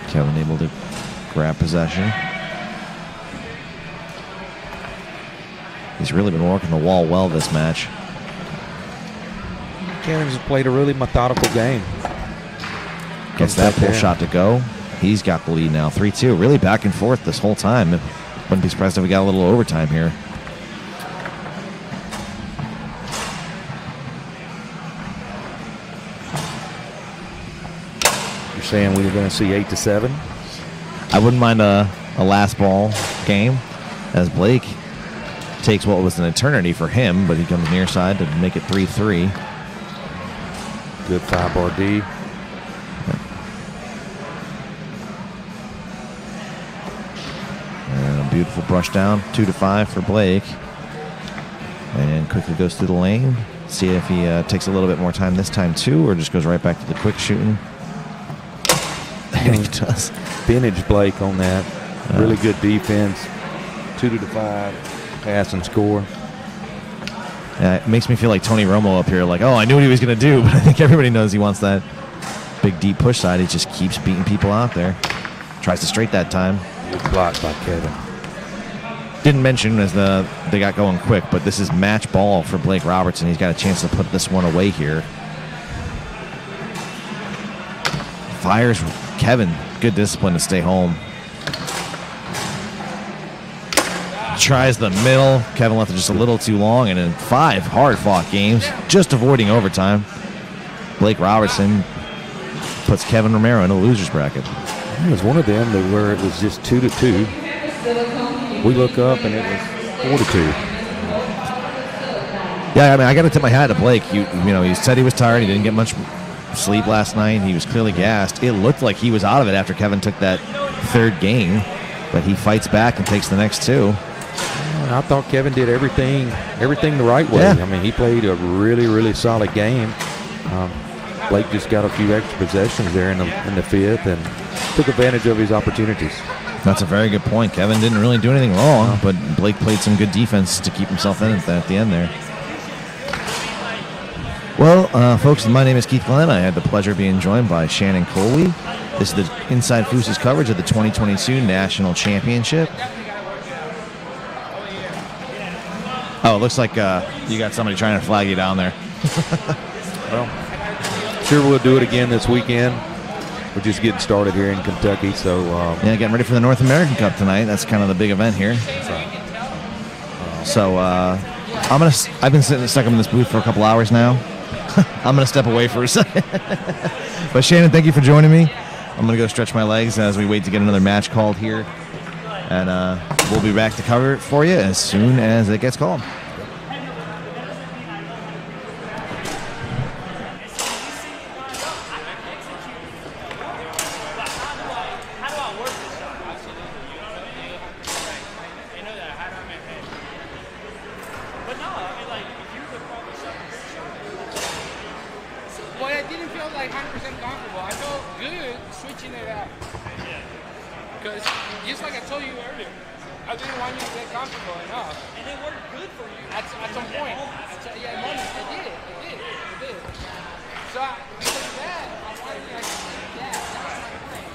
Kevin able to grab possession. He's really been working the wall well this match. Kevin's played a really methodical game. Gets that pull shot to go. He's got the lead now, 3-2. Really back and forth this whole time. Wouldn't be surprised if we got a little overtime here. You're saying we're going to see 8-7? I wouldn't mind a last ball game as Blake takes what was an eternity for him, but he comes near side to make it 3-3. Good 5-bar D. And a beautiful brush down, 2-5 for Blake. And quickly goes through the lane. See if he takes a little bit more time this time too, or just goes right back to the quick shooting. And he does. Vintage Blake on that. Really good defense. 2-5. Pass and score. Yeah, it makes me feel like Tony Romo up here, like, oh, I knew what he was going to do, but I think everybody knows he wants that big deep push side. He just keeps beating people out there. Tries to straight that time. Good block by Kevin. Didn't mention as they got going quick, but this is match ball for Blake Robertson. He's got a chance to put this one away here. Fires Kevin. Good discipline to stay home. Tries the middle. Kevin left it just a little too long, and in 5 hard-fought games, just avoiding overtime, Blake Robertson puts Kevin Romero in a loser's bracket. It was one of them where it was just 2-2. We look up and it was 4-2. Yeah, I mean, I got to tip my hat to Blake. He said he was tired. He didn't get much sleep last night. He was clearly gassed. It looked like he was out of it after Kevin took that third game, but he fights back and takes the next two. I thought Kevin did everything the right way. Yeah. I mean, he played a really, really solid game. Blake just got a few extra possessions there in the fifth and took advantage of his opportunities. That's a very good point. Kevin didn't really do anything wrong, but Blake played some good defense to keep himself in at the end there. Well, folks, my name is Keith Glenn. I had the pleasure of being joined by Shannon Coley. This is the Inside Fooses coverage of the 2022 National Championship. Oh, it looks like you got somebody trying to flag you down there. Well, sure we'll do it again this weekend. We're just getting started here in Kentucky, so yeah, getting ready for the North American Cup tonight. That's kind of the big event here. So I've been stuck in this booth for a couple hours now. I'm gonna step away for a second. But Shannon, thank you for joining me. I'm gonna go stretch my legs as we wait to get another match called here, and we'll be back to cover it for you as soon as it gets called. Well, I didn't feel like 100% comfortable. I felt good switching it out. Because just like I told you earlier, I didn't want you to get comfortable enough. And it worked good for you. At some point. Yeah, moments. It did. So because of that, I wanted to like, yeah, that's my plan.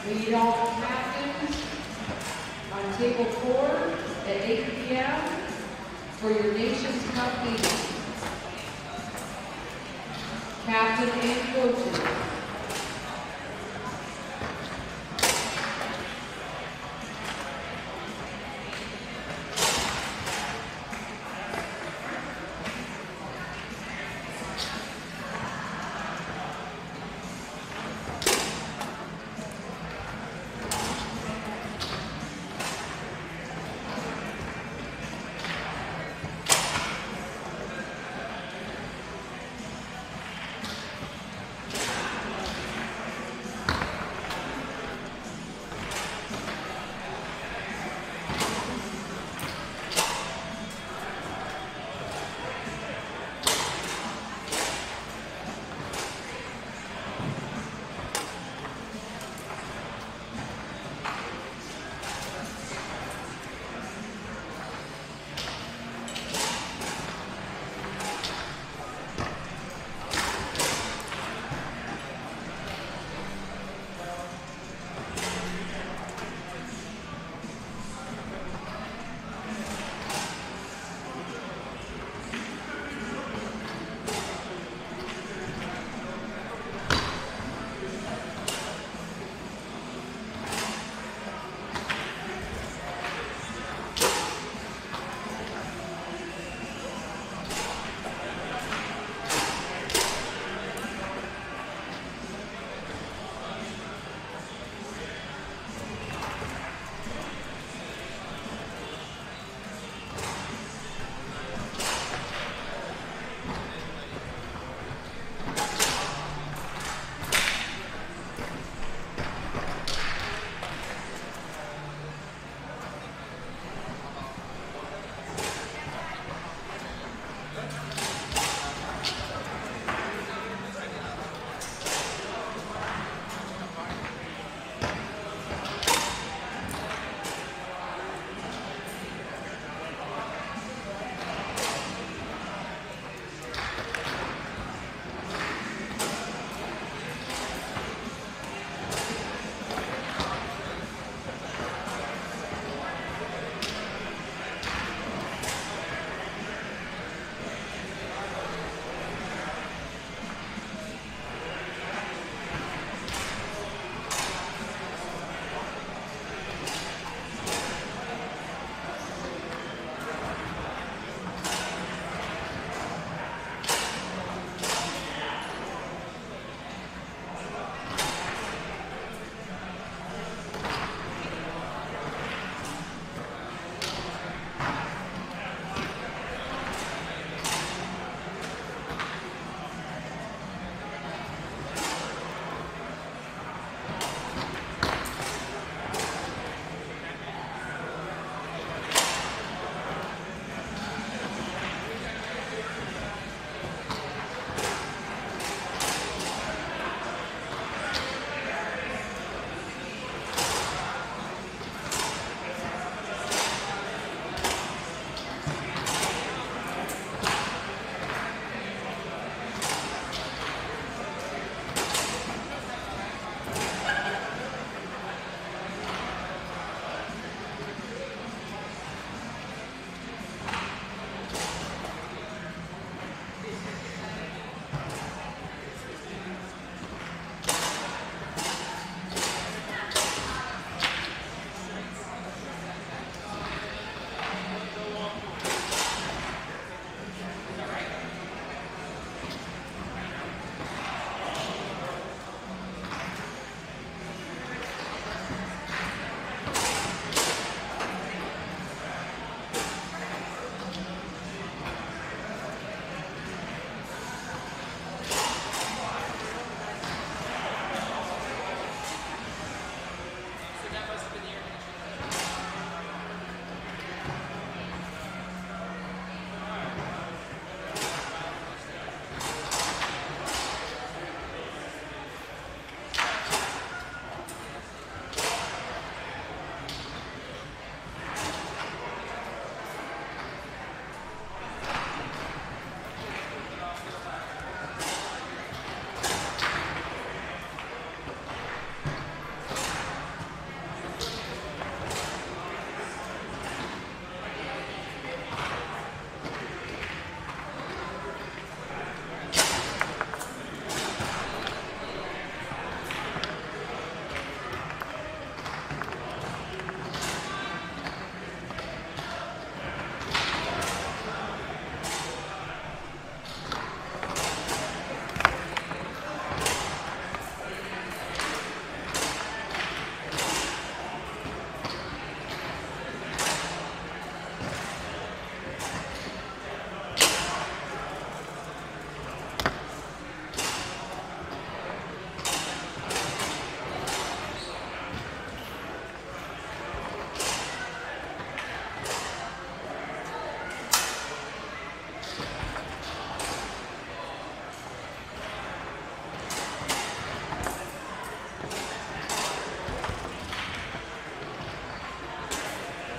Meet all captains on table 4 at 8 p.m. for your Nations Cup meeting. Captain and coaches.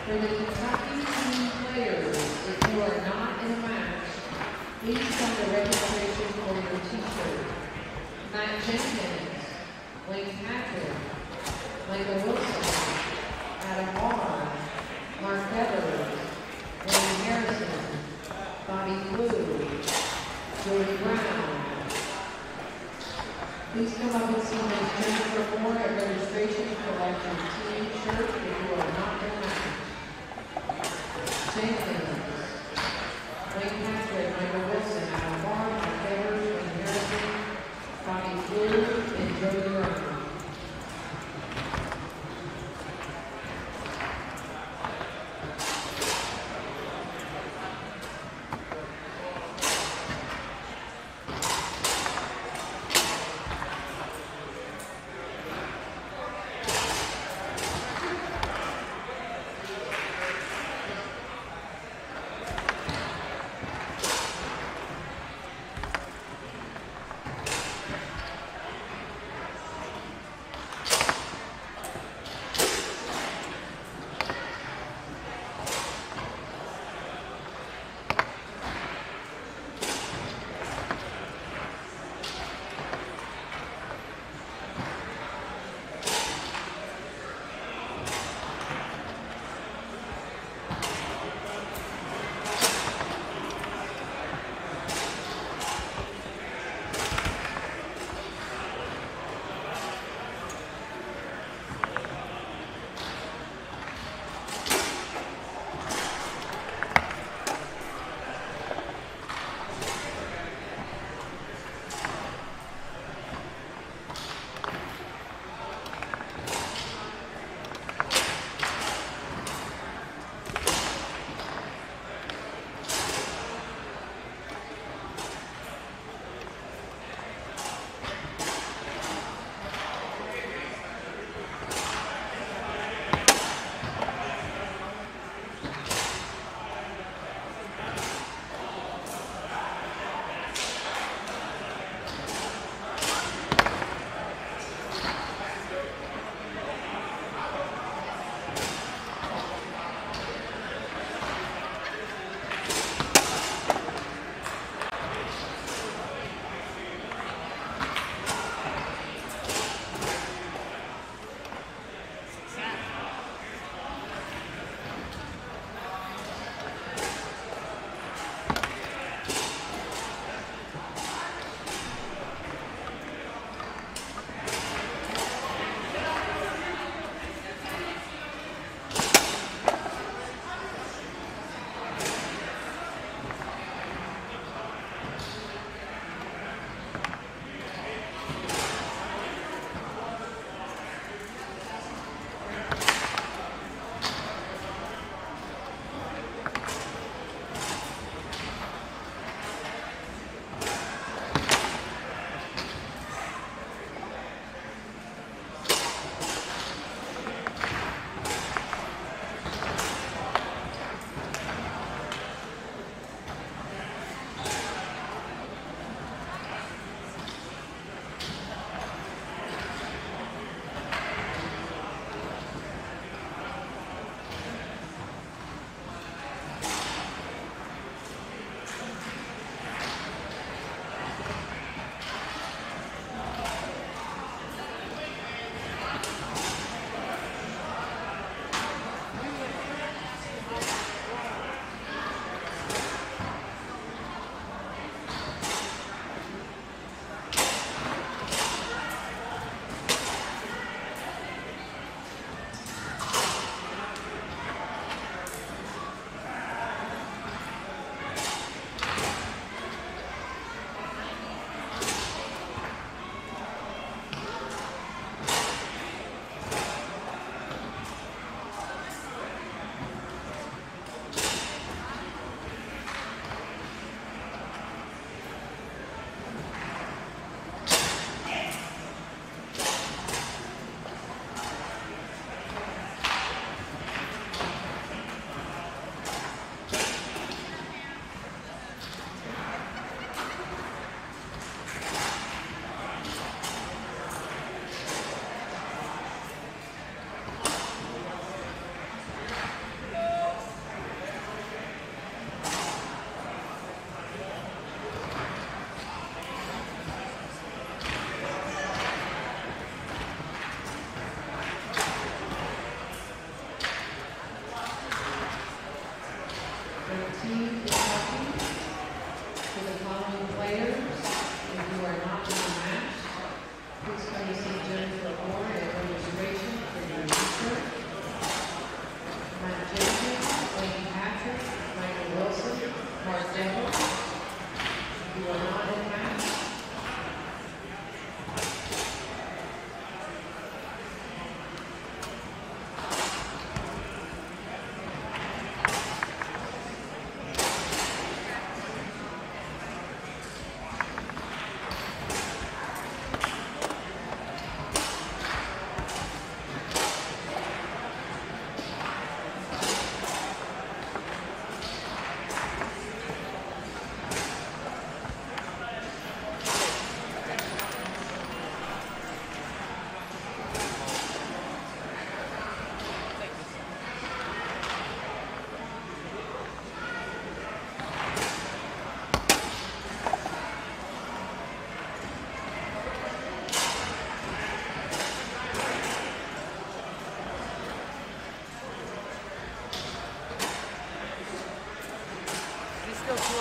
For the Kentucky team players, if you are not in a match, please come to registration for your t-shirt. Matt Jenkins, Wayne Patrick, Michael Wilson, Adam Barr, Mark Evers, Wayne Harrison, Bobby Blue, Jody Brown. Please come up and see Ms. Jennifer Moore at registration to collect your team shirt if you are not in a match. Jenkins, Wayne Patrick, Michael Wilson, Adam Barr, Mark Evers, Wayne Harrison, Bobby Blue, and Jody Brown.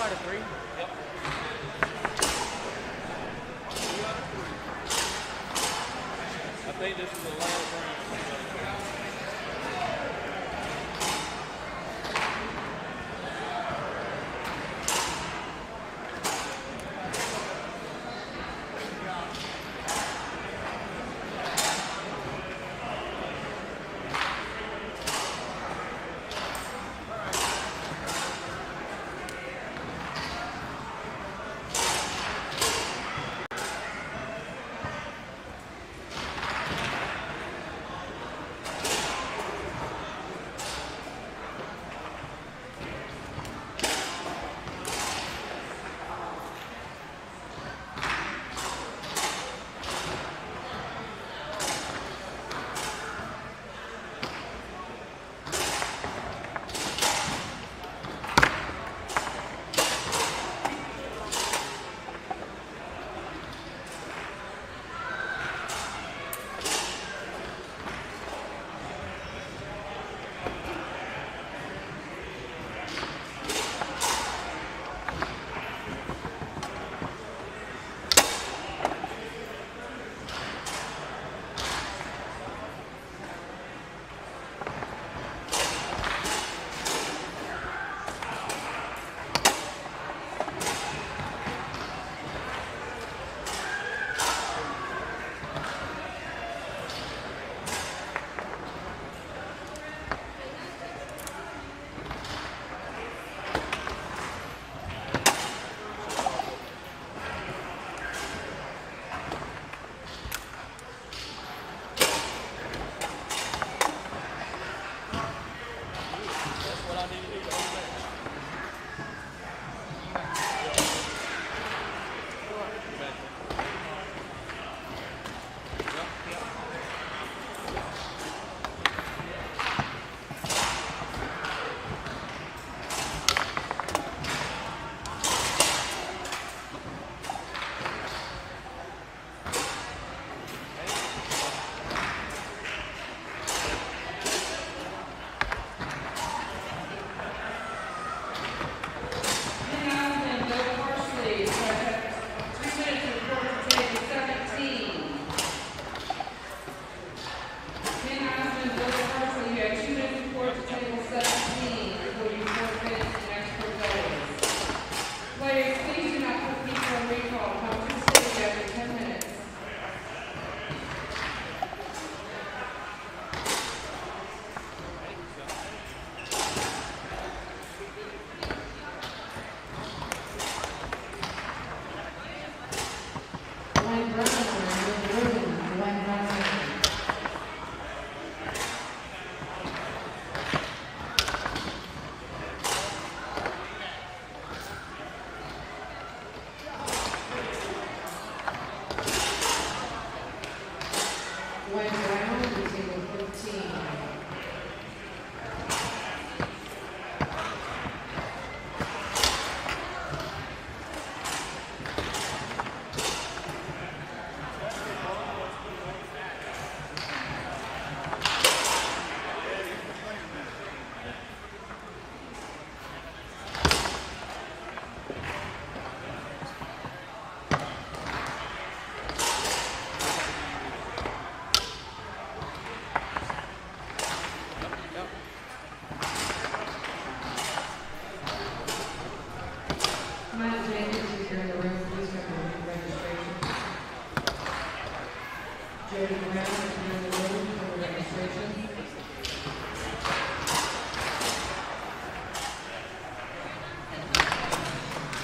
out of 3. Yep. 2 out of 3. I think this is the last round.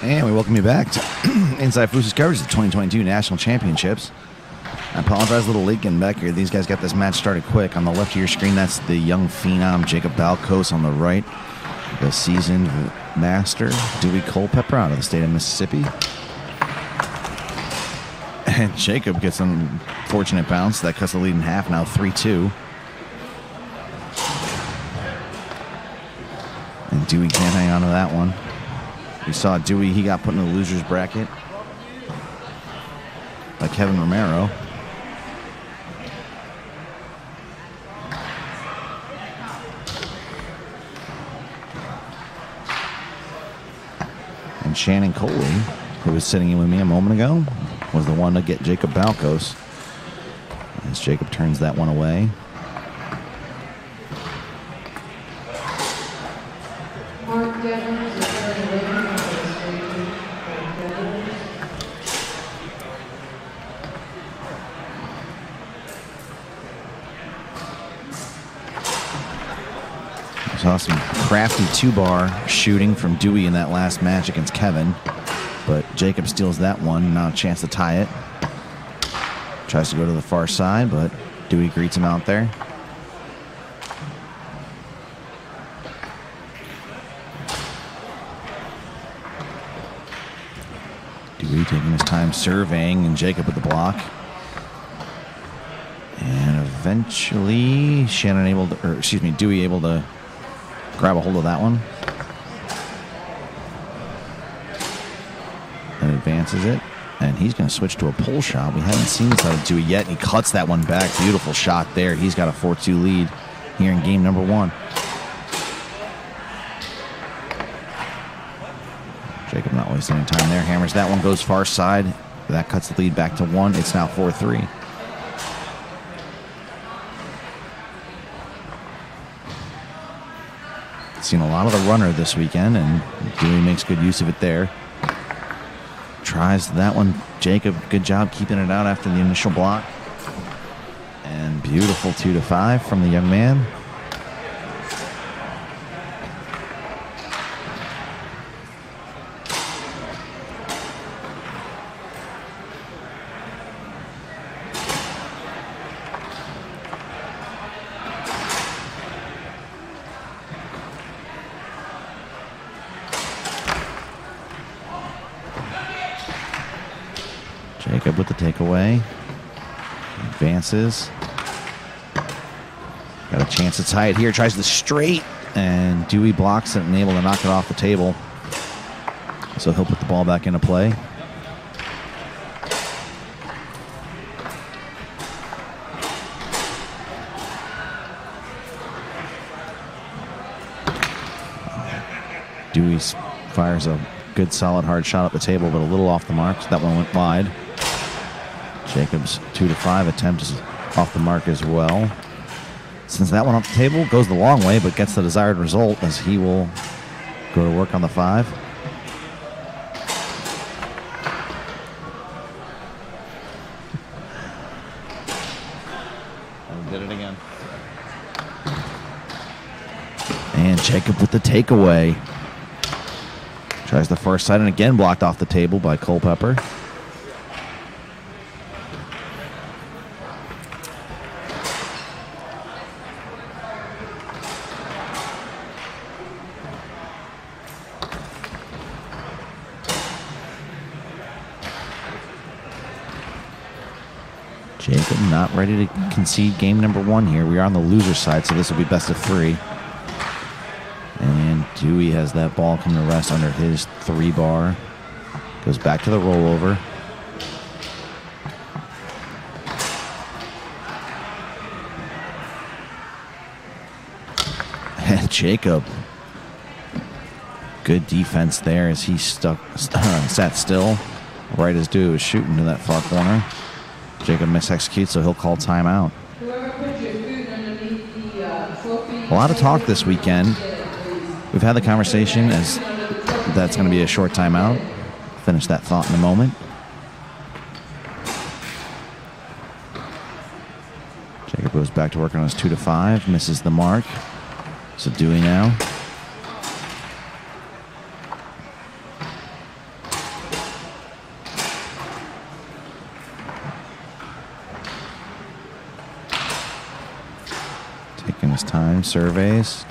And we welcome you back to Inside Fusa's coverage of the 2022 National Championships. I apologize, a little late getting back here. These guys got this match started quick. On the left of your screen, that's the young phenom, Jacob Valcos. On the right, the seasoned master, Dewey Culpepper, out of the state of Mississippi. And Jacob gets an unfortunate bounce. That cuts the lead in half, now 3-2. And Dewey can't hang on to that one. We saw Dewey, he got put in the loser's bracket by Kevin Romero. And And Shannon Coley, who was sitting in with me a moment ago, was the one to get Jacob Valcos. As Jacob turns that one away. Mark Devers is starting to win on this region. Mark Devers. Saw some crafty two-bar shooting from Dewey in that last match against Kevin, but Jacob steals that one. Not a chance to tie it. Tries to go to the far side, but Dewey greets him out there. Dewey taking his time surveying, and Jacob with the block. And eventually, Dewey able to grab a hold of that one. And advances it. And he's going to switch to a pull shot. We haven't seen this out of Dewey yet. He cuts that one back. Beautiful shot there. He's got a 4-2 lead here in game number 1. Jacob not wasting any time there. Hammers that one, goes far side. That cuts the lead back to 1. It's now 4-3. Seen a lot of the runner this weekend, and Dewey makes good use of it there. Tries that one. Jacob, good job keeping it out after the initial block. And beautiful 2-5 from the young man. Jacob with the takeaway. Advances. Got a chance to tie it here. Tries the straight. And Dewey blocks it and able to knock it off the table. So he'll put the ball back into play. Dewey fires a good solid hard shot at the table, but a little off the mark. So that one went wide. Jacob's 2-5 attempt is off the mark as well. Since that one off the table, goes the long way, but gets the desired result as he will go to work on the 5. And did it again. And Jacob with the takeaway. Tries the first side and again blocked off the table by Culpepper. Jacob not ready to concede game number 1 here. We are on the loser side, so this will be best of 3. And Dewey has that ball come to rest under his 3-bar. Goes back to the rollover. And Jacob. Good defense there as he sat still. Right as Dewey was shooting to that far corner. Jacob misexecutes, so he'll call timeout. A lot of talk this weekend. We've had the conversation as that's going to be a short timeout. Finish that thought in a moment. Jacob goes back to work on his 2-5, misses the mark. So Dewey now. Taking his time, surveys.